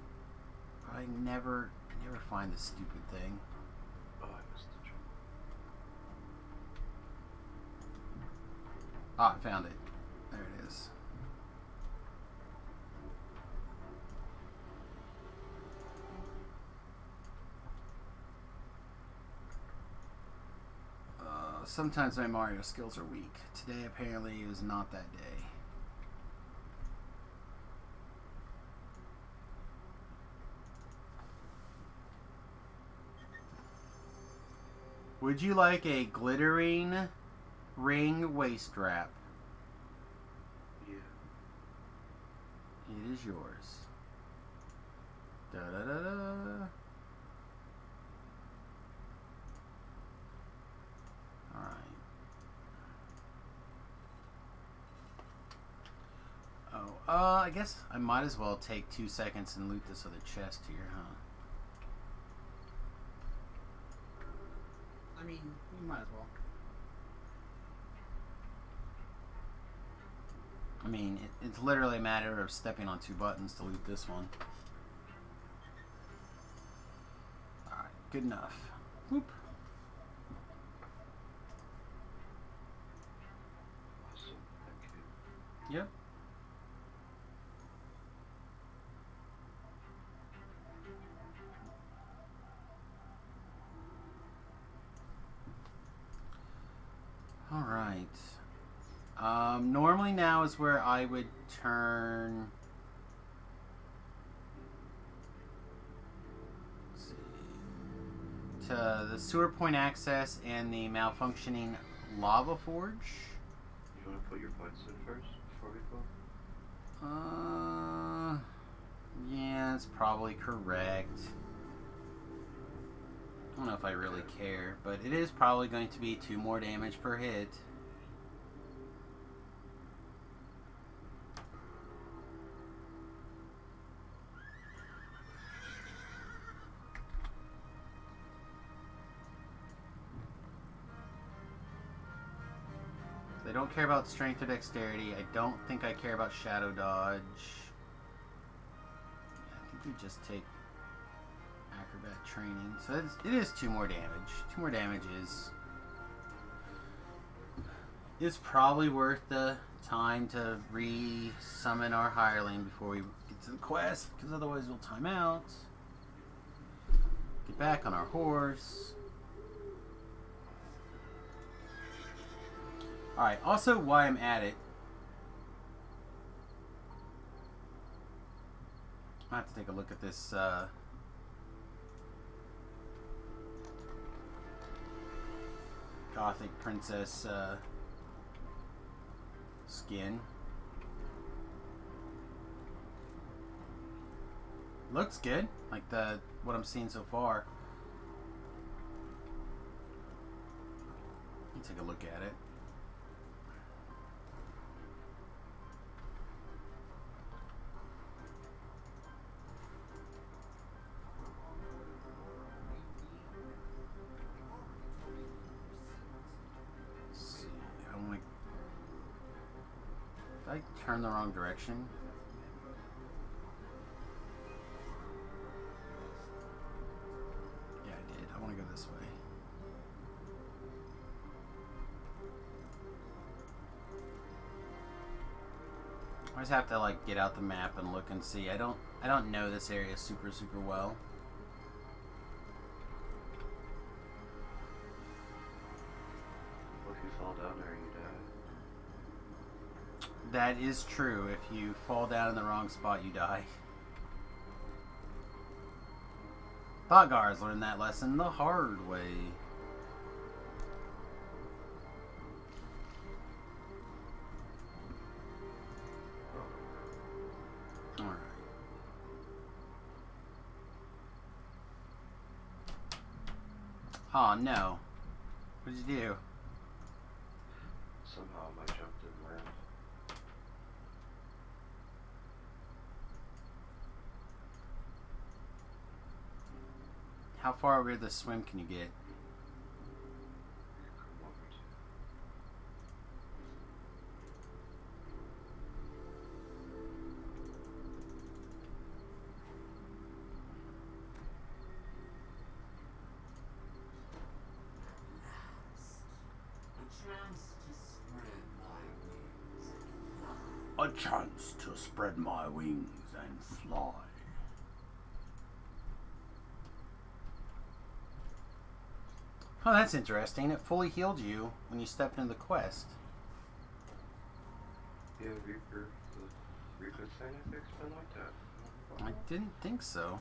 But I never find this stupid thing. Oh, I missed the jump. Ah, I found it. There it is. Sometimes my Mario skills are weak. Today apparently it was not that day. Would you like a glittering ring waist wrap? Yeah. It is yours. Da da da da. Alright. Oh, I guess I might as well take 2 seconds and loot this other chest here, huh? I mean, you might as well. I mean, it's literally a matter of stepping on 2 buttons to loot this one. Alright, good enough. Whoop. Awesome. Thank you. Yep. Alright. Normally now is where I would turn... Let's see, to the sewer point access and the malfunctioning lava forge. You want to put your points in first before we go? Yeah, that's probably correct. I don't know if I really care, but it is probably going to be 2 more damage per hit. They don't care about strength or dexterity. I don't think I care about shadow dodge. I think we just take acrobat training. So it is 2 more damage. 2 more damage is probably worth the time to re-summon our hireling before we get to the quest, because otherwise we'll time out. Get back on our horse. Alright, also while I'm at it, I have to take a look at this Gothic Princess skin. Looks good, like what I'm seeing so far. Let me take a look at it. Did I turn the wrong direction? Yeah, I did. I want to go this way. I just have to like get out the map and look and see. I don't know this area super well. Well, if you fall down there, you die. That is true. If you fall down in the wrong spot, you die. Thought-Gars learned that lesson the hard way. Alright. Oh no. What did you do? Somehow my jump didn't land. How far over the swim can you get? A chance to spread my wings and fly. Oh, that's interesting. It fully healed you when you stepped into the quest. Yeah, Reaper thing, I think's been like that. I didn't think so.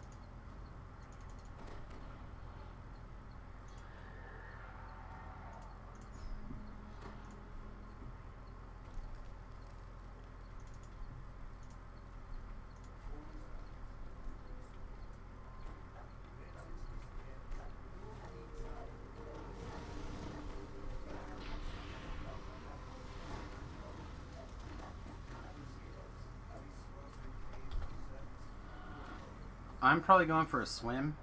I'm probably going for a swim.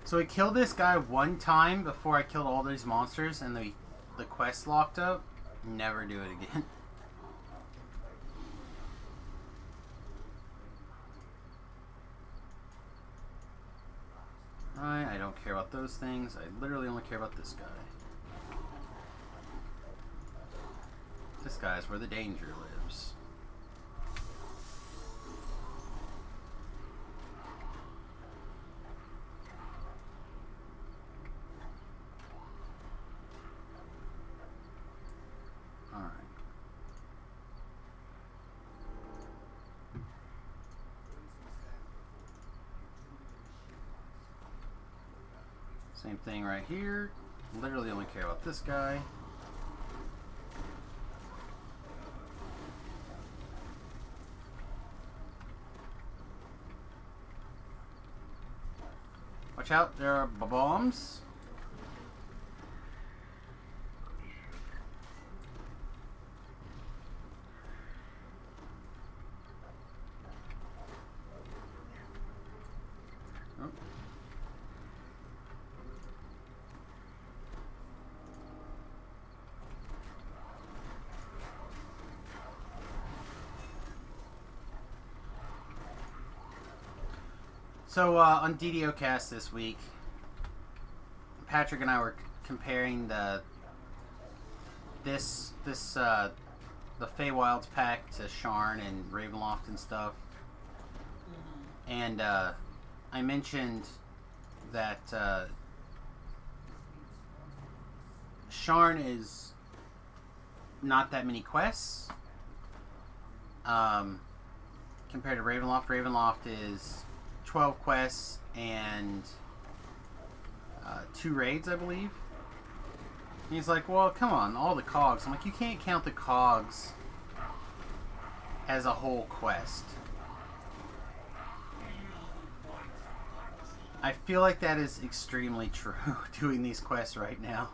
So I killed this guy one time before I killed all these monsters, and the quest locked up, never do it again. Alright, I don't care about those things. I literally only care about this guy. This guy's where the danger lives. Alright. Same thing right here. Literally only care about this guy. Watch out, there are bombs. Oh. So on DDO Cast this week, Patrick and I were comparing the Feywilds pack to Sharn and Ravenloft and stuff, and I mentioned that Sharn is not that many quests compared to Ravenloft. Ravenloft is 12 quests and 2 raids, I believe. And he's like, well, come on, all the cogs. I'm like, you can't count the cogs as a whole quest. I feel like that is extremely true doing these quests right now.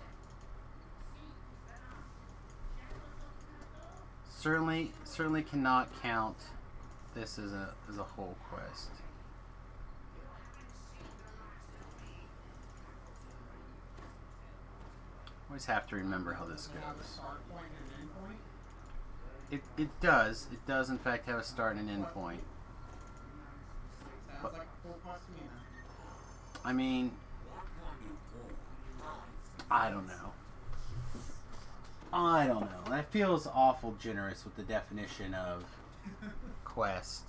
Certainly cannot count this as a whole quest. Always have to remember how this goes. It does. It does in fact have a start and an end point. Sounds like a full quest to me then. I mean, I don't know. I don't know. That feels awful generous with the definition of quest.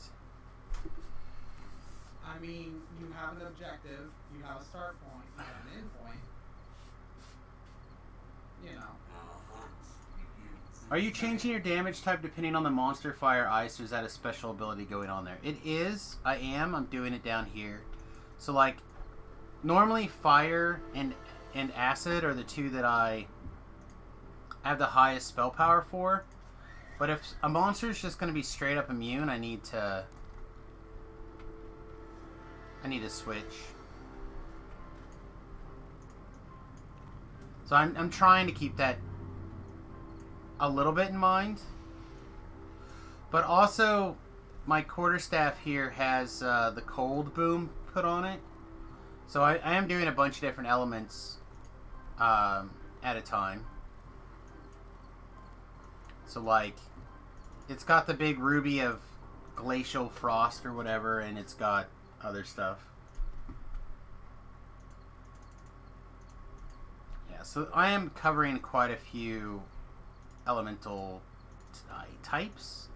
I mean, you have an objective, you have a start point, you have an end point. You know. Are you changing your damage type depending on the monster, fire, ice, or is that a special ability going on there? It is. I am. I'm doing it down here. So, like, normally fire and acid are the two that I have the highest spell power for. But if a monster is just going to be straight up immune, I need to switch. So I'm trying to keep that a little bit in mind. But also, my quarterstaff here has the cold boom put on it. So I am doing a bunch of different elements at a time. So like, it's got the big ruby of glacial frost or whatever, and it's got other stuff. Yeah, so I am covering quite a few elemental types.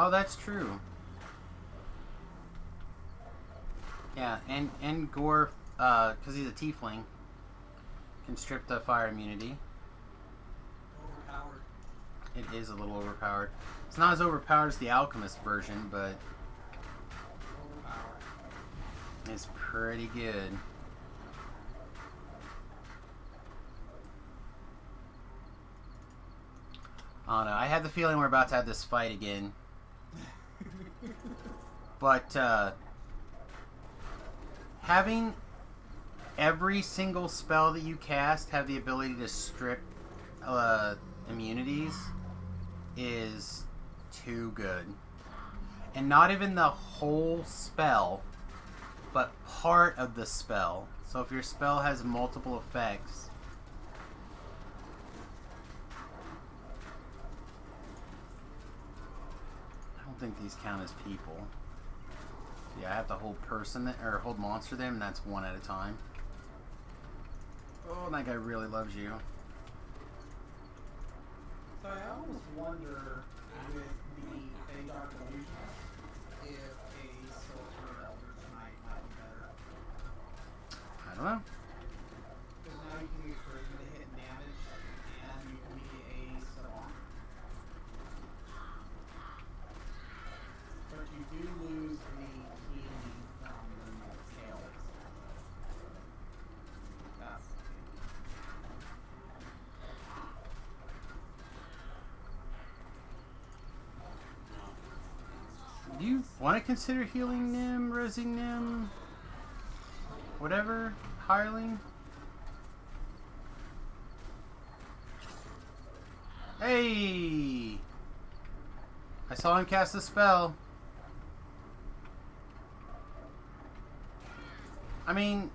Oh, that's true. Yeah, and Gore, because he's a tiefling, can strip the fire immunity. Overpowered. It is a little overpowered. It's not as overpowered as the alchemist version, but Overpowered. it's pretty good. I don't know. I had the feeling we're about to have this fight again. But having every single spell that you cast have the ability to strip immunities is too good. And not even the whole spell, but part of the spell. So if your spell has multiple effects, I don't think these count as people. Yeah, I have to hold person or hold monster them, and that's one at a time. Oh, that guy really loves you. So I almost wonder with the Fey Dark Illusionist if a Sorcerer Eldritch Knight might be better. I don't know. Because now you can use Charisma to hit damage, and you can be a Savant. But you do lose the healing from the tail. That's the thing. Do you want to consider healing Nim, resing Nim, whatever, hireling? Hey! I saw him cast a spell. I mean,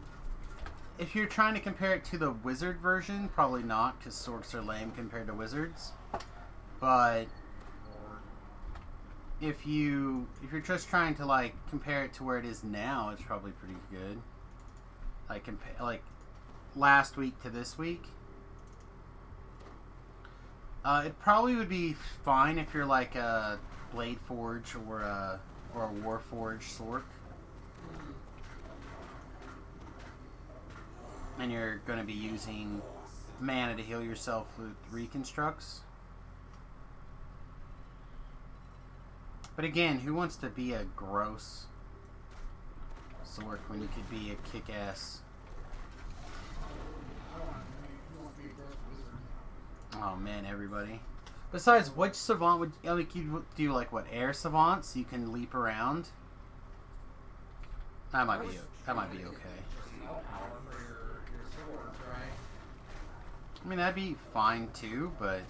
if you're trying to compare it to the wizard version, probably not, because swords are lame compared to wizards. But if you're just trying to like compare it to where it is now, it's probably pretty good. Like last week to this week. It probably would be fine if you're like a Blade Forge or a Warforged Sork, and you're going to be using mana to heal yourself with reconstructs. But again, who wants to be a gross Sork when you could be a kick-ass? Oh man, everybody. Besides, which savant would like you do? Like what, air savant, so you can leap around? That might be okay. I mean, that'd be fine too, but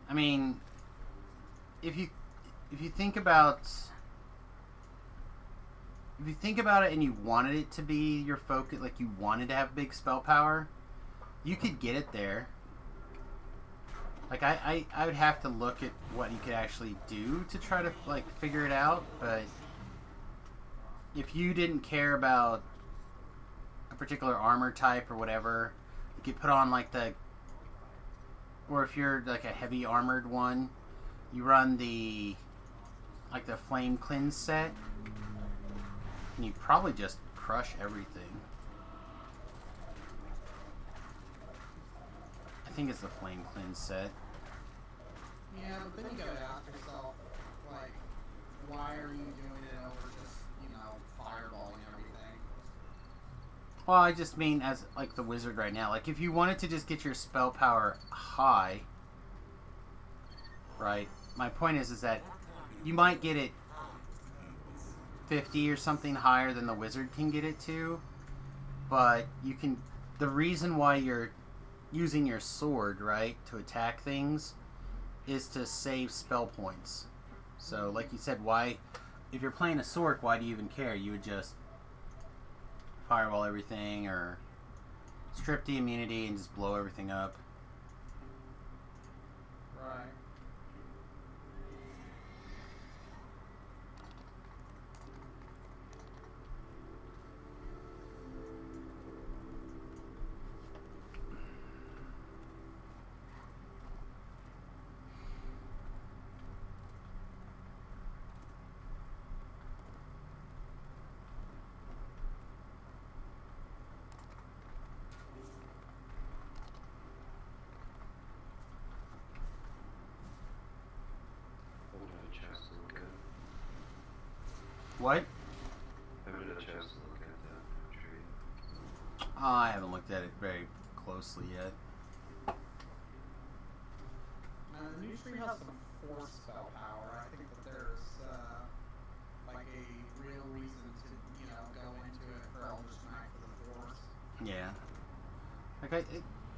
I mean, if you think about it and you wanted it to be your focus, like you wanted to have big spell power, you could get it there. Like I would have to look at what you could actually do to try to like figure it out, but if you didn't care about a particular armor type or whatever, you could put on like or if you're like a heavy armored one, you run the Flame Cleanse set, and you probably just crush everything. I think it's the Flame Cleanse set. Yeah, but then you gotta ask yourself, like, why are you doing it over just, fireballing everything? Well, I just mean as like the wizard right now. Like if you wanted to just get your spell power high, right? My point is that you might get it 50 or something higher than the wizard can get it to, but you can. The reason why you're using your sword, right, to attack things, is to save spell points. So, like you said, why, if you're playing a sword, why do you even care? You would just fireball everything or strip the immunity and just blow everything up. Right. What? Haven't had a chance to look at that tree. I haven't looked at it very closely yet. The new tree has some force spell power. I think that there's like a real reason to go into it for Eldritch Knight for the force. Yeah. Like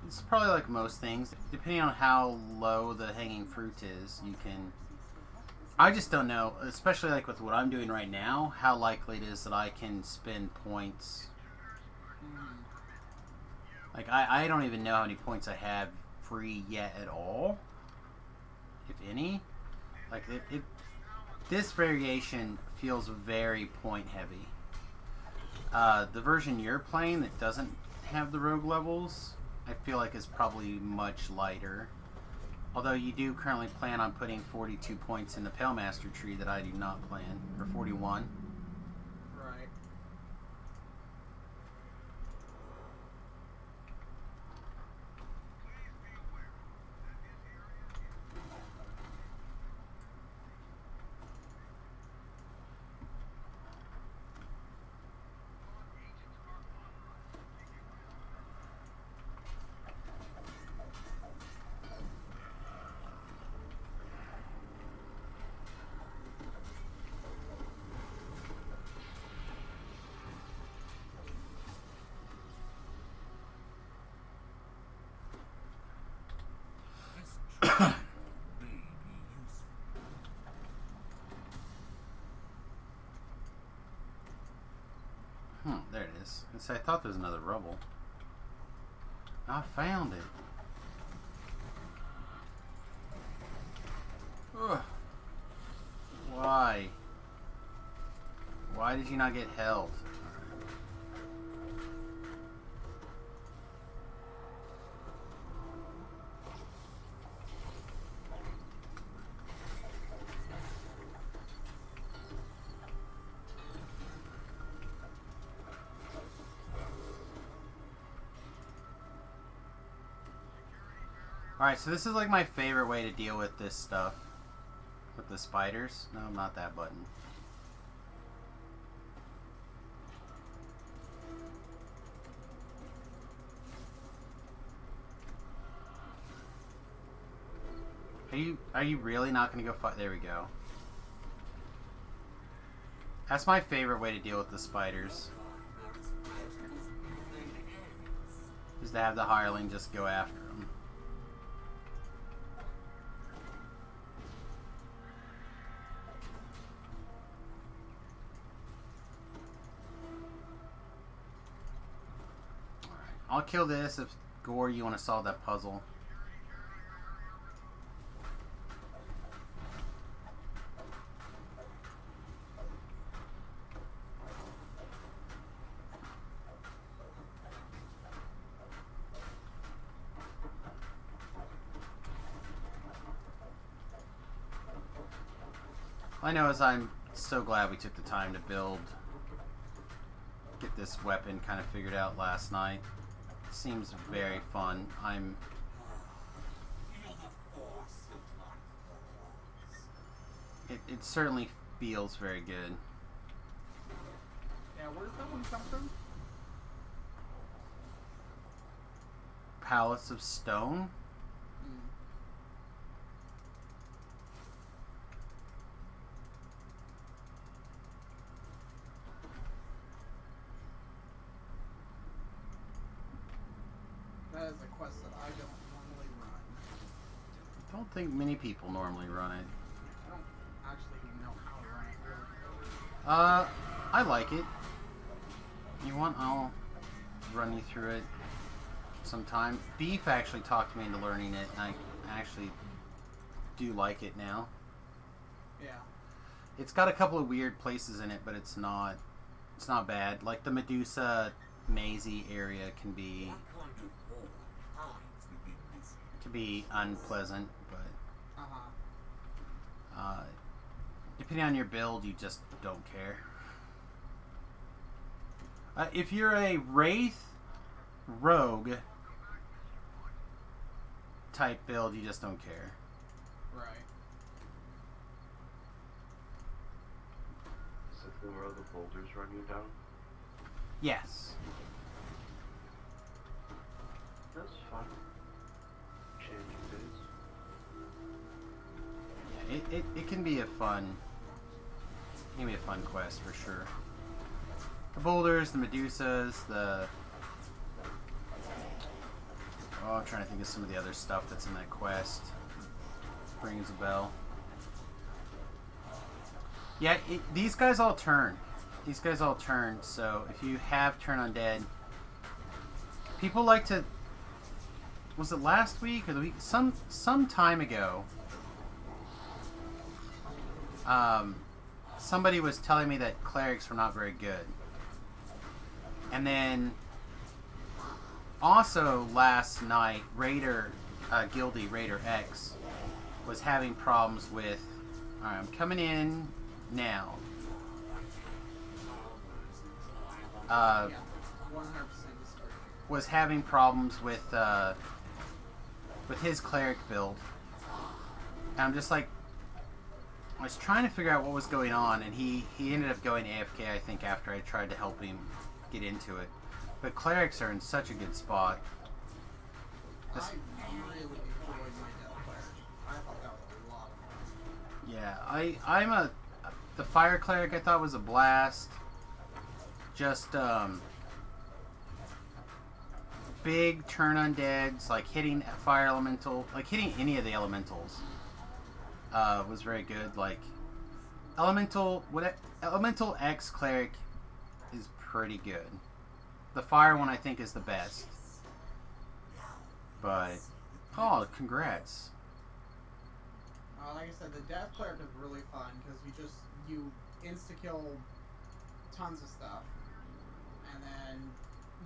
it's probably like most things. Depending on how low the hanging fruit is, you can. I just don't know, especially like with what I'm doing right now, how likely it is that I can spend points. Like I don't even know how many points I have free yet at all, if any. Like this variation feels very point heavy. The version you're playing that doesn't have the rogue levels, I feel like is probably much lighter. Although you do currently plan on putting 42 points in the Pale Master tree that I do not plan, or 41. Right. There it is. I thought there was another rubble. I found it. Ugh. Why? Why did you not get health? Alright, so this is like my favorite way to deal with this stuff. With the spiders. No, not that button. Are you really not going to go fight? There we go. That's my favorite way to deal with the spiders. Is to have the hireling just go after them. I'll kill this if, Gore, you want to solve that puzzle. All I know is I'm so glad we took the time to get this weapon kind of figured out last night. Seems very fun. It certainly feels very good. Yeah, where does that one come from? Palace of Stone? That is a quest that I don't normally run. I don't think many people normally run it. I don't actually even know how to run it, really. I like it. You want, I'll run you through it sometime. Beef actually talked me into learning it, and I actually do like it now. Yeah. It's got a couple of weird places in it, but it's not bad. Like the Medusa mazy area can be unpleasant, but depending on your build, you just don't care. If you're a Wraith Rogue type build, you just don't care. Right. Is that where the boulders run you down? Yes. That's fun. Changing days. It can be a fun quest for sure. The boulders, the Medusas, the Oh, I'm trying to think of some of the other stuff that's in that quest. Rings a bell. Yeah, these guys all turn. These guys all turn, so if you have turn undead, people like to... Was it last week or the week? Some time ago, somebody was telling me that clerics were not very good. And then also last night, Guildy Raider X was having problems with... Alright, I'm coming in now. 100% Was having problems with his cleric build. And I'm just like, I was trying to figure out what was going on, and he ended up going AFK, I think, after I tried to help him get into it. But clerics are in such a good spot. I really enjoyed my Death Quest. I thought that was a lot of fun. Yeah, the fire cleric I thought was a blast. Just big turn undeads, like hitting fire elemental, like hitting any of the elementals was very good. Like elemental X cleric is pretty good. The fire one I think is the best. But oh, congrats. Like I said, the Death Cleric is really fun because you insta-kill tons of stuff, and then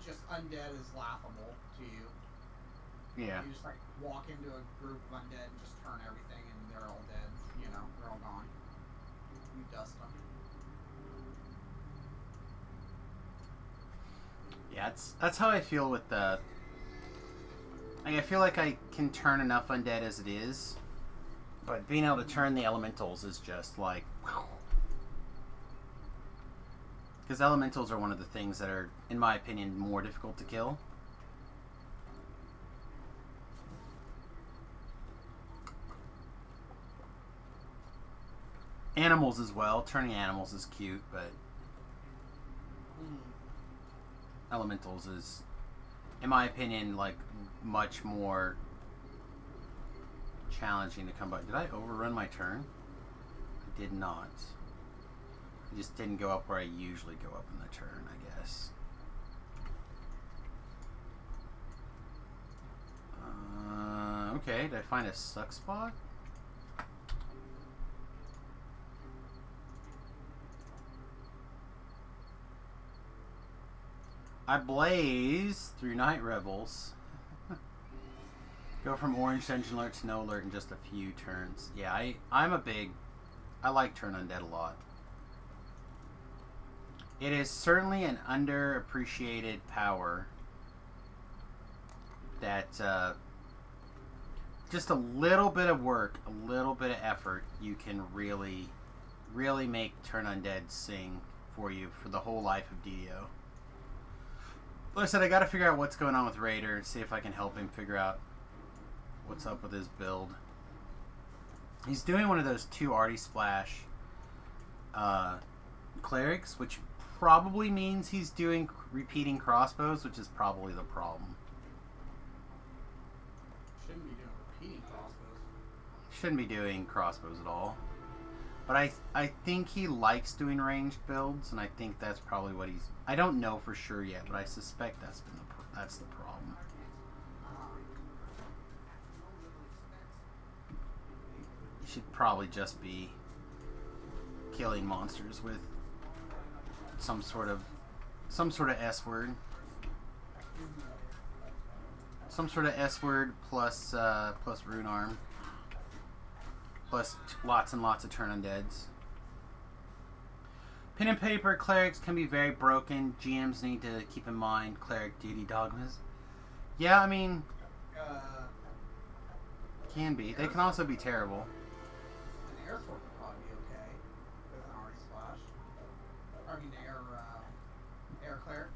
just undead is laughable to you. Yeah. You just like walk into a group of undead and just turn everything, and they're all dead. You know, they're all gone. You dust them. Yeah, that's how I feel with the... I feel like I can turn enough undead as it is, but being able to turn the elementals is just like... Because elementals are one of the things that are, in my opinion, more difficult to kill. Animals as well. Turning animals is cute, but... Elementals is, in my opinion, like, much more challenging to come by. Did I overrun my turn? I did not. I just didn't go up where I usually go up in the turn, I guess. Okay, did I find a suck spot? I blaze through Night Rebels. Go from orange dungeon alert to no alert in just a few turns. Yeah, I like turn undead a lot. It is certainly an underappreciated power that just a little bit of work, a little bit of effort, you can really, really make turn undead sing for you for the whole life of DDO. Like I said, I got to figure out what's going on with Raider and see if I can help him figure out what's up with his build. He's doing one of those 2 Arty Splash clerics, which probably means he's doing repeating crossbows, which is probably the problem. Shouldn't be doing repeating crossbows. Shouldn't be doing crossbows at all. But I think he likes doing ranged builds, and I think that's probably what he's... I don't know for sure yet, but I suspect that's the problem. He should probably just be killing monsters with some sort of S word. Some sort of S word plus rune arm. Plus lots and lots of turn undeads. Pen and paper clerics can be very broken. GMs need to keep in mind cleric duty dogmas. Yeah, I mean, can be. They can also be terrible. An air sword would probably be okay with an Arty Splash. I mean, air cleric.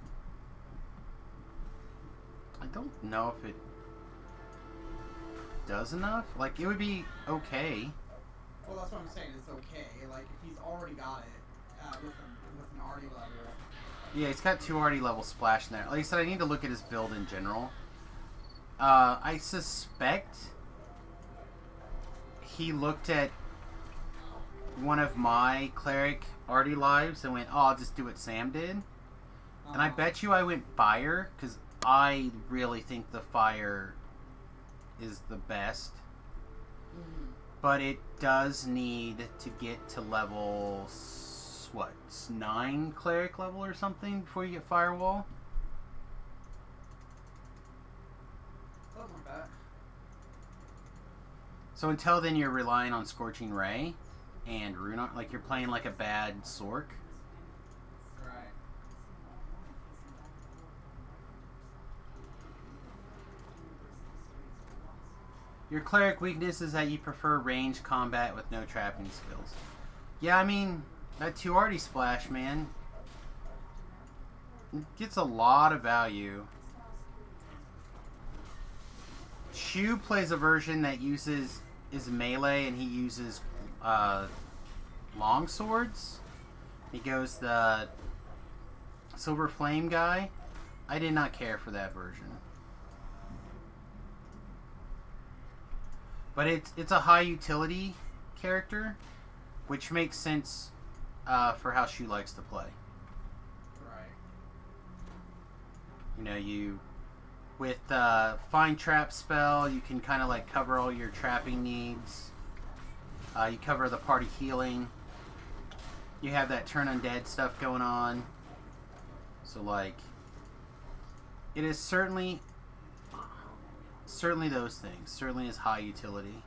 I don't know if it does enough. Like, it would be okay. Well, that's what I'm saying. It's okay. Like, if he's already got it with an Arty level. Yeah, he's got 2 Arty level splash in there. Like I said, I need to look at his build in general. I suspect he looked at one of my cleric arty lives and went, "Oh, I'll just do what Sam did." And I bet you I went fire because I really think the fire is the best. But it does need to get to level, what, 9 cleric level or something before you get firewall? Something like that. So until then you're relying on Scorching Ray and Rune, like you're playing like a bad Sork. Right. Your cleric weakness is that you prefer ranged combat with no trapping skills. Yeah, I mean, that 2 arty splash, man, it gets a lot of value. Shu plays a version that uses is melee and he uses long swords. He goes the Silver Flame guy. I did not care for that version. But it's a high utility character, which makes sense for how Shu likes to play. Right. You know, with Find Trap spell, you can kind of like cover all your trapping needs. You cover the party healing. You have that turn undead stuff going on. So like, it is certainly those things. Certainly is high utility.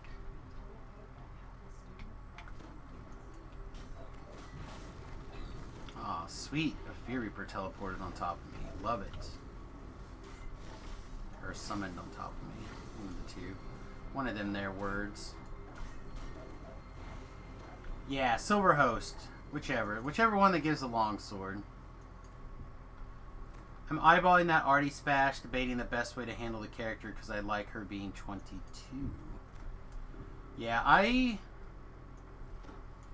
Oh, sweet. A Fear Reaper teleported on top of me. Love it. Or summoned on top of me. One of the two. One of them there words. Yeah, Silver Host. Whichever one that gives a long sword. I'm eyeballing that arty spash, debating the best way to handle the character because I like her being 22. Yeah, I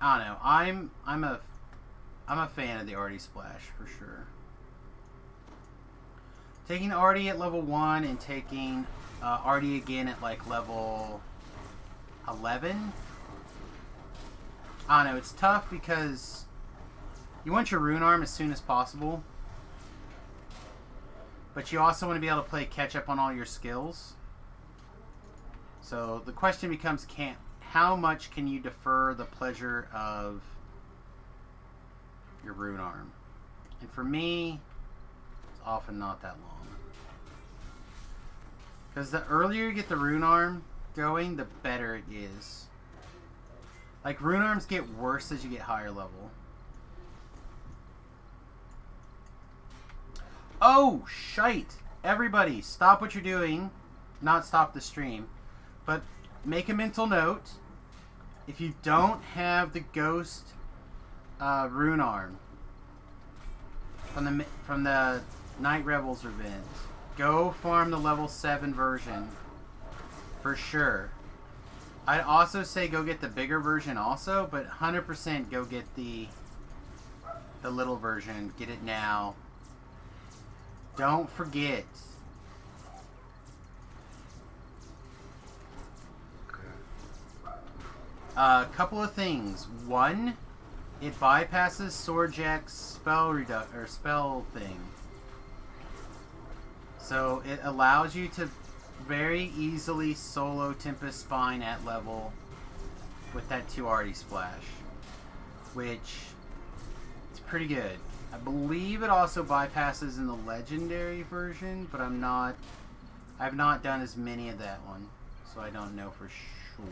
don't know. I'm a fan of the arty splash for sure. Taking arty at level 1 and taking arty again at like level 11. I don't know, it's tough because you want your rune arm as soon as possible. But you also want to be able to play catch up on all your skills. So the question becomes, how much can you defer the pleasure of your rune arm? And for me, it's often not that long. Because the earlier you get the rune arm going, the better it is. Like, rune arms get worse as you get higher level. Oh, shite! Everybody, stop what you're doing. Not stop the stream. But make a mental note. If you don't have the ghost rune arm from the Night Rebels event, go farm the level 7 version. For sure. I'd also say go get the bigger version also, but 100% go get the little version. Get it now. Don't forget. A couple of things. One, it bypasses Sorjak's spell thing. So it allows you to very easily solo Tempest Spine at level with that 2 arty splash, which is pretty good. I believe it also bypasses in the legendary version, but I've not done as many of that one, so I don't know for sure.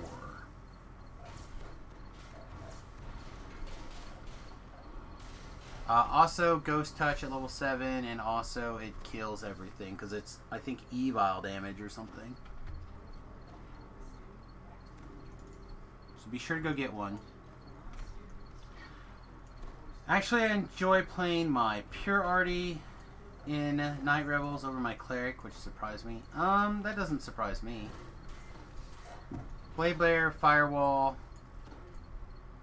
Also, Ghost Touch at level 7, and also it kills everything, because it's, I think, evil damage or something. So be sure to go get one. Actually, I enjoy playing my Pure Arty in Night Rebels over my Cleric, which surprised me. That doesn't surprise me. Blade Blare, Firewall,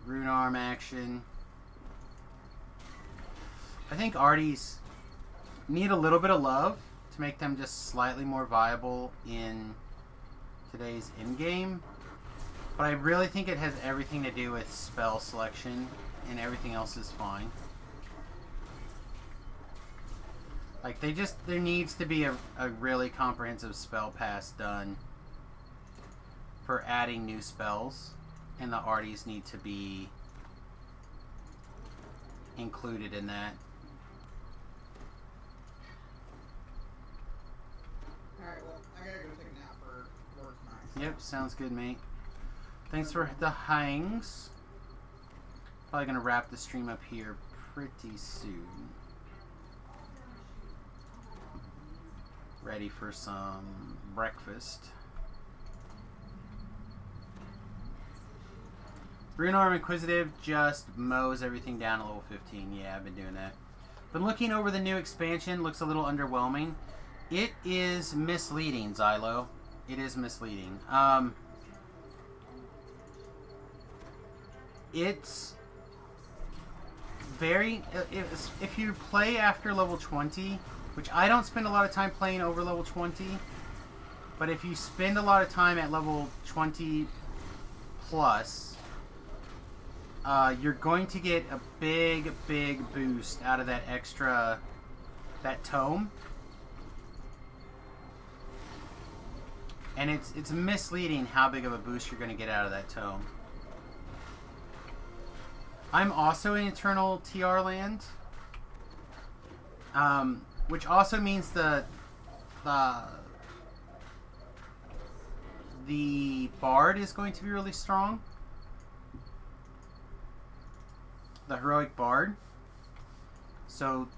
Rune Arm action. I think Arties need a little bit of love to make them just slightly more viable in today's in-game. But I really think it has everything to do with spell selection, and everything else is fine. Like, there needs to be a really comprehensive spell pass done for adding new spells, and the arties need to be included in that. Alright, well, I gotta go take a nap for work tonight. Yep, sounds good, mate. Thanks for the hangs. Probably gonna wrap the stream up here pretty soon. Ready for some breakfast. Runearm Inquisitive just mows everything down to level 15. Yeah, I've been doing that. Been looking over the new expansion. Looks a little underwhelming. It is misleading, Xylo. It is misleading. It's very... If you play after level 20, which I don't spend a lot of time playing over level 20, but if you spend a lot of time at level 20 plus... you're going to get a big boost out of that extra, that tome. And it's misleading how big of a boost you're going to get out of that tome. I'm also in Eternal TR land. Which also means the Bard is going to be really strong. The Heroic Bard. So,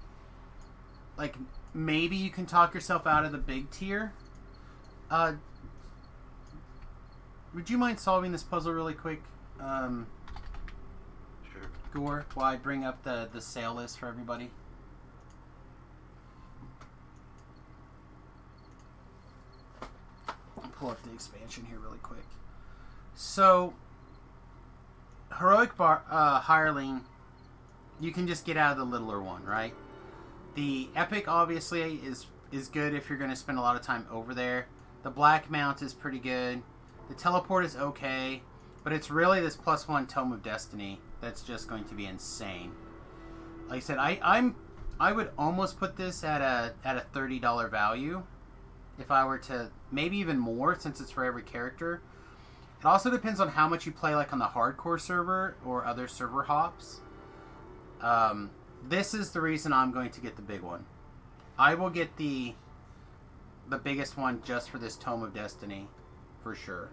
like, maybe you can talk yourself out of the big tier. Would you mind solving this puzzle really quick? Sure. Gore, while I bring up the sale list for everybody. I'll pull up the expansion here really quick. So, Heroic Hireling, you can just get out of the littler one, right? The Epic, obviously, is good if you're going to spend a lot of time over there. The Black Mount is pretty good. The Teleport is okay. But it's really this +1 Tome of Destiny that's just going to be insane. Like I said, I would almost put this at a $30 value. If I were to, maybe even more, since it's for every character. It also depends on how much you play, like on the hardcore server or other server hops. This is the reason I'm going to get the big one. I will get the biggest one just for this Tome of Destiny, for sure.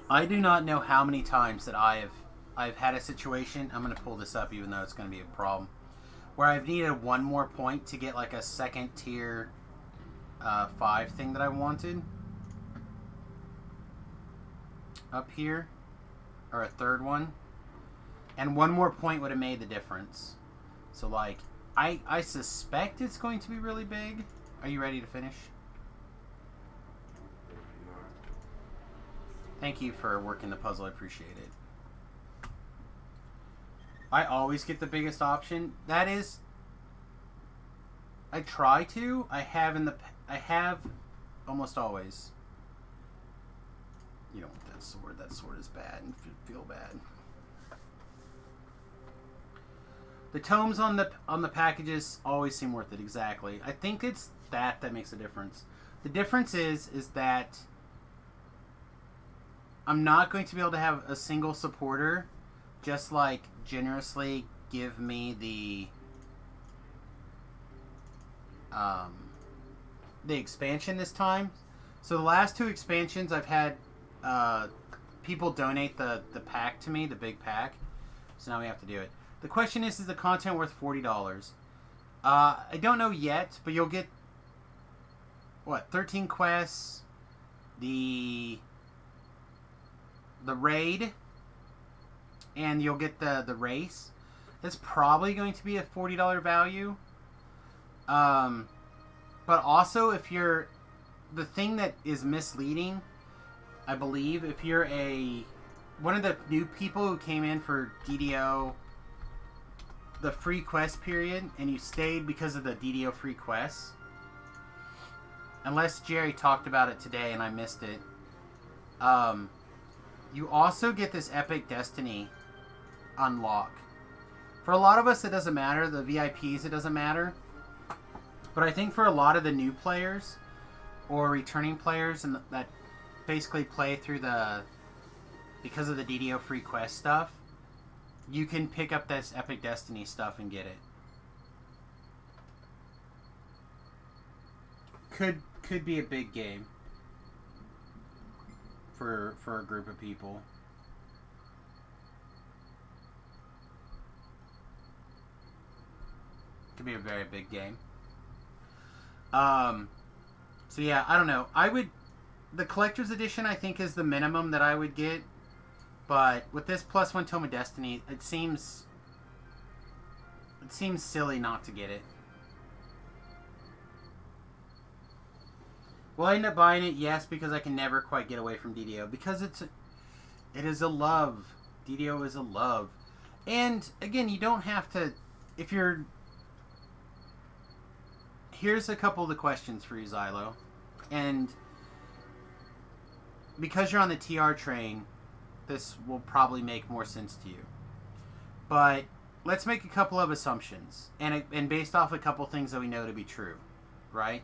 I do not know how many times that I've had a situation, I'm going to pull this up even though it's going to be a problem, where I've needed one more point to get like a second tier 5 thing that I wanted up here, or a third one, and one more point would have made the difference. So like, I suspect it's going to be really big. Are you ready to finish? Thank you for working the puzzle. I appreciate it. I always get the biggest option. That is, I try to. I have almost always. You don't want that sword. That sword is bad and feel bad. The tomes on the packages always seem worth it. Exactly. I think it's that makes a difference. The difference is that I'm not going to be able to have a single supporter just like generously give me the expansion this time. So the last 2 expansions I've had people donate the pack to me, the big pack. So now we have to do it. The question is the content worth $40? I don't know yet, but you'll get what, 13 quests, the raid, and you'll get the race. That's probably going to be a $40 value. But also, if you're, the thing that is misleading, I believe, if you're one of the new people who came in for DDO the free quest period and you stayed because of the DDO free quests, unless Jerry talked about it today and I missed it, you also get this Epic Destiny unlock. For a lot of us, it doesn't matter. The VIPs, it doesn't matter. But I think for a lot of the new players or returning players and that basically play through because of the DDO free quest stuff, you can pick up this Epic Destiny stuff and get it. Could be a big game for a group of people. Could be a very big game. So yeah, I don't know. The collector's edition I think is the minimum that I would get. But with this +1 Tome of Destiny, it seems silly not to get it. Will I end up buying it? Yes, because I can never quite get away from DDO. Because it is a love. DDO is a love. And again, you don't have to, if you're... Here's a couple of the questions for you, Xylo. And because you're on the TR train, this will probably make more sense to you. But let's make a couple of assumptions. And based off a couple things that we know to be true. Right?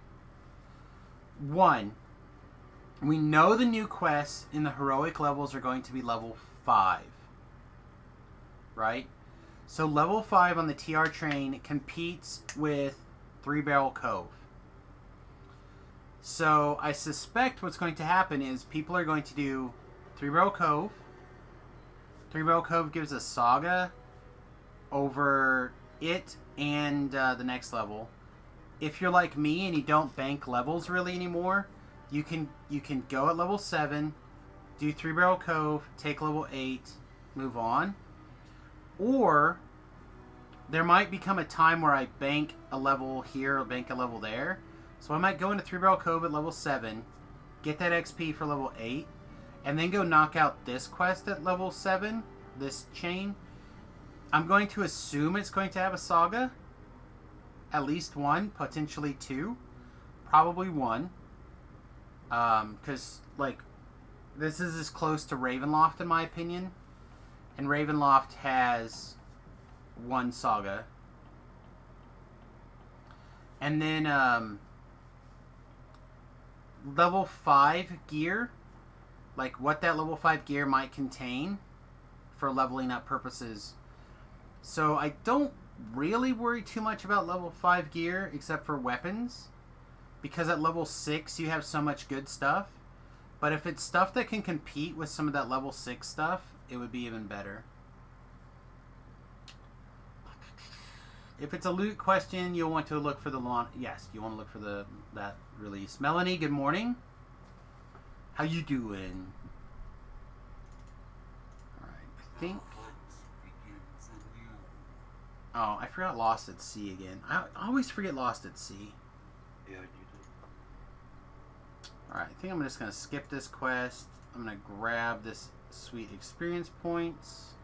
1, we know the new quests in the heroic levels are going to be level 5. Right? So level 5 on the TR train competes with Three Barrel Cove. So I suspect what's going to happen is people are going to do Three Barrel Cove. Three Barrel Cove gives a saga over it and the next level. If you're like me and you don't bank levels really anymore, you can go at level 7, do Three Barrel Cove, take level 8, move on. Or there might become a time where I bank a level here or bank a level there. So I might go into Three Barrel Cove at level 7, get that XP for level 8, and then go knock out this quest at level 7, this chain. I'm going to assume it's going to have a saga. At least 1, potentially 2. Probably 1. Because, like, this is as close to Ravenloft in my opinion. And Ravenloft has 1 saga. And then, level 5 gear. Like, what that level 5 gear might contain for leveling up purposes. So, I don't really worry too much about level 5 gear, except for weapons. Because at level 6, you have so much good stuff. But if it's stuff that can compete with some of that level 6 stuff, it would be even better. If it's a loot question, you'll want to look for the launch. Yes, you want to look for that release. Melanie, good morning. How you doing? Alright, I think... Oh, I forgot Lost at Sea again. I always forget Lost at Sea. Yeah, you did. Alright, I think I'm just going to skip this quest. I'm going to grab this sweet experience points.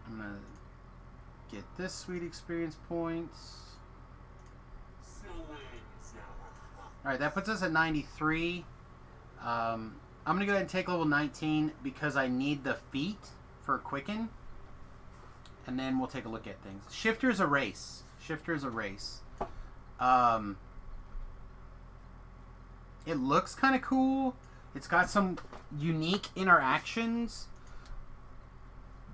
I'm going to get this sweet experience points. Alright, that puts us at 93. I'm going to go ahead and take level 19 because I need the feat for Quicken. And then we'll take a look at things. Shifter's a race. Shifter's a race. It looks kind of cool. It's got some unique interactions.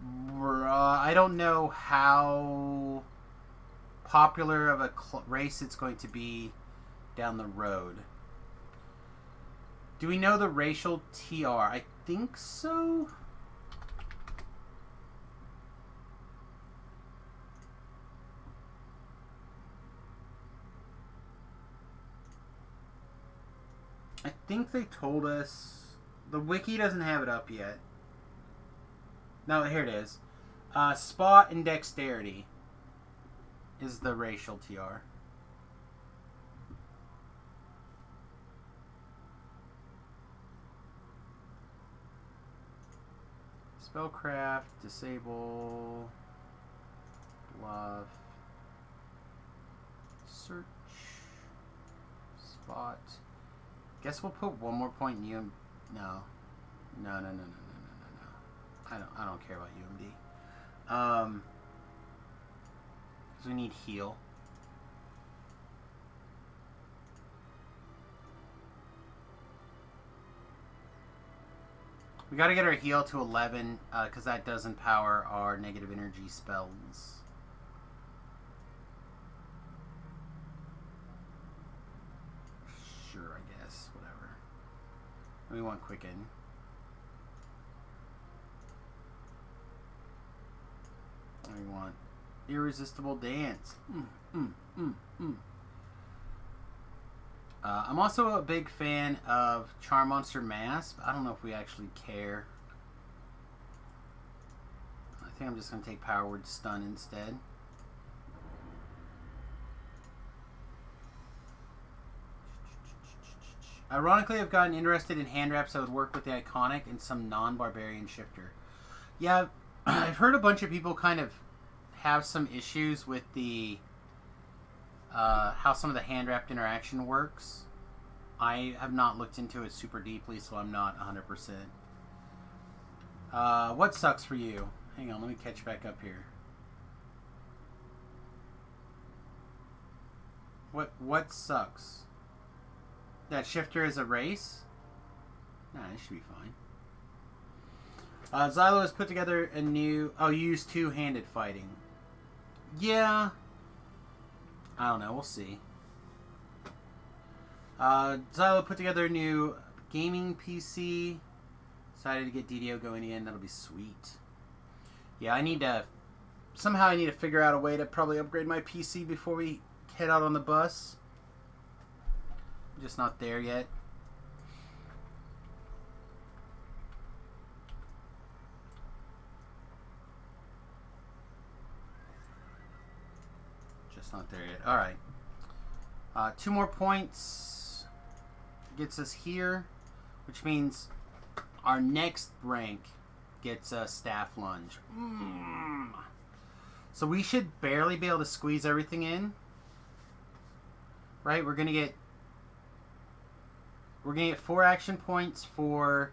I don't know how popular of a race it's going to be down the road. Do we know the racial TR? I think so. I think they told us. The wiki doesn't have it up yet. No, here it is. Spot and dexterity is the racial TR. Spellcraft, disable, bluff, search, spot. Guess we'll put one more point in UMD. No. No. I don't care about UMD. Because we need heal. We gotta get our heal to 11, because that does empower our negative energy spells. Sure, I guess. Whatever. We want Quicken. We want Irresistible Dance. I'm also a big fan of Charm Monster Mask. I don't know if we actually care. I think I'm just going to take Power Word Stun instead. Ironically, I've gotten interested in hand wraps that would work with the Iconic and some non-barbarian shifter. Yeah, I've heard a bunch of people kind of have some issues with the how some of the hand wrapped interaction works. I have not looked into it super deeply, so I'm not 100%. What sucks for you? Hang on, let me catch back up here. What sucks? That shifter is a race? Nah, it should be fine. Xylo has put together a new... Oh, you use two-handed fighting. Yeah. I don't know. We'll see. Xylo put together a new gaming PC. Decided to get DDO going again. That'll be sweet. Yeah, I need to... Somehow I need to figure out a way to probably upgrade my PC before we head out on the bus. I'm just not there yet. Just not there yet. Alright. 2 more points gets us here, which means our next rank gets a staff lunge. So we should barely be able to squeeze everything in. Right? We're gonna get 4 action points for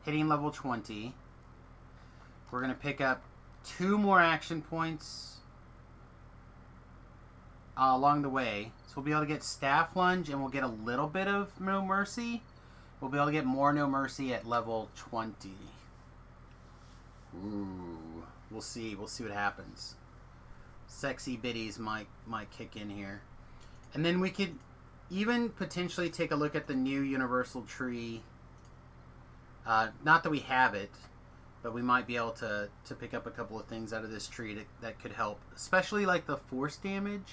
hitting level 20. We're gonna pick up 2 more action points along the way. So we'll be able to get Staff Lunge, and we'll get a little bit of No Mercy. We'll be able to get more No Mercy at level 20. Ooh. We'll see. We'll see what happens. Sexy biddies might kick in here. And then we could even potentially take a look at the new Universal Tree. Not that we have it, but we might be able to pick up a couple of things out of this tree that could help. Especially like the force damage.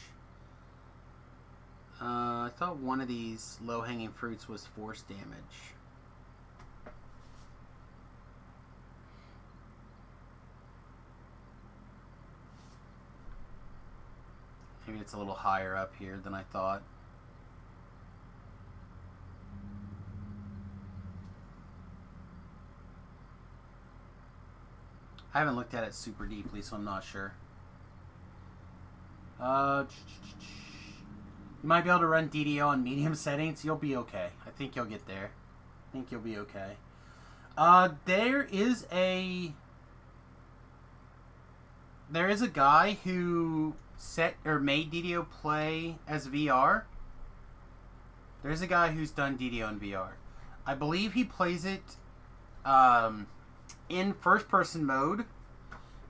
I thought one of these low-hanging fruits was force damage. Maybe it's a little higher up here than I thought. I haven't looked at it super deeply, so I'm not sure. You might be able to run DDO on medium settings. You'll be okay. I think you'll get there. I think you'll be okay. There is a guy who made DDO play as VR. There's a guy who's done DDO in VR. I believe he plays it in first-person mode,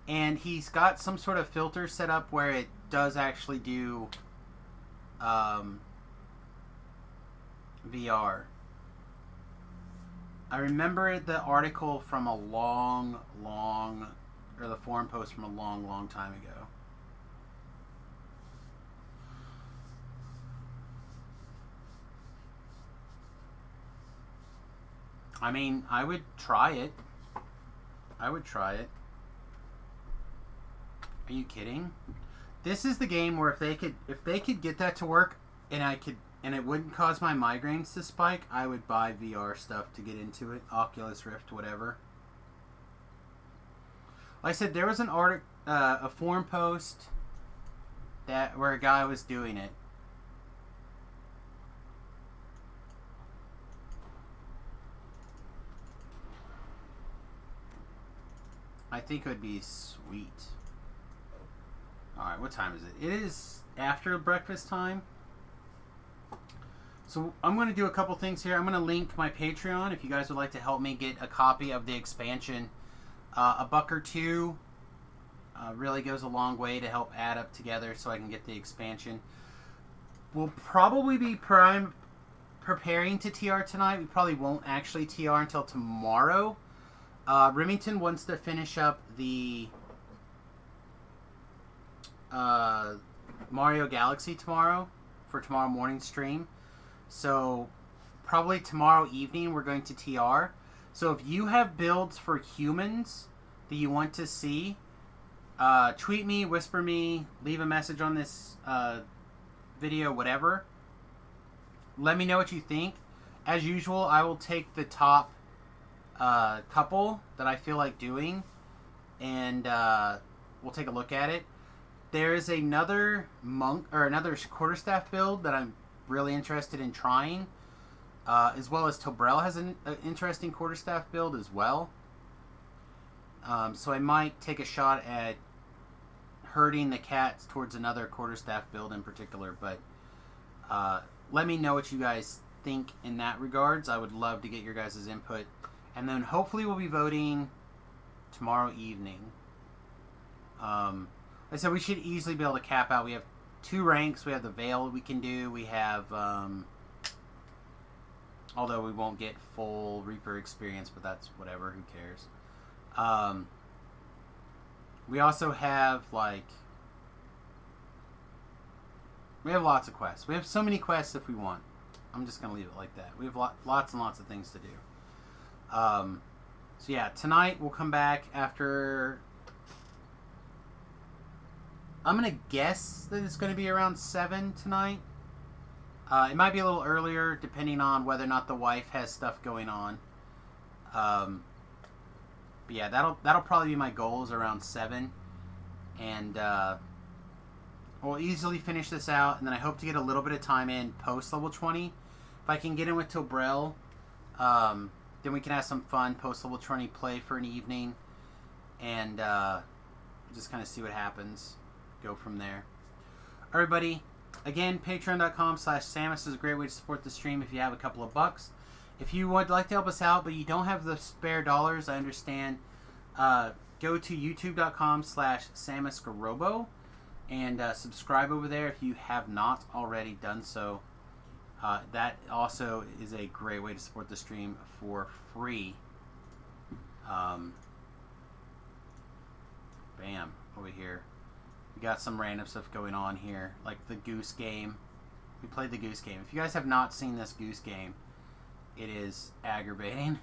and he's got some sort of filter set up where it does actually do VR. I remember the article from a the forum post from a long time ago. I mean, I would try it. Are you kidding? This is the game where if they could get that to work and it wouldn't cause my migraines to spike, I would buy VR stuff to get into it. Oculus Rift, whatever. Like I said, there was an article, a forum post where a guy was doing it. I think it would be sweet. Alright, what time is it? It is after breakfast time. So I'm going to do a couple things here. I'm going to link my Patreon if you guys would like to help me get a copy of the expansion. A buck or two really goes a long way to help add up together so I can get the expansion. We'll probably be preparing to TR tonight. We probably won't actually TR until tomorrow. Remington wants to finish up the Mario Galaxy tomorrow for tomorrow morning's stream. So probably tomorrow evening we're going to TR. So if you have builds for humans that you want to see, tweet me, whisper me, leave a message on this video, whatever. Let me know what you think. As usual, I will take the top couple that I feel like doing, and we'll take a look at it. There is another monk or another quarterstaff build that I'm really interested in trying, as well as Tobrel has an interesting quarterstaff build as well. So I might take a shot at herding the cats towards another quarterstaff build in particular, but let me know what you guys think in that regards. I would love to get your guys' input. And then hopefully we'll be voting tomorrow evening. Like I said, we should easily be able to cap out. We have 2 ranks. We have the Veil we can do. We have, although we won't get full Reaper experience, but that's whatever. Who cares? We also have, like, we have lots of quests. We have so many quests if we want. I'm just going to leave it like that. We have lots and lots of things to do. So yeah, tonight we'll come back after. I'm gonna guess that it's gonna be around 7 tonight. It might be a little earlier, depending on whether or not the wife has stuff going on. But yeah, that'll probably be my goals, around 7, and we'll easily finish this out. And then I hope to get a little bit of time in post level 20. If I can get in with Tobrel, then we can have some fun post-level 20 play for an evening, and just kind of see what happens. Go from there. Everybody, again, patreon.com/Samus is a great way to support the stream if you have a couple of bucks. If you would like to help us out, but you don't have the spare dollars, I understand. Go to youtube.com/SamusGarobo and subscribe over there if you have not already done so. That also is a great way to support the stream for free. Bam, over here. We got some random stuff going on here, like the Goose Game. We played the Goose Game. If you guys have not seen this Goose Game, it is aggravating.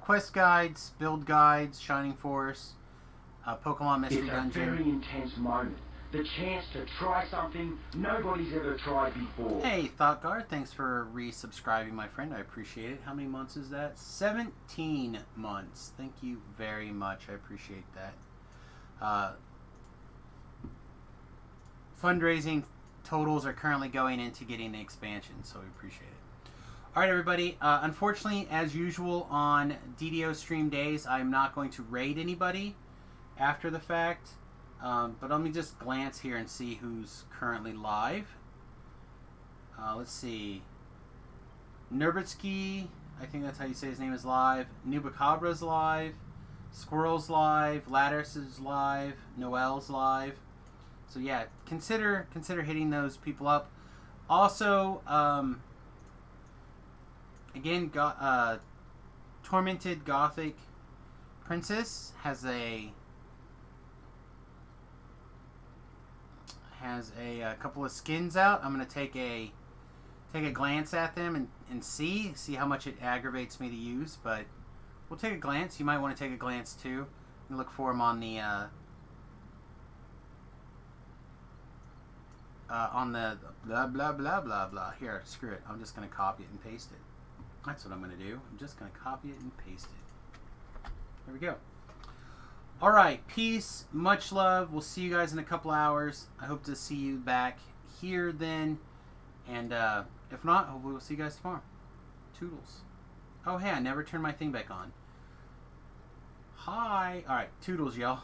Quest guides, build guides, Shining Force, Pokemon Mystery It's a Dungeon. very intense moment. The chance to try something nobody's ever tried before. Hey, ThoughtGuard, thanks for resubscribing, my friend. I appreciate it. How many months is that? 17 months. Thank you very much. I appreciate that. Fundraising totals are currently going into getting the expansion, so we appreciate it. Alright, everybody. Unfortunately, as usual on DDO stream days, I'm not going to raid anybody after the fact. But let me just glance here and see who's currently live. Let's see. Nurbitsky, I think that's how you say his name, is live. Nubacabra's live. Squirrel's live. Lattice is live. Noel's live. So yeah, consider hitting those people up. Also, again, Tormented Gothic Princess has a couple of skins out. I'm gonna take a glance at them and see how much it aggravates me to use, but we'll take a glance. You might want to take a glance too. You look for them on the blah blah blah blah blah. Here, screw it. I'm just gonna copy it and paste it. That's what I'm gonna do. I'm just gonna copy it and paste it. There we go. Alright, peace, much love. We'll see you guys in a couple hours. I hope to see you back here then. And if not, hopefully we'll see you guys tomorrow. Toodles. Oh, hey, I never turned my thing back on. Hi. Alright, toodles, y'all.